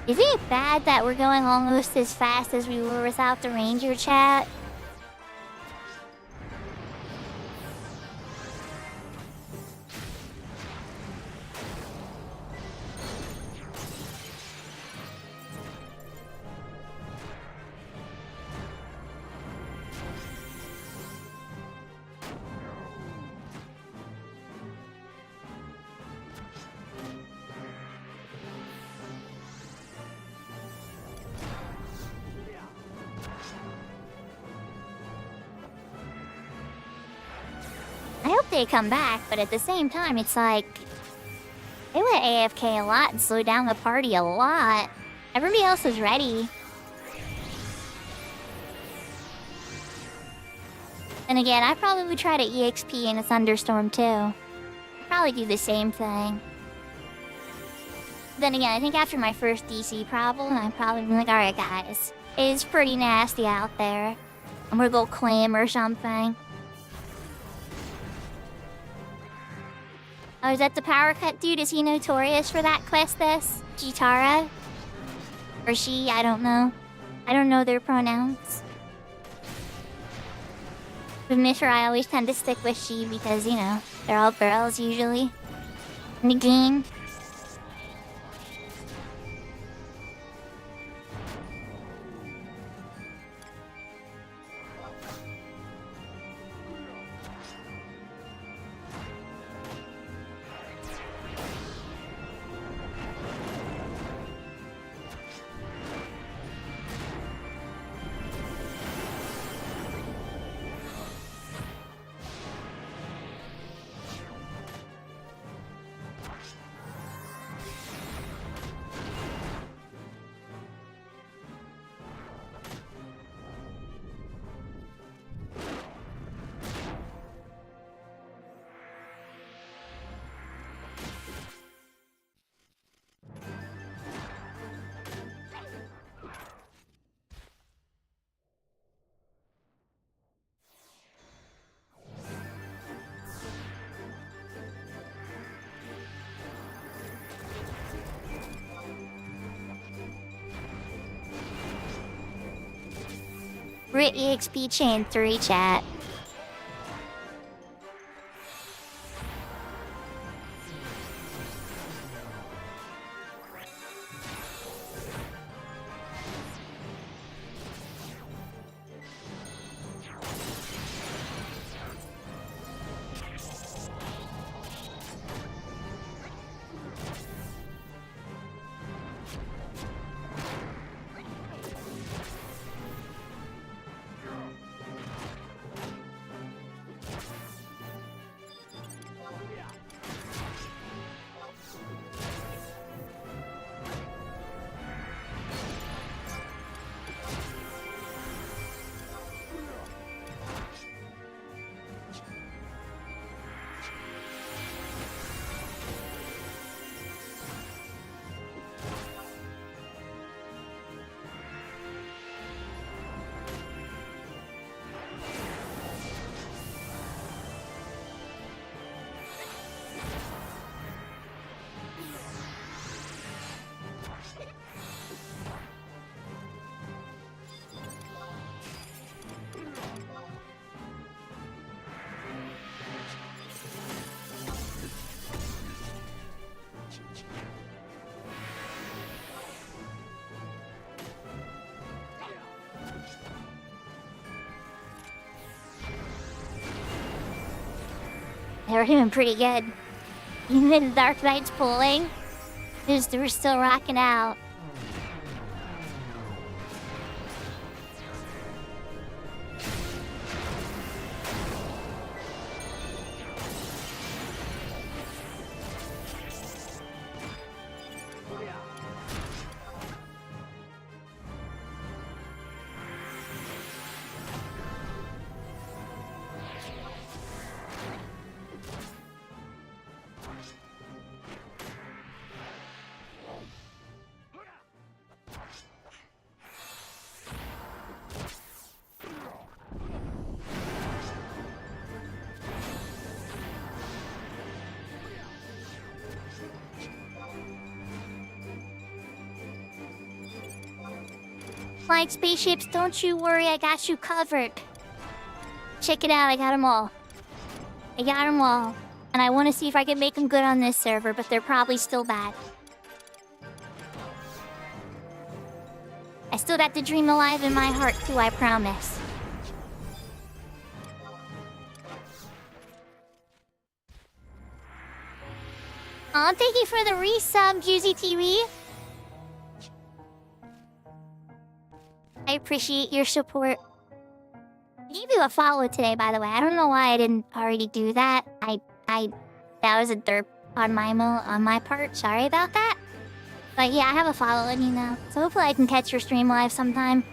Is it bad that we're going almost as fast as we were without the ranger chat? I hope they come back, but at the same time, it's like... They went AFK a lot and slowed down the party a lot. Everybody else was ready. And again, I probably would try to EXP in a thunderstorm too. I'd probably do the same thing. Then again, I think after my first DC problem, I'd probably be like, alright guys, it's pretty nasty out there. I'm gonna go claim or something. Oh, is that the power cut dude? Is he notorious for that quest this? Chitara? Or she? I don't know. I don't know their pronouns. With Mishra, I always tend to stick with she because, you know, they're all girls usually. Nagin. Rit EXP chain 3 chat. They were doing pretty good. Even the Dark Knight's pulling, they were still rocking out. Flying spaceships, don't you worry, I got you covered. Check it out, I got them all. I got them all. And I want to see if I can make them good on this server, but they're probably still bad. I still got the dream alive in my heart too, I promise. Aw, thank you for the resub, Juicy TV. I appreciate your support. I gave you a follow today, by the way. I don't know why I didn't already do that. That was a derp on my part. Sorry about that. But yeah, I have a follow on you now. So hopefully I can catch your stream live sometime.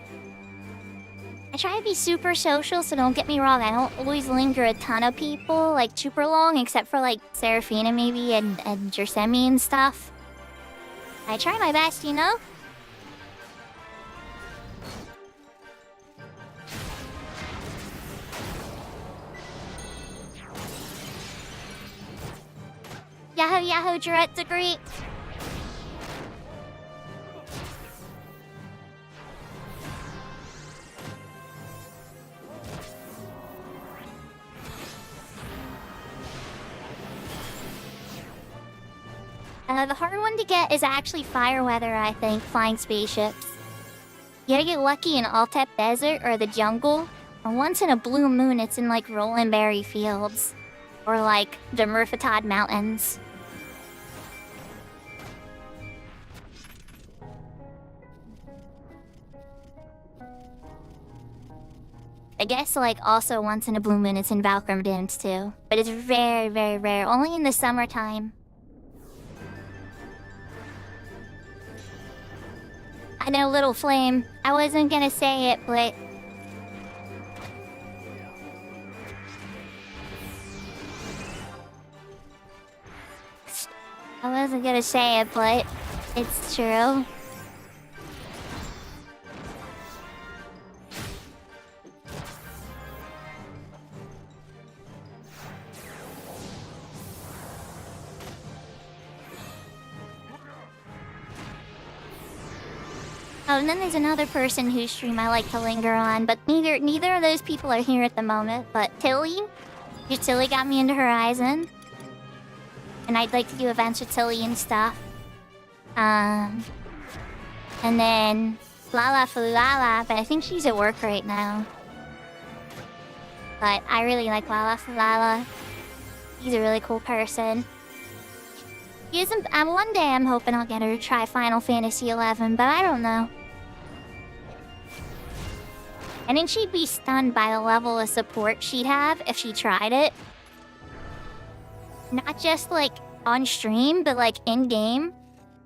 I try to be super social, so don't get me wrong. I don't always linger a ton of people, like super long, except for like Serafina maybe and Jersemi and stuff. I try my best, you know? Yahoo, Yahoo, Jarette degree. The hard one to get is actually fire weather, I think, flying spaceships. You gotta get lucky in Altep Desert or the jungle, or once in a blue moon it's in like Roland Berry Fields, or like the Murfatad Mountains. I guess like also once in a blue moon it's in Valkyrie Dunes too, but it's very, very rare, only in the summertime. I know, Little Flame. I wasn't gonna say it, but... I wasn't gonna say it, but... It's true. Oh, and then there's another person whose stream I like to linger on, but neither of those people are here at the moment. But Tilly, Tilly got me into Horizon, and I'd like to do events with Tilly and stuff. And then Lala Fulala, but I think she's at work right now. But I really like Lala Fulala. He's a really cool person. He isn't. One day I'm hoping I'll get her to try Final Fantasy XI, but I don't know. I think she'd be stunned by the level of support she'd have if she tried it. Not just like on stream, but like in game.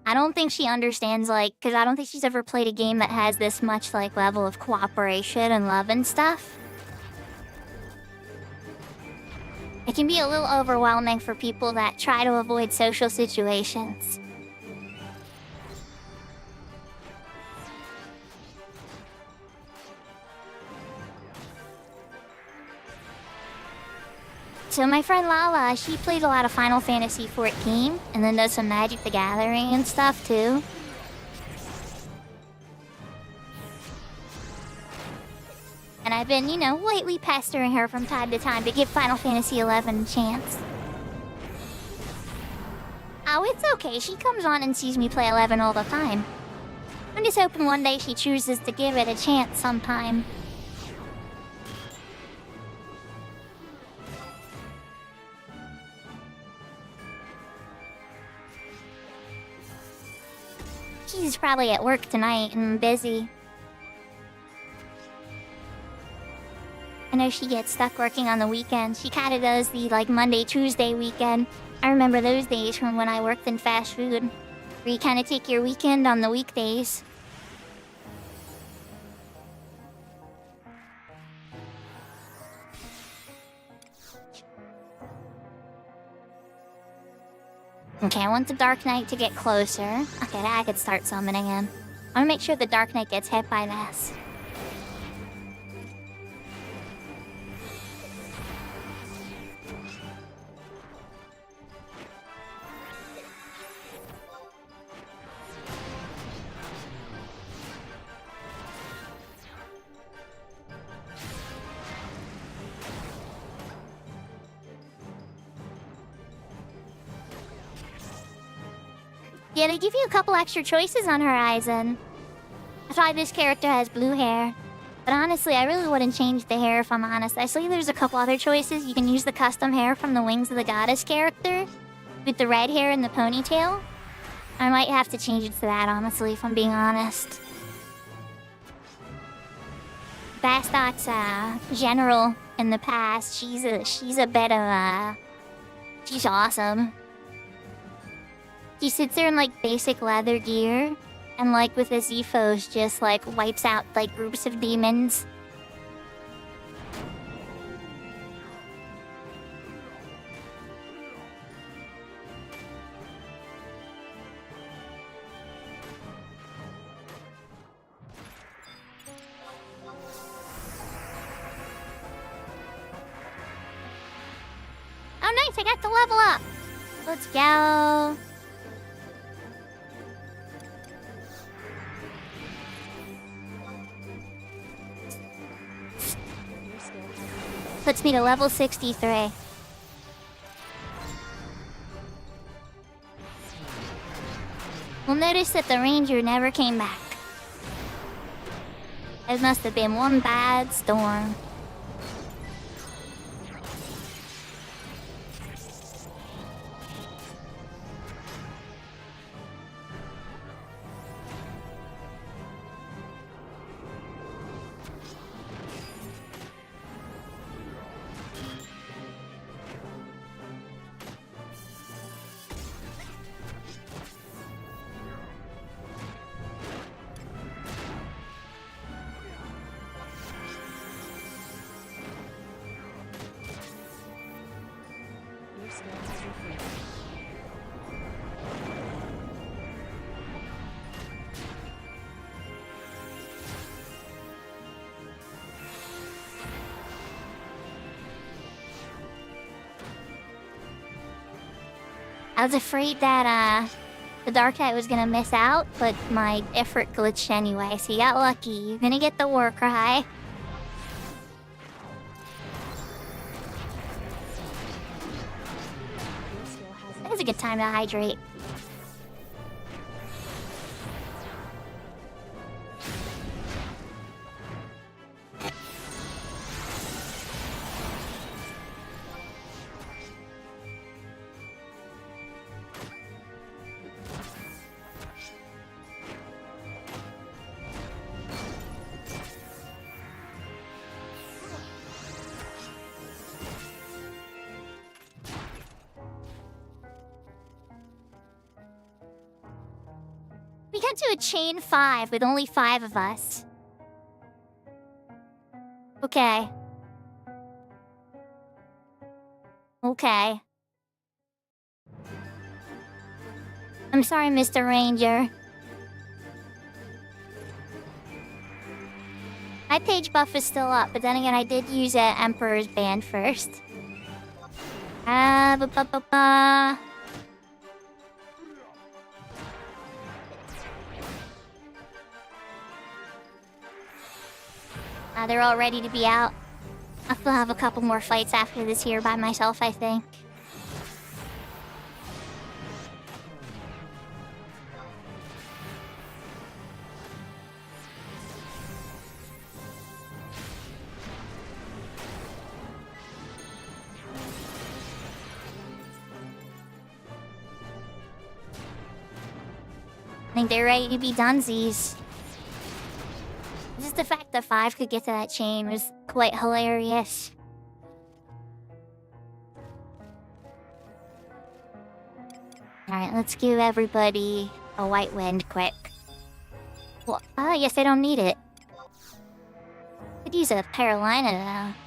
I don't think she understands like, because I don't think she's ever played a game that has this much like level of cooperation and love and stuff. It can be a little overwhelming for people that try to avoid social situations. So my friend Lala, she played a lot of Final Fantasy XIV, and then does some Magic the Gathering and stuff too. And I've been, you know, lightly pestering her from time to time to give Final Fantasy XI a chance. Oh, it's okay. She comes on and sees me play 11 all the time. I'm just hoping one day she chooses to give it a chance sometime. She's probably at work tonight and busy. I know she gets stuck working on the weekends. She kinda does the like Monday, Tuesday weekend. I remember those days from when I worked in fast food, where you kinda take your weekend on the weekdays. Okay, I want the Dark Knight to get closer. Okay, I could start summoning him. I wanna make sure the Dark Knight gets hit by this. Yeah, they give you a couple extra choices on Horizon. That's why this character has blue hair. But honestly, I really wouldn't change the hair if I'm honest. I see there's a couple other choices. You can use the custom hair from the Wings of the Goddess character, with the red hair and the ponytail. I might have to change it to that, honestly, if I'm being honest. Bastart's general in the past. She's a bit of she's awesome. He sits there in like basic leather gear, and like with his Zephos just like wipes out like groups of demons. Oh nice, I got to level up! Let's go! Puts me to level 63. you'll notice that the ranger never came back. It must have been one bad storm. Your skill has increased. I was afraid that the Dark Knight was gonna miss out, but my effort glitched anyway, so you got lucky. You're gonna get the war cry. Your skill has It's a good time to hydrate. We got to a chain 5 with only 5 of us. Okay. Okay. I'm sorry, Mr. Ranger. My page buff is still up, but then again, I did use an Emperor's Band first. Ba-ba-ba-ba. They're all ready to be out. I'll still have a couple more fights after this here by myself, I think. I think they're ready to be donesies. Just the fact that 5 could get to that chain was quite hilarious. Alright, let's give everybody a white wind quick. Well, I guess I don't need it. Could use a Carolina though.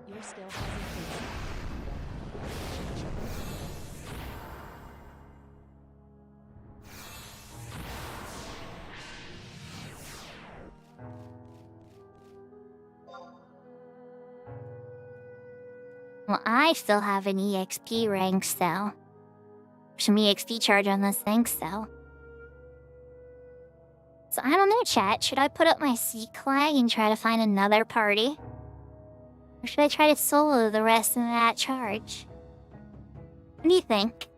Your skill has increased. Well, I still have an EXP ranks though. Some EXP charge on those things though. So I don't know, chat. Should I put up my C flag and try to find another party? Or should I try to solo the rest of that charge? What do you think?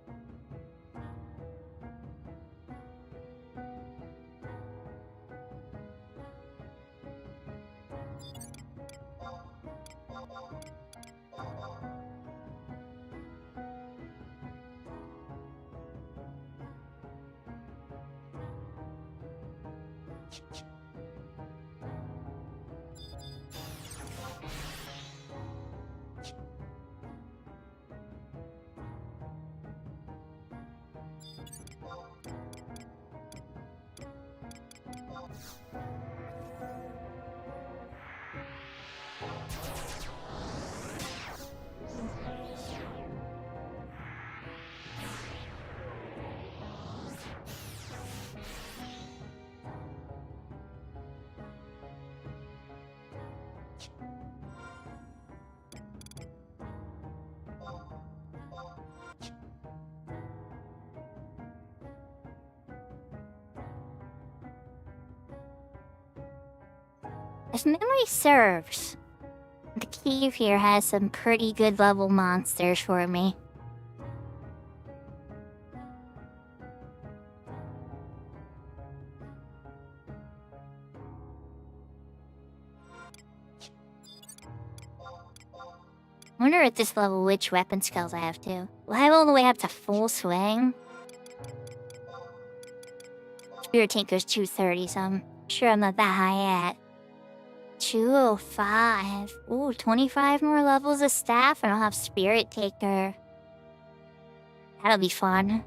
If memory serves, the cave here has some pretty good level monsters for me. Wonder at this level which weapon skills I have too. Will I have all the way up to full swing? Spirit Tinker's 230, so I'm sure I'm not that high yet. 205. Ooh, 25 more levels of staff and I'll have Spirit Taker. That'll be fun.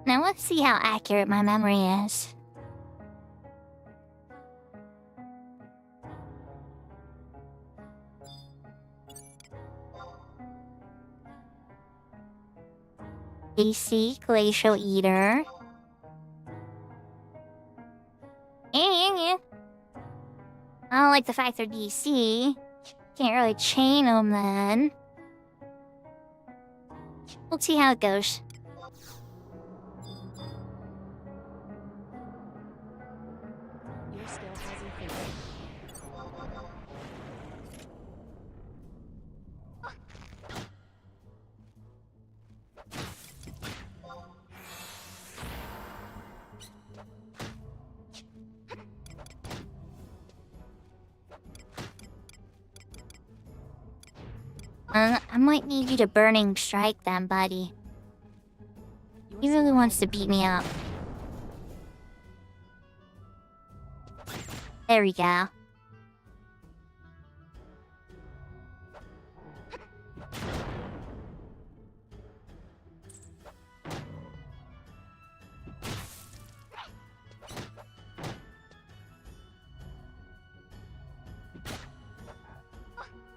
Now let's see how accurate my memory is. AC, Glacial Eater. I don't like the fact they're DC. Can't really chain them then. We'll see how it goes. Your skill has increased. I might need you to Burning Strike them, buddy. He really wants to beat me up. There we go.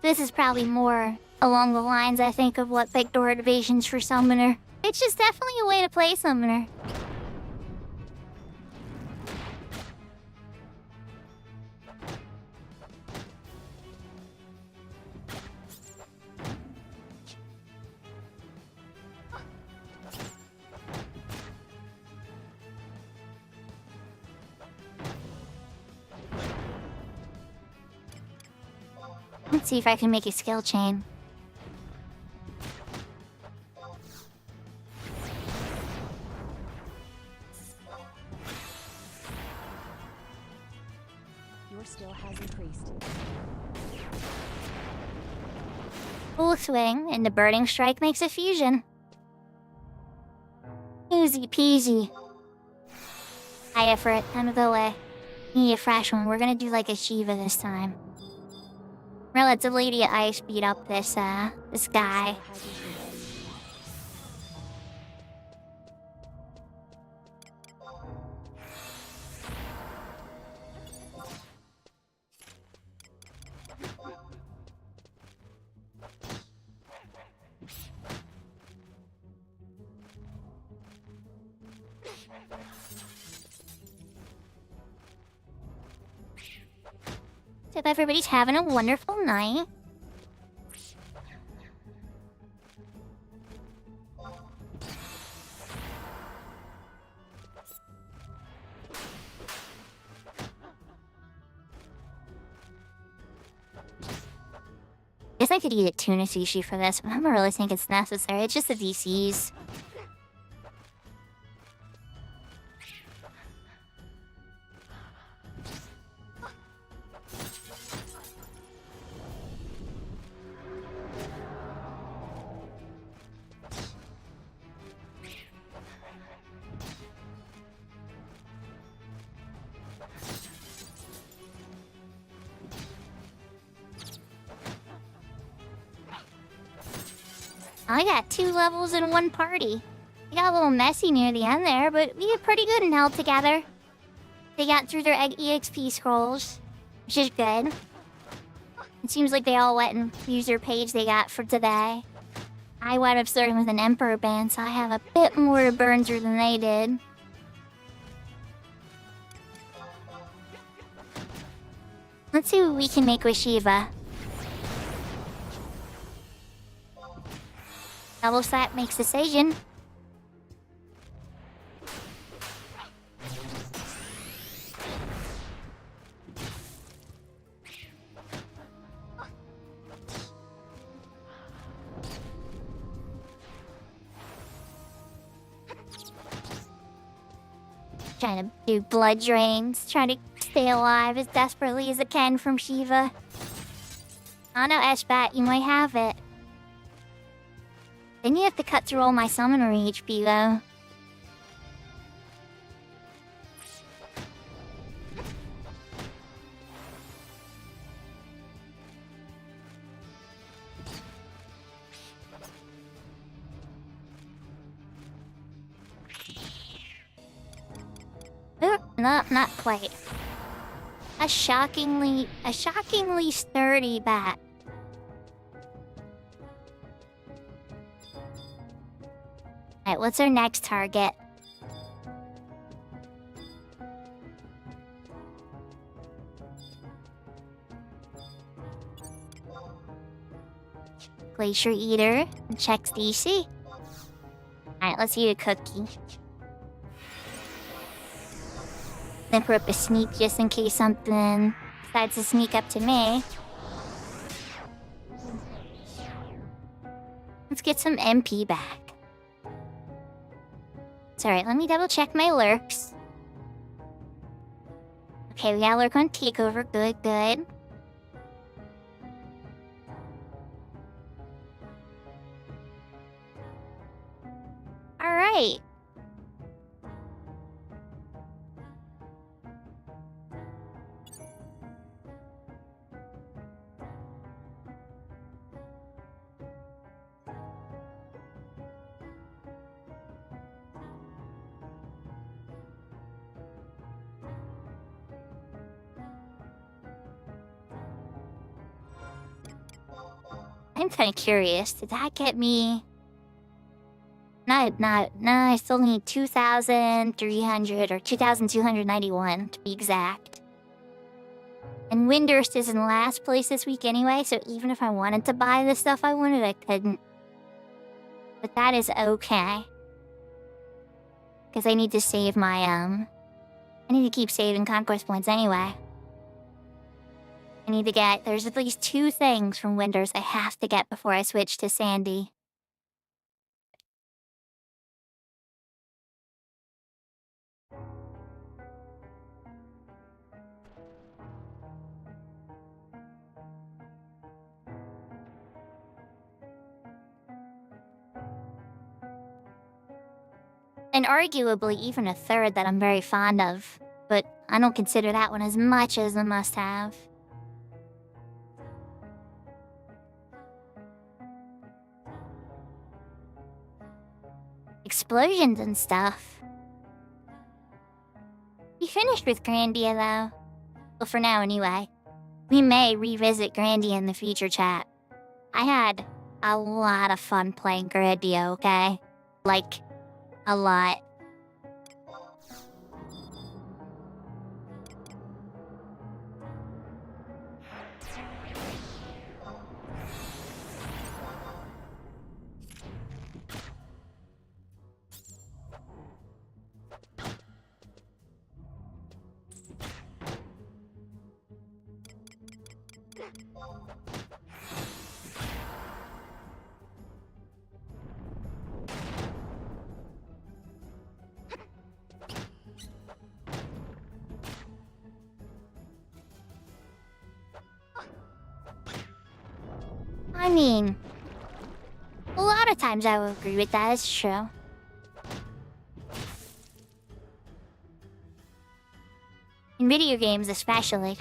This is probably more along the lines, I think, of what Big Door Evasion's for Summoner. It's just definitely a way to play Summoner. Let's see if I can make a skill chain. Your skill has increased. Full swing, and the Burning Strike makes a fusion. Easy peasy. High effort, out of the way. Need a fresh one. We're gonna do like a Shiva this time. Relatively ice beat up this guy. Skill has increased. Hope everybody's having a wonderful night. Guess I could eat a tuna sushi for this, but I don't really think it's necessary. It's just the DCs. I got 2 levels in one party. It got a little messy near the end there, but we did pretty good and held together. They got through their EXP scrolls, which is good. It seems like they all went and used their page they got for today. I wound up starting with an Emperor band, so I have a bit more to burn through than they did. Let's see what we can make with Shiva. Double slap makes decision. Trying to do blood drains, trying to stay alive as desperately as I can from Shiva. Oh no, Eshbat, you might have it. Then you have to cut through all my summoner HP though. No, not quite. A shockingly sturdy bat. Alright, what's our next target? Glacier Eater checks DC. Alright, let's eat a cookie. Then put up a sneak just in case something decides to sneak up to me. Let's get some MP back. It's alright, let me double check my lurks. Okay, we got lurk on takeover. Good, good. Alright. I'm kind of curious. Did that get me? No, I still need 2,300 or 2,291 to be exact. And Windurst is in last place this week anyway, so even if I wanted to buy the stuff I wanted, I couldn't. But that is okay. Because I need to save my, I need to keep saving conquest points anyway. I need to get... There's at least 2 things from Windurst I have to get before I switch to Sandy. And arguably even a third that I'm very fond of. But I don't consider that one as much as a must-have. Explosions and stuff. We finished with Grandia though. Well, for now anyway. We may revisit Grandia in the future, chat. I had a lot of fun playing Grandia, okay? Like, a lot. I mean, a lot of times I will agree with that, it's true. In video games especially.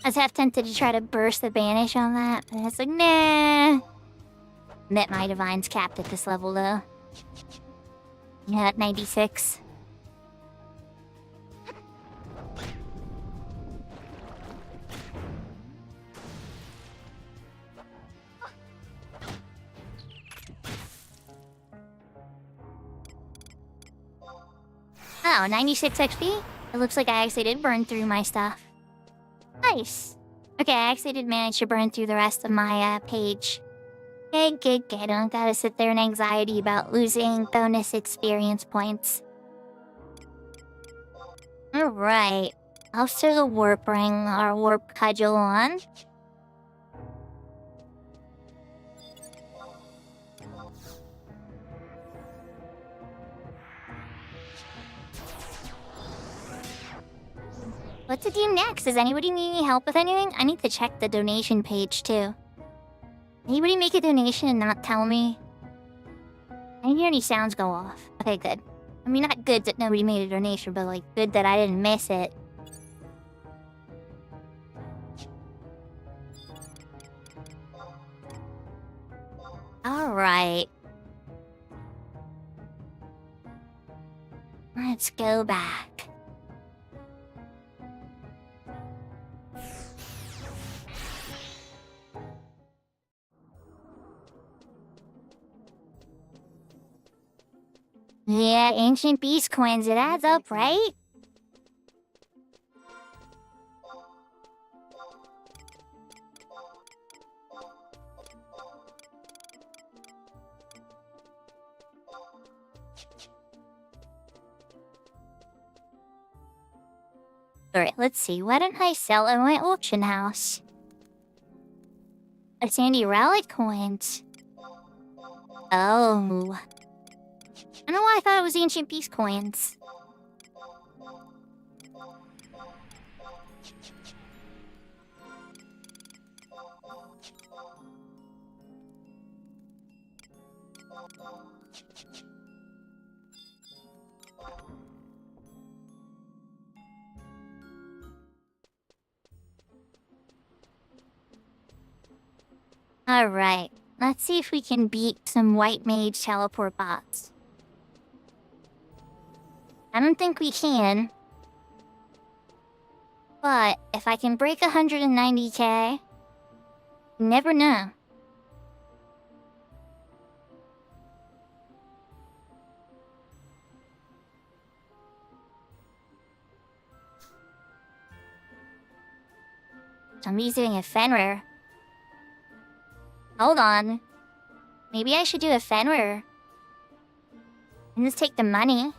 I was half tempted to try to burst the banish on that, but it's like, nah. Bet my divine's capped at this level, though. Yeah, at 96. Oh, 96 XP? It looks like I actually did burn through my stuff. Nice. Okay, I actually did manage to burn through the rest of my page. Good. I don't gotta sit there in anxiety about losing bonus experience points. Alright. Off to the warp ring, our warp cudgel on. What to do next? Does anybody need any help with anything? I need to check the donation page too. Anybody make a donation and not tell me? I didn't hear any sounds go off. Okay, good. I mean, not good that nobody made a donation, but like good that I didn't miss it. Alright. Let's go back. Yeah, ancient beast coins, it adds up, right? Alright, let's see. Why don't I sell at my auction house? A sandy relic coins. Oh. I don't know why I thought it was ancient beast coins. Alright, let's see if we can beat some white mage teleport bots. I don't think we can. But if I can break 190k, you never know. Somebody's doing a Fenrir. Hold on. Maybe I should do a Fenrir. And just take the money.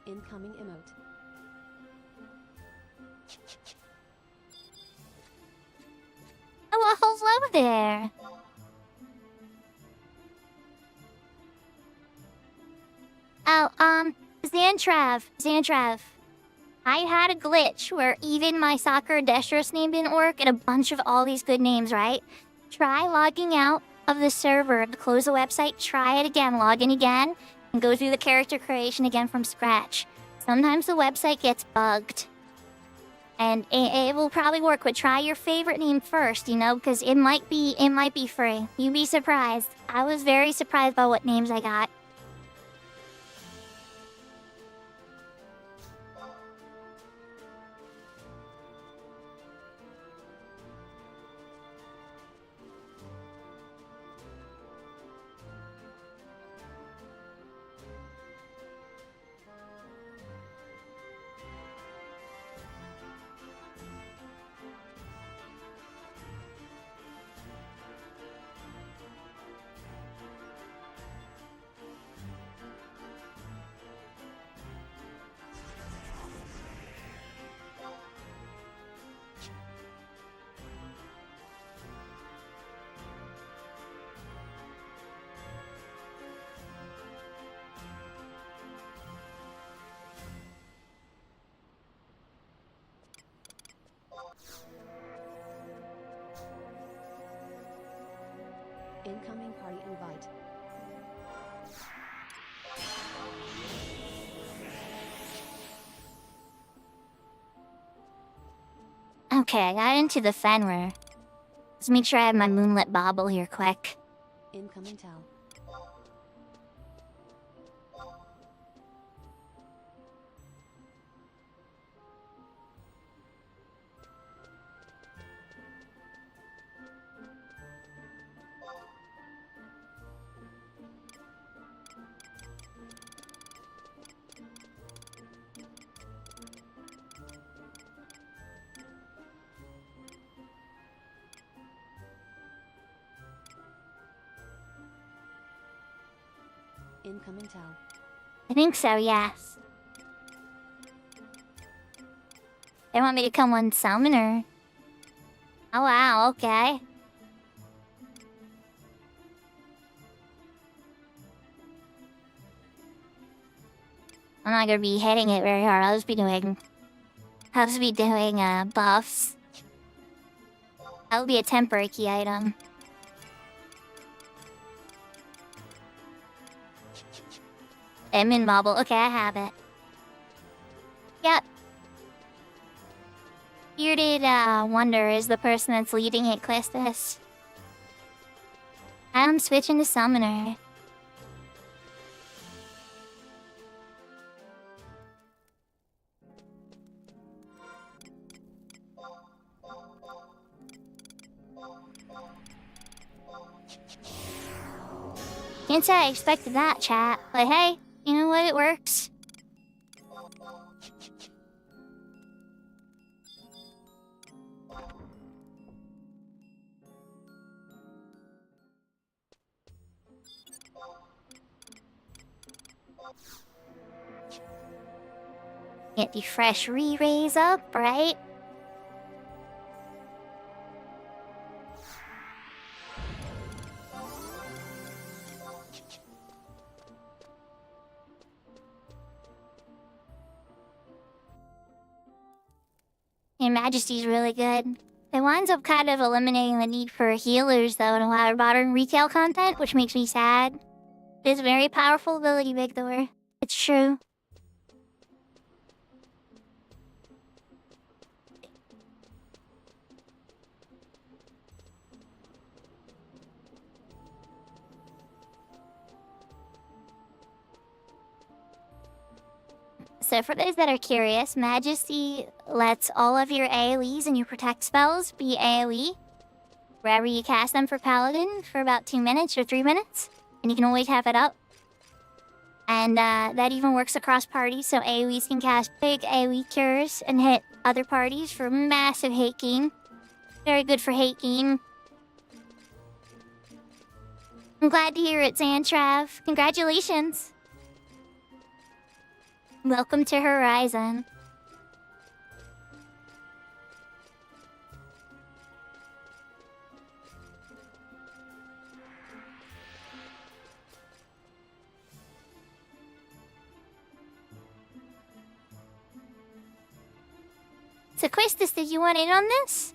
Incoming emote. Oh, well, hello there. Oh, Xantrav. I had a glitch where even my Sakura Destros name didn't work and a bunch of all these good names, right? Try logging out of the server to close the website, try it again, log in again, and go through the character creation again from scratch. Sometimes the website gets bugged. And it will probably work, but try your favorite name first, you know, because it might be free. You'd be surprised. I was very surprised by what names I got. Incoming party invite. Okay, I got into the Fenrir. Let's make sure I have my moonlit bauble here quick. Incoming tell. Incoming tell. I think so, yes. They want me to come on Summoner. Oh wow, okay. I'm not gonna be hitting it very hard. I'll just be doing buffs. That'll be a temporary key item. Admin bauble. Okay, I have it. Yep. Bearded Wonder is the person that's leading it, Clistus. I'm switching to Summoner. Can't say I expected that, chat, but hey, you know what? It works. Get the fresh re-raise up, right? Your Majesty's really good. It winds up kind of eliminating the need for healers, though, in a lot of modern retail content, which makes me sad. It's a very powerful ability, Victor. It's true. So for those that are curious, Majesty lets all of your AoEs and your protect spells be AoE wherever you cast them for Paladin for about 2 minutes or 3 minutes. And you can always have it up. And that even works across parties, so AoEs can cast big AoE cures and hit other parties for massive hate gain. Very good for hate gain. I'm glad to hear it, Zantrav. Congratulations. Welcome to Horizon. So Quistis, did you want in on this?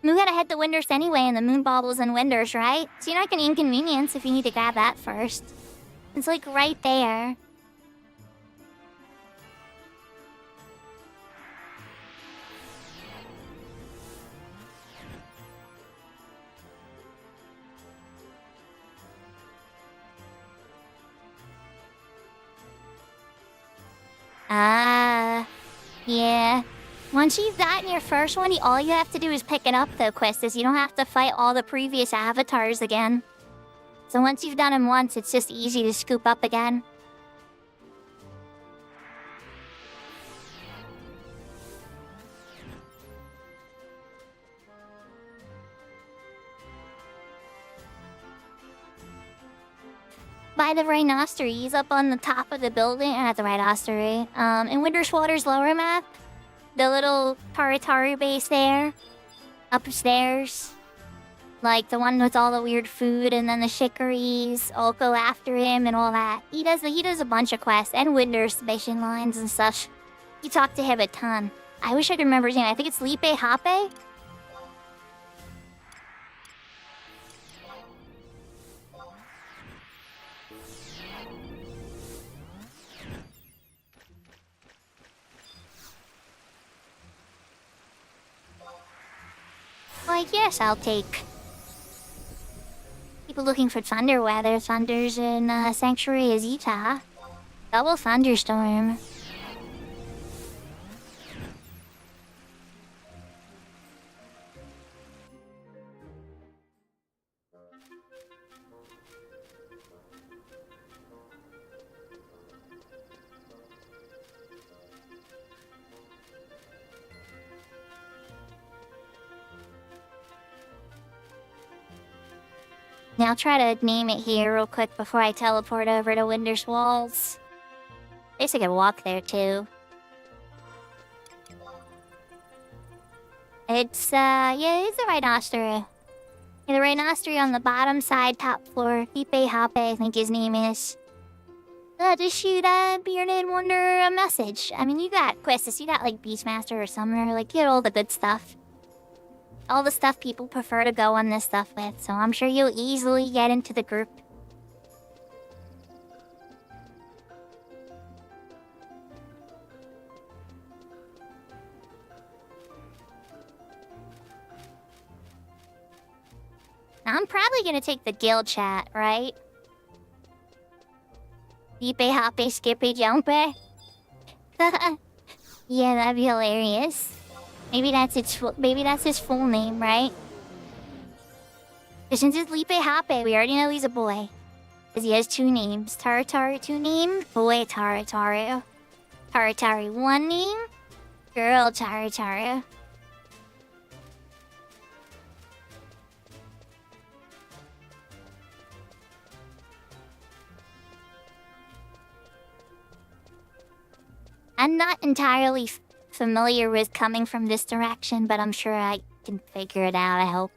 We gotta hit the Winders anyway, and the moon baubles and Winders, right? So you're not gonna inconvenience if you need to grab that first. It's like right there. Yeah. Once you've gotten your first one, all you have to do is pick it up, though, Quistis. You don't have to fight all the previous avatars again. So once you've done them once, it's just easy to scoop up again. By the Rhinosteries up on the top of the building, not the Rhinostery, in Winterswater's lower map, the little Taratari base there, upstairs, like the one with all the weird food, and then the Shikaries all go after him and all that. He does a bunch of quests and Winders mission lines and stuff. You talk to him a ton. I wish I could remember his name. I think it's Lipe Hape. like, yes, I'll take. People looking for thunder weather. Thunders in Sanctuary Azita. Double thunderstorm. Now I'll try to name it here real quick before I teleport over to Winter's Walls. I guess I could walk there too. It's, yeah, it's the Rhinostery. Yeah, the Rhinostery on the bottom side, top floor. Hipe Hape, I think his name is. Just shoot Bearded Wonder a message. I mean, you got quests, you got like Beastmaster or Summoner, like, you get all the good stuff. All the stuff people prefer to go on this stuff with, so I'm sure you'll easily get into the group. I'm probably gonna take the guild chat, right? Yipe hoppe skippy jumpe. Yeah, that'd be hilarious. Maybe that's his full name, right? Because since it's Lipe Hape, we already know he's a boy. Because he has two names. Tarataru, two names. Boy Tarataru. Taratari, one name. Girl Tarataru. I'm not entirely familiar with coming from this direction, but I'm sure I can figure it out, I hope.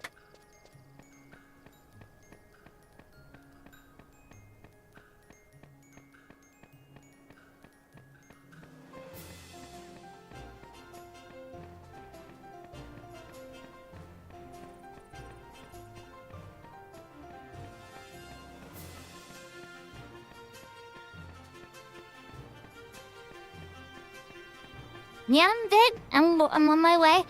Yeah, I'm dead. I'm on my way.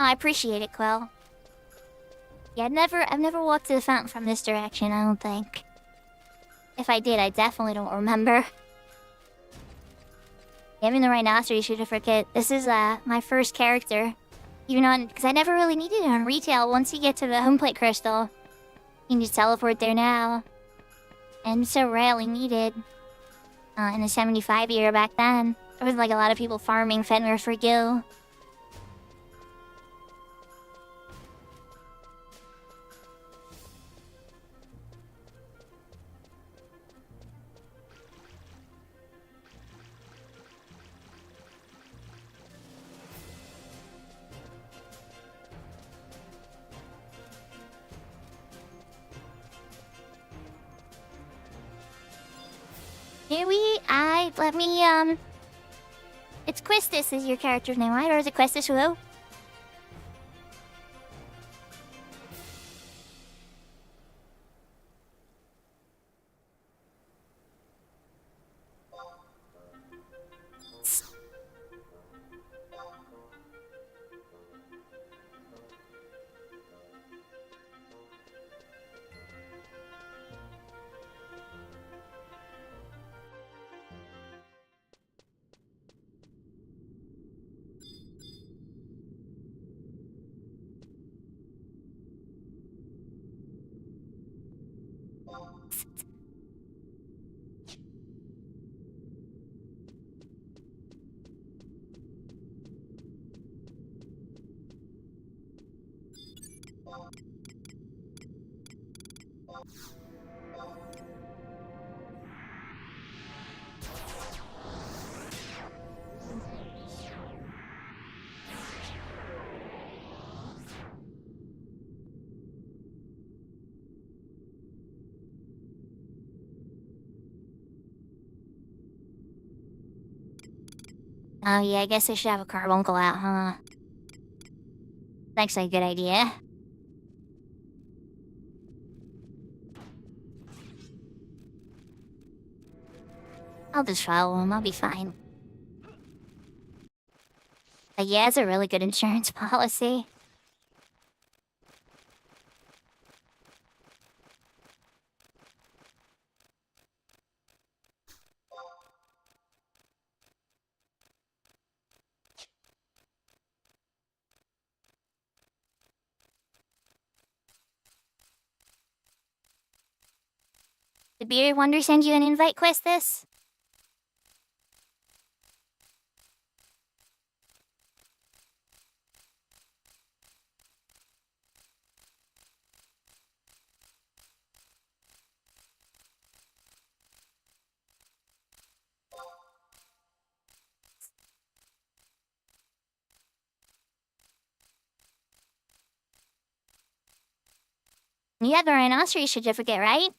I appreciate it, Quill. Yeah, I've never walked to the fountain from this direction, I don't think. If I did, I definitely don't remember. Having the Rhinoceros, should have forget. This is my first character. Even on, because I never really needed it on retail. Once you get to the home plate crystal, you can just teleport there now. And it's so rarely needed. In the 75 year back then, there was like a lot of people farming Fenrir for Gil. Let me, it's Quistis is your character's name, right? Or is it Questis Wu? Oh yeah, I guess I should have a carbuncle out, huh? That's actually a good idea. I'll just follow him, I'll be fine. But yeah, it's a really good insurance policy. Did Bearded Wonder send you an invite quest this? You have the rhinoceros certificate, right?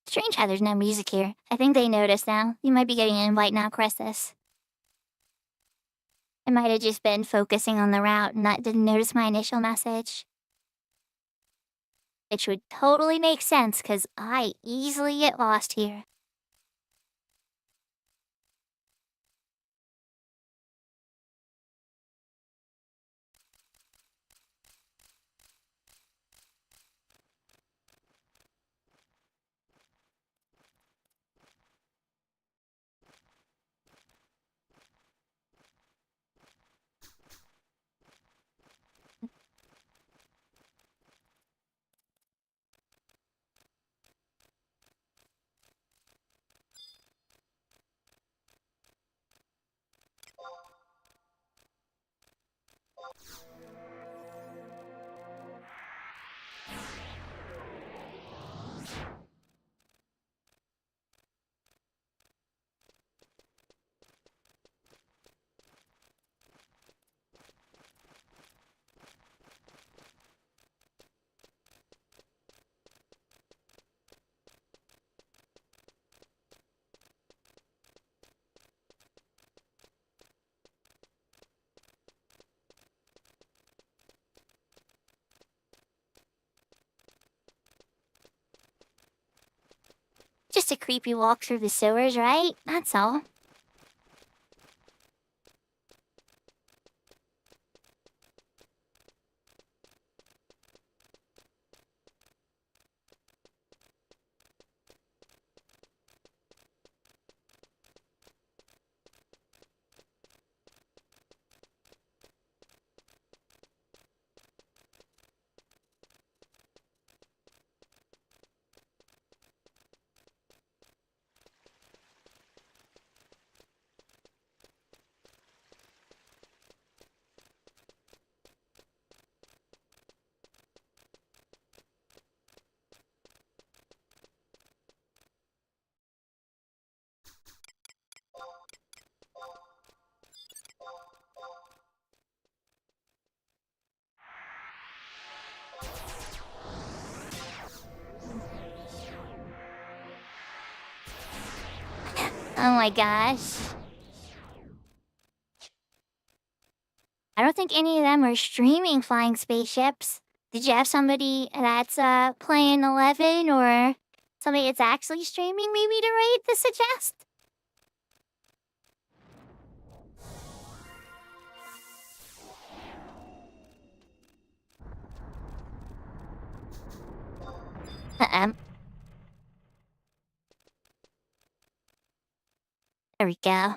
Strange how there's no music here. I think they noticed now. You might be getting an invite now, Crestus. I might have just been focusing on the route and didn't notice my initial message. Which would totally make sense, because I easily get lost here. Just a creepy walk through the sewers, right? That's all. Oh my gosh. I don't think any of them are streaming flying spaceships. Did you have somebody that's playing 11 or somebody that's actually streaming maybe to rate to suggest? Uh-uh. There we go.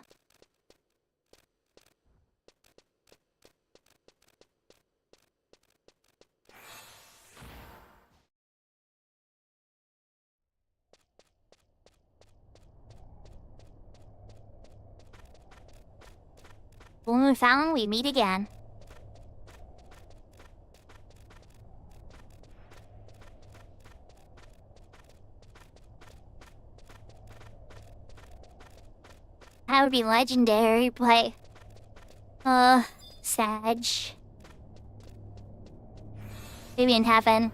When we found, we meet again. That would be legendary, but... Sag. Maybe in heaven.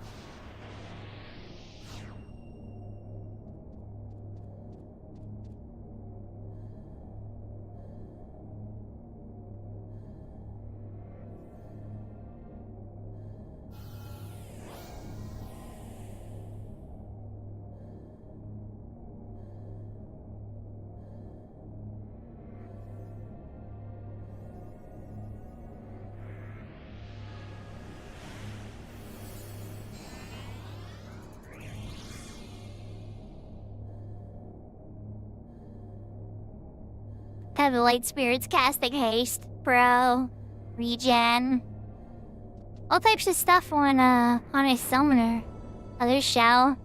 Have the light spirits casting haste, bro. Regen. All types of stuff on a summoner. Others shall.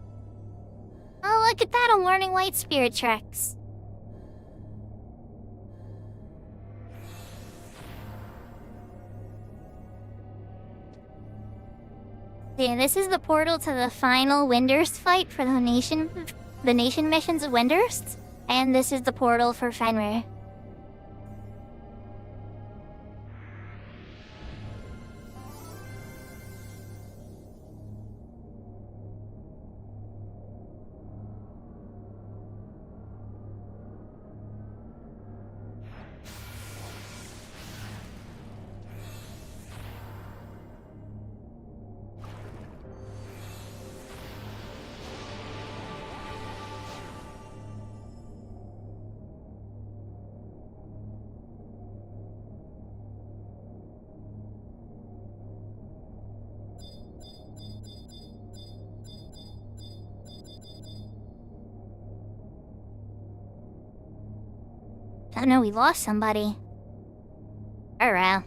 Oh, look at that, I'm learning light spirit tricks. Yeah, this is the portal to the final Windurst fight for the nation missions of Windurst. And this is the portal for Fenrir. Oh no, we lost somebody. Oh well.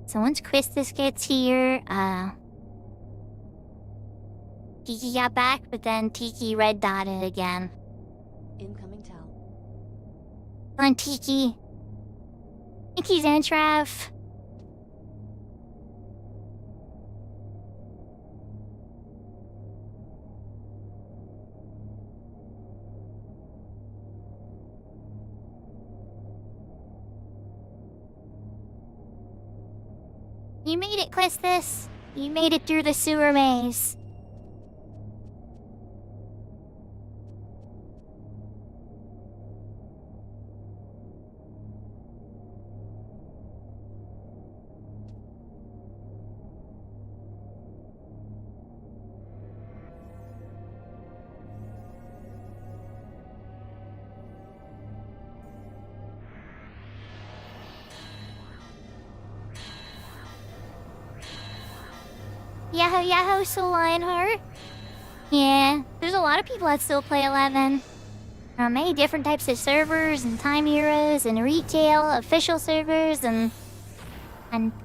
So once Christus gets here, Tiki got back, but then Tiki red dotted again. Incoming tell. Come on, Tiki. Tiki's Antrav. You made it, Christus. You made it through the sewer maze. Yahoo Yahoo, so Lionheart. Yeah, there's a lot of people that still play 11. There are many different types of servers and time eras and retail, official servers, and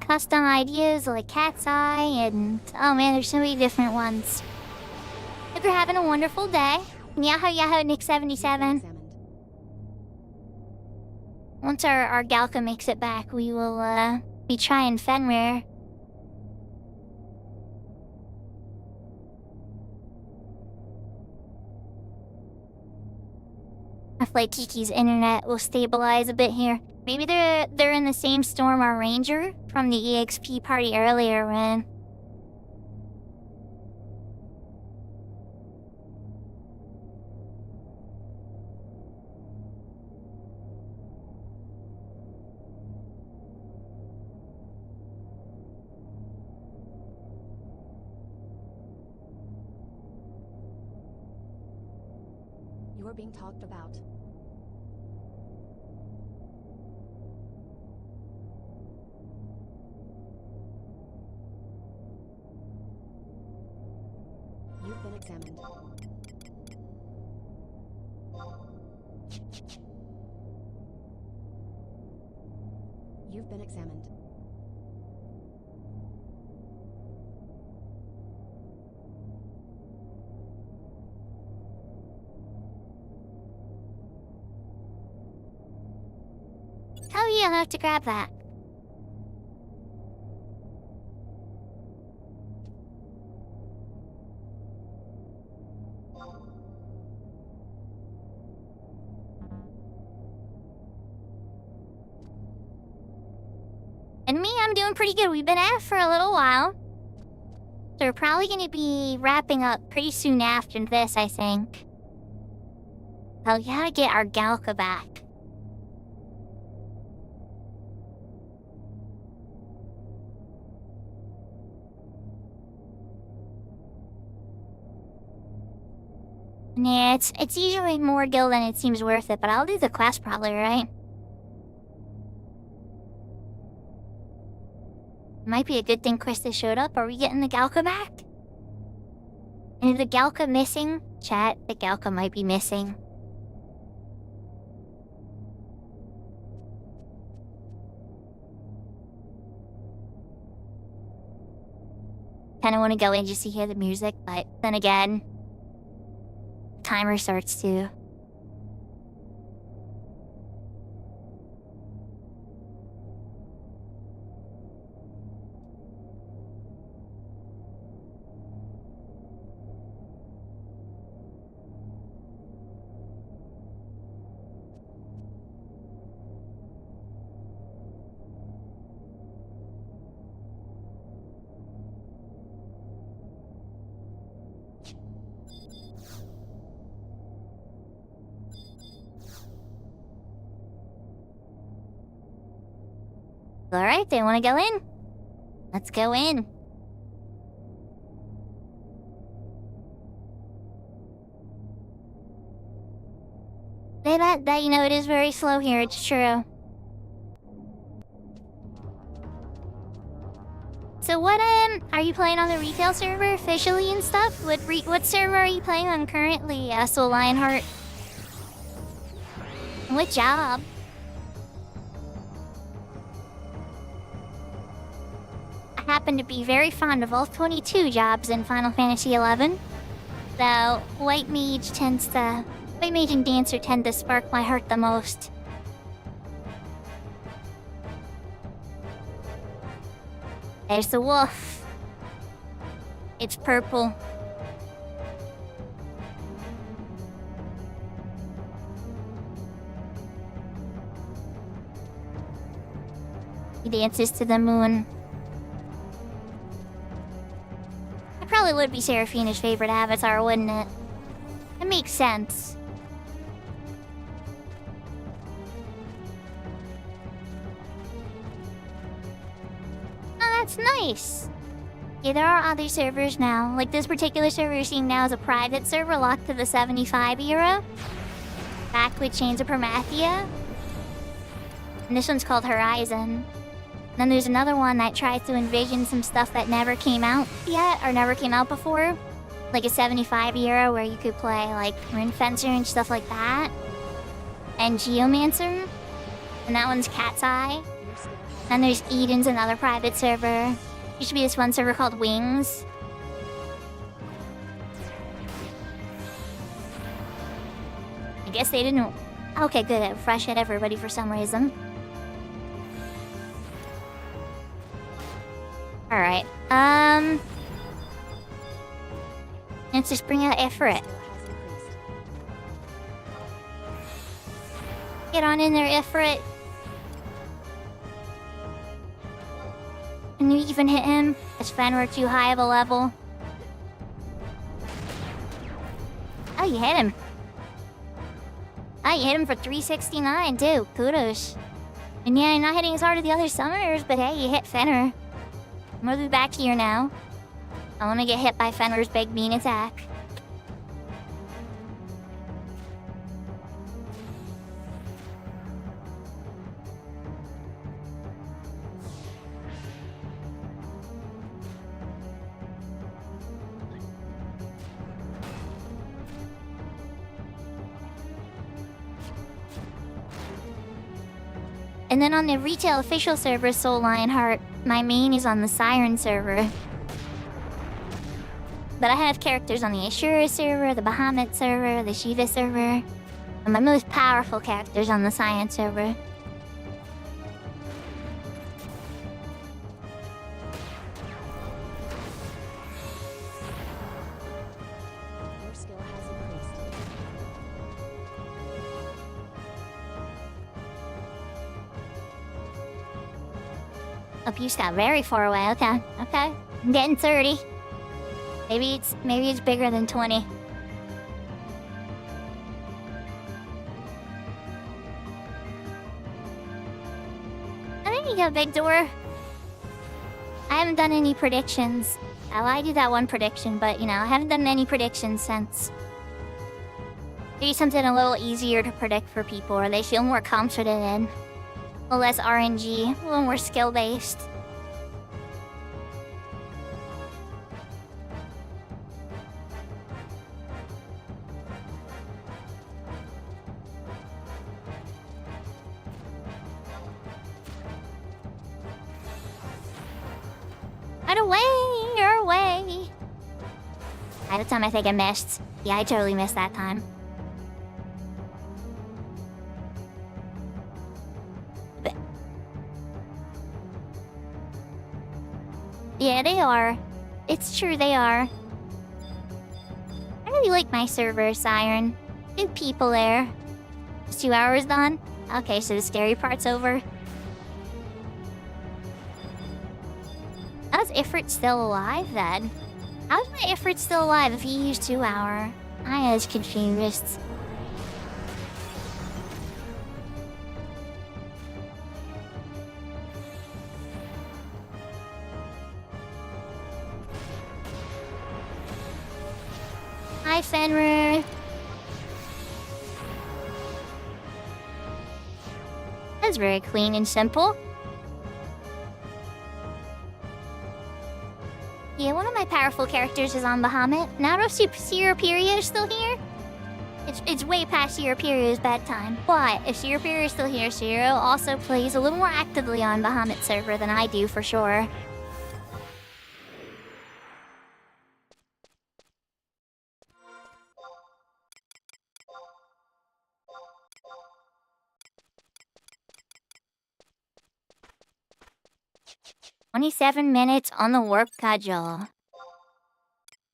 custom ideas like Cat's Eye and oh man, there's so many different ones. Hope you're having a wonderful day. Yahoo Nick77. Examined. Once our Galka makes it back, we will be trying Fenrir. Hopefully Kiki's internet will stabilize a bit here. Maybe they're in the same storm our ranger from the EXP party earlier when... You're being talked about. You've been examined. You've been examined. Oh yeah, I'll have to grab that. And me, I'm doing pretty good. We've been at it for a little while. So we're probably going to be wrapping up pretty soon after this, I think. Oh, we gotta get our Galka back. Nah, it's usually more gil than it seems worth it, but I'll do the quest probably, right? Might be a good thing Krista showed up. Are we getting the Galka back? And is the Galka missing? Chat, the Galka might be missing. Kinda wanna go in just to hear the music, but then again... timer starts too. Alright, they wanna go in? Let's go in. That, you know, it is very slow here, it's true. So what, are you playing on the retail server officially and stuff? What server are you playing on currently, Soul Lionheart? What job? I happen to be very fond of all 22 jobs in Final Fantasy XI. Though, White Mage and Dancer tend to spark my heart the most. There's the wolf. It's purple. He dances to the moon. It probably would be Seraphina's favorite avatar, wouldn't it? It makes sense. That's nice. Yeah, there are other servers now. Like this particular server you're seeing now is a private server locked to the 75 era. Back with Chains of Promathia. And this one's called Horizon. And then there's another one that tries to envision some stuff that never came out yet, or never came out before. Like a 75 era where you could play like Ring Fencer and stuff like that. And Geomancer. And that one's Cat's Eye. Then there's Eden's another private server. Used to be this one server called Wings. I guess they didn't... Okay, good. It fresh hit everybody for some reason. Alright. Let's just bring out Ifrit. Get on in there, Ifrit. Can you even hit him? Is Fenrir too high of a level? Oh, you hit him. Oh, you hit him for 369 too. Kudos. And yeah, you're not hitting as hard as the other summoners, but hey, you hit Fenrir. I'm gonna be back here now. I wanna get hit by Fenrir's big mean attack. And then on the retail official server, Soul Lionheart, my main is on the Siren server. But I have characters on the Ashura server, the Bahamut server, the Shiva server, and my most powerful characters on the Science server. Your skill has increased. Abuse got very far away. Okay, okay. I'm getting 30. Maybe it's bigger than 20. I think you got a big door. I haven't done any predictions. Well, I did that one prediction, but I haven't done any predictions since. Maybe something a little easier to predict for people, or they feel more confident in. A little less RNG, a little more skill-based. Out away! You're away! At the time I think I missed. Yeah, I totally missed that time. Yeah, they are. It's true, they are. I really like my server, Siren. Good people there. It's 2 hours done? Okay, so the scary part's over. How's Ifrit still alive, then? How's my Ifrit still alive if he used 2 hour? I was confused. Hi, Fenrir. That's very clean and simple. Yeah, one of my powerful characters is on Bahamut. Now that Sierra Period is still here, it's way past Sierra Period's bedtime. But if Sierra Period is still here, Sierra also plays a little more actively on Bahamut server than I do for sure. "27 minutes on the warp schedule."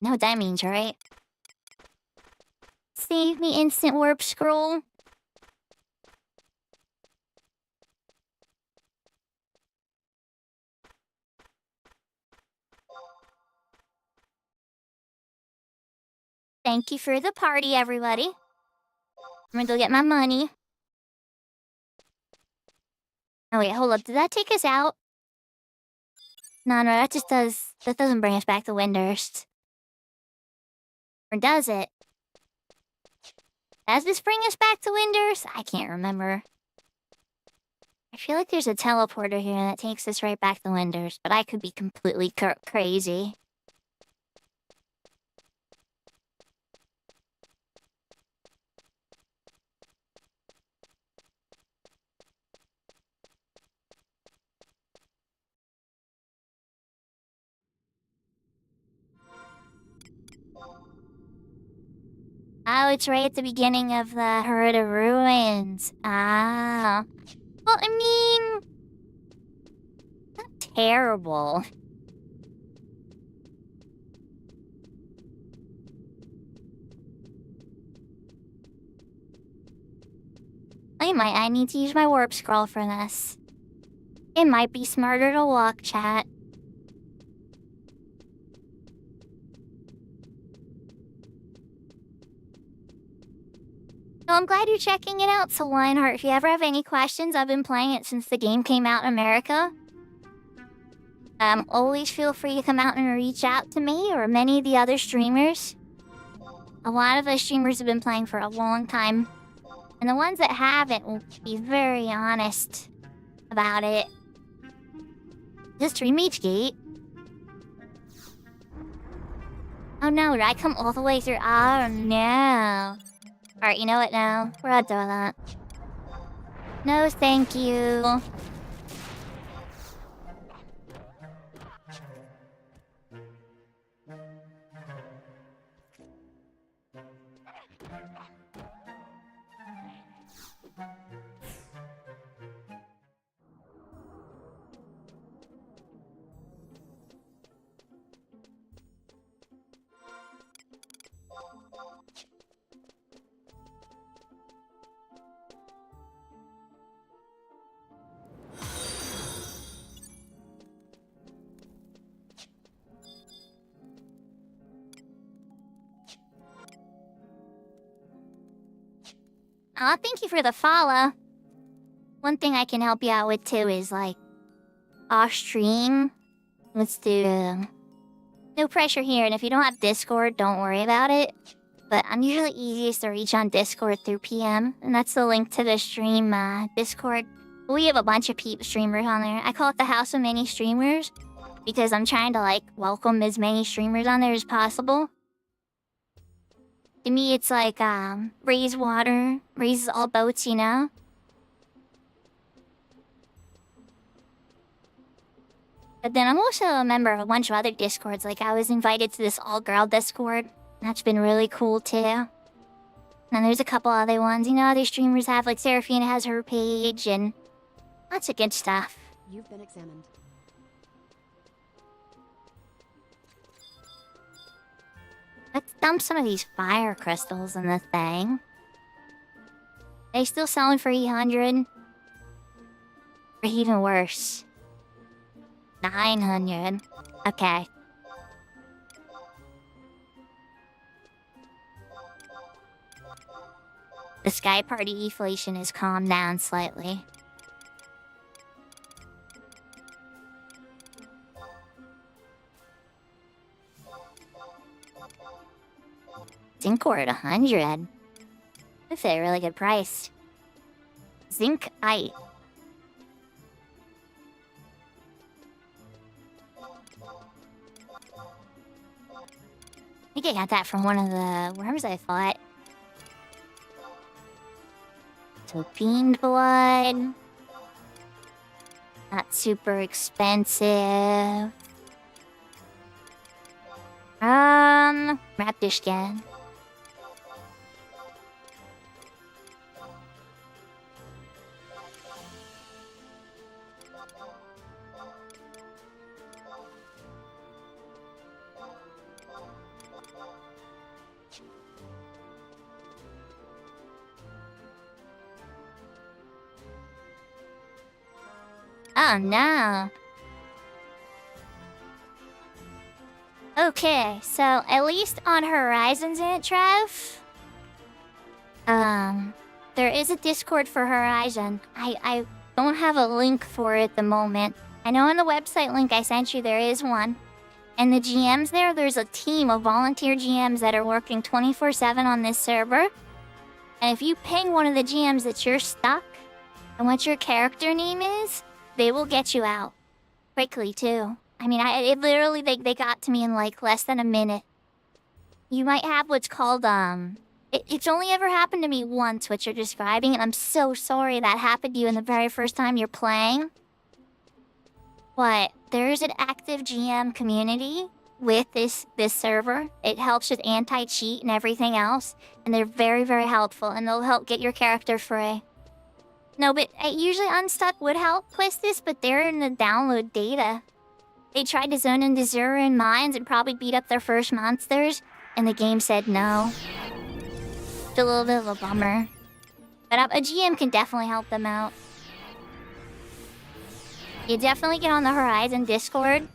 Know what that means, right? Save me instant warp scroll. Thank you for the party, everybody. I'm gonna go get my money. Oh wait, hold up. Did that take us out? No, that just does... That doesn't bring us back to Windhurst. Or does it? Does this bring us back to Windhurst? I can't remember. I feel like there's a teleporter here that takes us right back to Windhurst, but I could be completely crazy. Oh, it's right at the beginning of the Herd of Ruins. Ah. Well, I mean... not terrible. I need to use my warp scroll for this. It might be smarter to walk, chat. So I'm glad you're checking it out, so Lionheart. If you ever have any questions, I've been playing it since the game came out in America. Always feel free to come out and reach out to me or many of the other streamers. A lot of those streamers have been playing for a long time. And the ones that haven't will be very honest about it. Just reach gate. Oh no, did I come all the way through? Oh no. Alright, you know what now? We're not doing that. No, thank you. Aw, thank you for the follow. One thing I can help you out with too is like off stream. Let's do no pressure here, and if you don't have Discord, don't worry about it. But I'm usually easiest to reach on Discord through PM, and that's the link to the stream Discord. We have a bunch of streamers on there. I call it the House of Many Streamers because I'm trying to like welcome as many streamers on there as possible. To me, it's like, raise water, raises all boats, you know? But then I'm also a member of a bunch of other Discords, like I was invited to this all-girl Discord. That's been really cool, too. And there's a couple other ones, you know, other streamers have, like Seraphina has her page, and lots of good stuff. You've been examined. Let's dump some of these fire crystals in the thing. They still selling for 800? Or even worse. 900. Okay. The Sky Party deflation has calmed down slightly. Zinc ore at 100. That's a really good price. Zinc-ite. I think I got that from one of the worms, I thought. So fiend blood. Not super expensive. Raptor skin. Oh no. Okay, so at least on Horizons in it, Trev. There is a Discord for Horizon. I don't have a link for it at the moment. I know on the website link I sent you there is one. And the GMs there's a team of volunteer GMs that are working 24/7 on this server. And if you ping one of the GMs that you're stuck and what your character name is, they will get you out. Quickly, too. I mean, it literally, they got to me in, like, less than a minute. You might have what's called, It's only ever happened to me once, what you're describing, and I'm so sorry that happened to you in the very first time you're playing. But there's an active GM community with this server. It helps with anti-cheat and everything else, and they're very, very helpful, and they'll help get your character free. No, but usually Unstuck would help with this, but they're in the download data. They tried to zone into Zuran mines and probably beat up their first monsters, and the game said no. It's a little bit of a bummer. But a GM can definitely help them out. You definitely get on the Horizon Discord,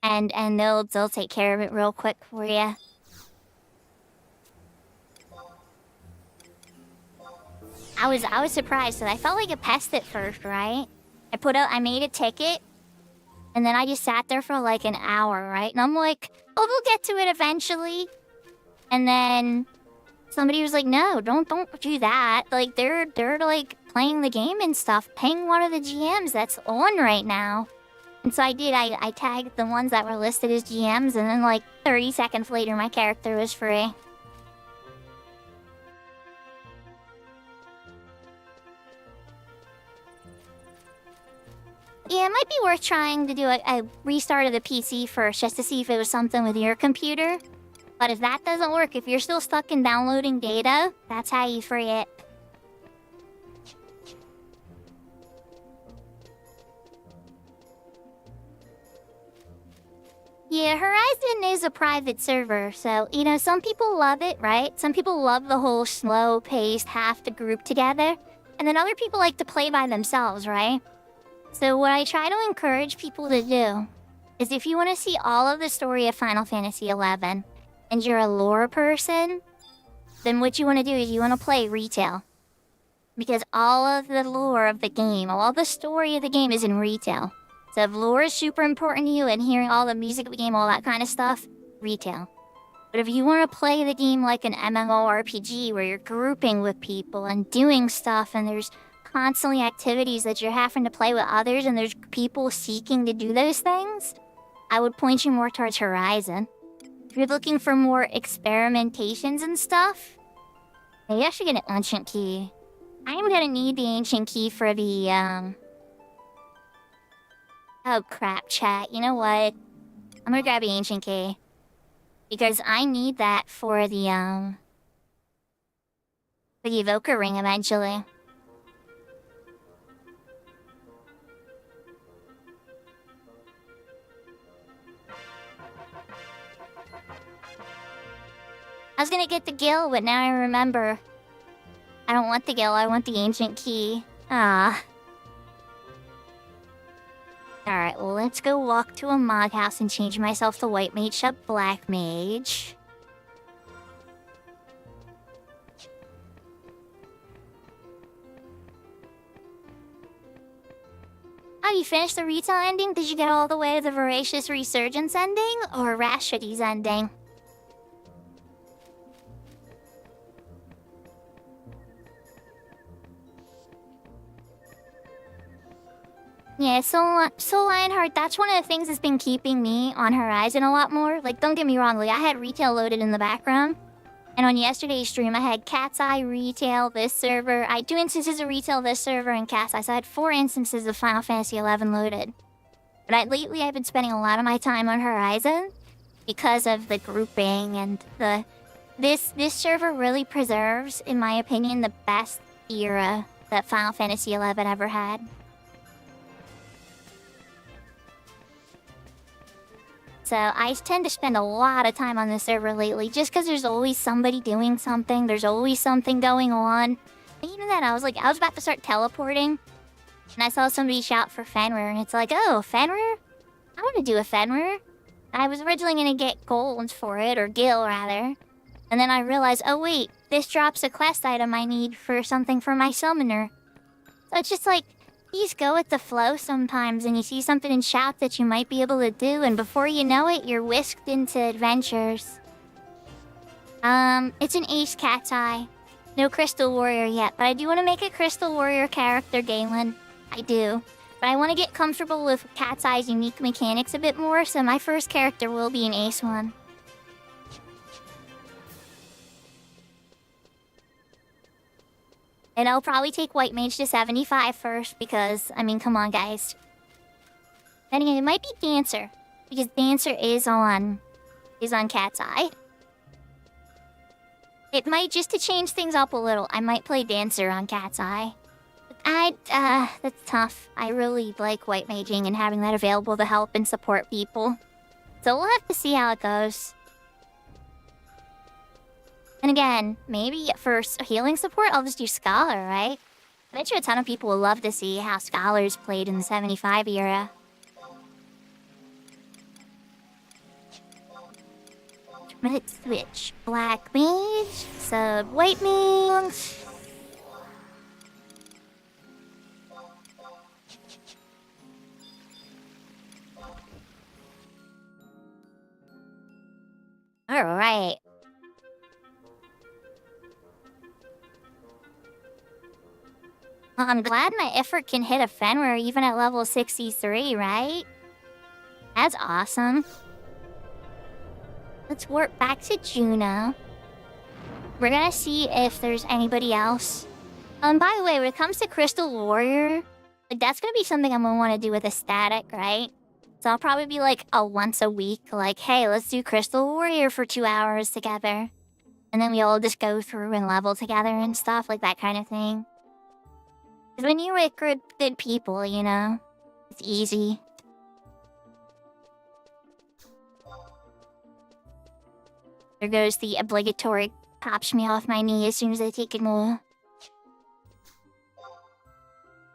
and they'll take care of it real quick for you. I was surprised because I felt like a pest at first, right? I made a ticket, and then I just sat there for like an hour, right? And I'm like, oh, we'll get to it eventually. And then somebody was like, no, don't do that. Like they're like playing the game and stuff. Ping one of the GMs that's on right now. And so I did. I tagged the ones that were listed as GMs, and then like 30 seconds later, my character was free. Yeah, it might be worth trying to do a restart of the PC first, just to see if it was something with your computer. But if that doesn't work, if you're still stuck in downloading data, that's how you free it. Yeah, Horizon is a private server, so, you know, some people love it, right? Some people love the whole slow-paced, have to group together. And then other people like to play by themselves, right? So what I try to encourage people to do is if you want to see all of the story of Final Fantasy XI, and you're a lore person, then what you want to do is you want to play retail. Because all of the lore of the game, all the story of the game is in retail. So if lore is super important to you and hearing all the music of the game, all that kind of stuff, retail. But if you want to play the game like an MMORPG where you're grouping with people and doing stuff and there's constantly activities that you're having to play with others and there's people seeking to do those things, I would point you more towards Horizon. If you're looking for more experimentations and stuff, maybe I should get an ancient key. I'm gonna need the ancient key for the, Oh crap, chat. You know what? I'm gonna grab the ancient key. Because I need that for the evoker ring eventually. I was gonna get the Gil, but now I remember. I don't want the Gil, I want the ancient key. Ah. Alright, well let's go walk to a mod house and change myself to white mage to black mage. Oh, you finished the retail ending? Did you get all the way to the Voracious Resurgence ending? Or Rashity's ending? Yeah, so Lionheart, that's one of the things that's been keeping me on Horizon a lot more. Like, don't get me wrong, like, I had retail loaded in the background. And on yesterday's stream, I had Cat's Eye retail, this server. I had 2 instances of retail, this server, and Cat's Eye. So I had 4 instances of Final Fantasy XI loaded. But lately, I've been spending a lot of my time on Horizon because of the grouping and the... This server really preserves, in my opinion, the best era that Final Fantasy XI ever had. So I tend to spend a lot of time on this server lately just because there's always somebody doing something. There's always something going on. And even then, I was about to start teleporting. And I saw somebody shout for Fenrir. And it's like, oh, Fenrir? I want to do a Fenrir. I was originally going to get gold for it, or Gil rather. And then I realized, oh wait, this drops a quest item I need for something for my summoner. So it's just like... You just go with the flow sometimes and you see something and shout that you might be able to do, and before you know it, you're whisked into adventures. It's an Ace Cat's Eye. No Crystal Warrior yet, but I do want to make a Crystal Warrior character, Galen. I do. But I want to get comfortable with Cat's Eye's unique mechanics a bit more, so my first character will be an Ace one. And I'll probably take White Mage to 75 first because, I mean, come on, guys. Then again, it might be Dancer. Because Dancer is on Cat's Eye. It might, just to change things up a little, I might play Dancer on Cat's Eye. That's tough. I really like white maging and having that available to help and support people. So we'll have to see how it goes. And again, maybe for healing support, I'll just do Scholar, right? I bet you a ton of people would love to see how Scholars played in the 75 era. Let's switch. Black mage, sub white mage. Alright. Well, I'm glad my effort can hit a Fenrir even at level 63, right? That's awesome. Let's warp back to Juno. We're gonna see if there's anybody else. By the way, when it comes to Crystal Warrior, like, that's gonna be something I'm gonna want to do with a static, right? So I'll probably be like a once a week, like, hey, let's do Crystal Warrior for 2 hours together. And then we all just go through and level together and stuff, like that kind of thing. Because when you're with good people, you know, it's easy. There goes the obligatory pops me off my knee as soon as I take it more.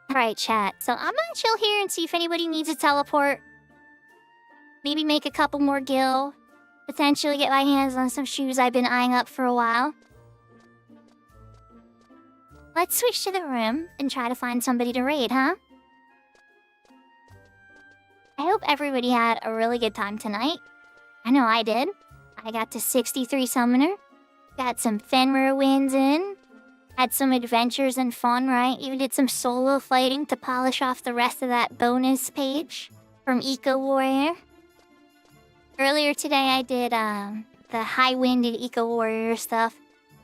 Alright, chat. So I'm gonna chill here and see if anybody needs a teleport. Maybe make a couple more gil. Potentially get my hands on some shoes I've been eyeing up for a while. Let's switch to the room and try to find somebody to raid, huh? I hope everybody had a really good time tonight. I know I did. I got to 63 Summoner. Got some Fenrir wins in. Had some adventures and fun, right? Even did some solo fighting to polish off the rest of that bonus page from Eco Warrior. Earlier today I did the high-winded Eco Warrior stuff.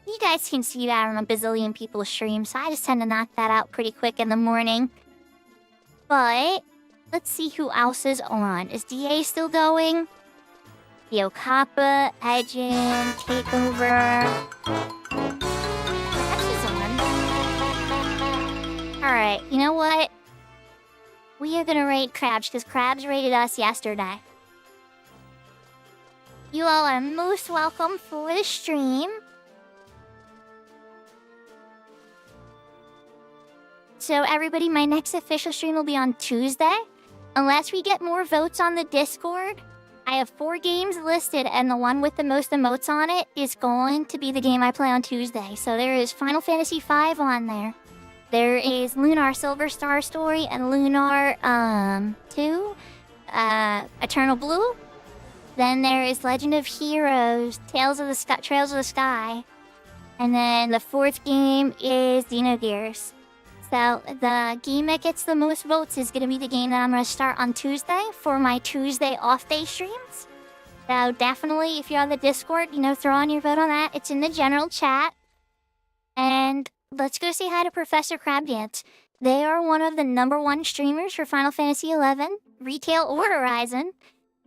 You guys can see that on a bazillion people's streams, so I just tend to knock that out pretty quick in the morning. But let's see who else is on. Is DA still going? Yo Kappa, Edgin, Takeover. She's on. Alright, you know what? We are gonna raid Crabs, because Crabs raided us yesterday. You all are most welcome for the stream. So everybody, my next official stream will be on Tuesday. Unless we get more votes on the Discord. I have 4 games listed, and the one with the most emotes on it is going to be the game I play on Tuesday. So there is Final Fantasy V on there. There is Lunar Silver Star Story and Lunar 2, Eternal Blue. Then there is Legend of Heroes, Trails of the Sky. And then the 4th game is Xenogears. So the game that gets the most votes is going to be the game that I'm going to start on Tuesday for my Tuesday off-day streams. So definitely, if you're on the Discord, you know, throw on your vote on that. It's in the general chat. And let's go say hi to Professor Crabdance. They are one of the #1 streamers for Final Fantasy XI, Retail or Horizon.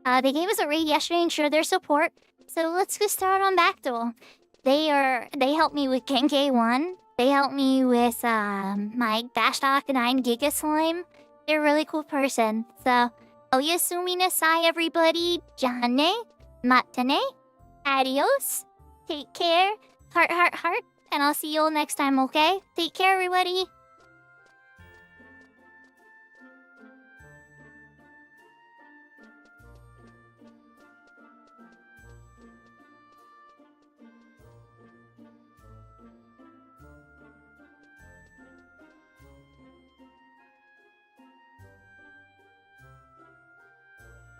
They gave us a raid yesterday and showed their support. So let's get started on Backdoor. They helped me with Genkai 1. They helped me with my Bashdock 9 Giga Slime. They're a really cool person. So, oyasumi nasai everybody. Jane, matane, adios. Take care. Heart, heart, heart. And I'll see you all next time, okay? Take care, everybody.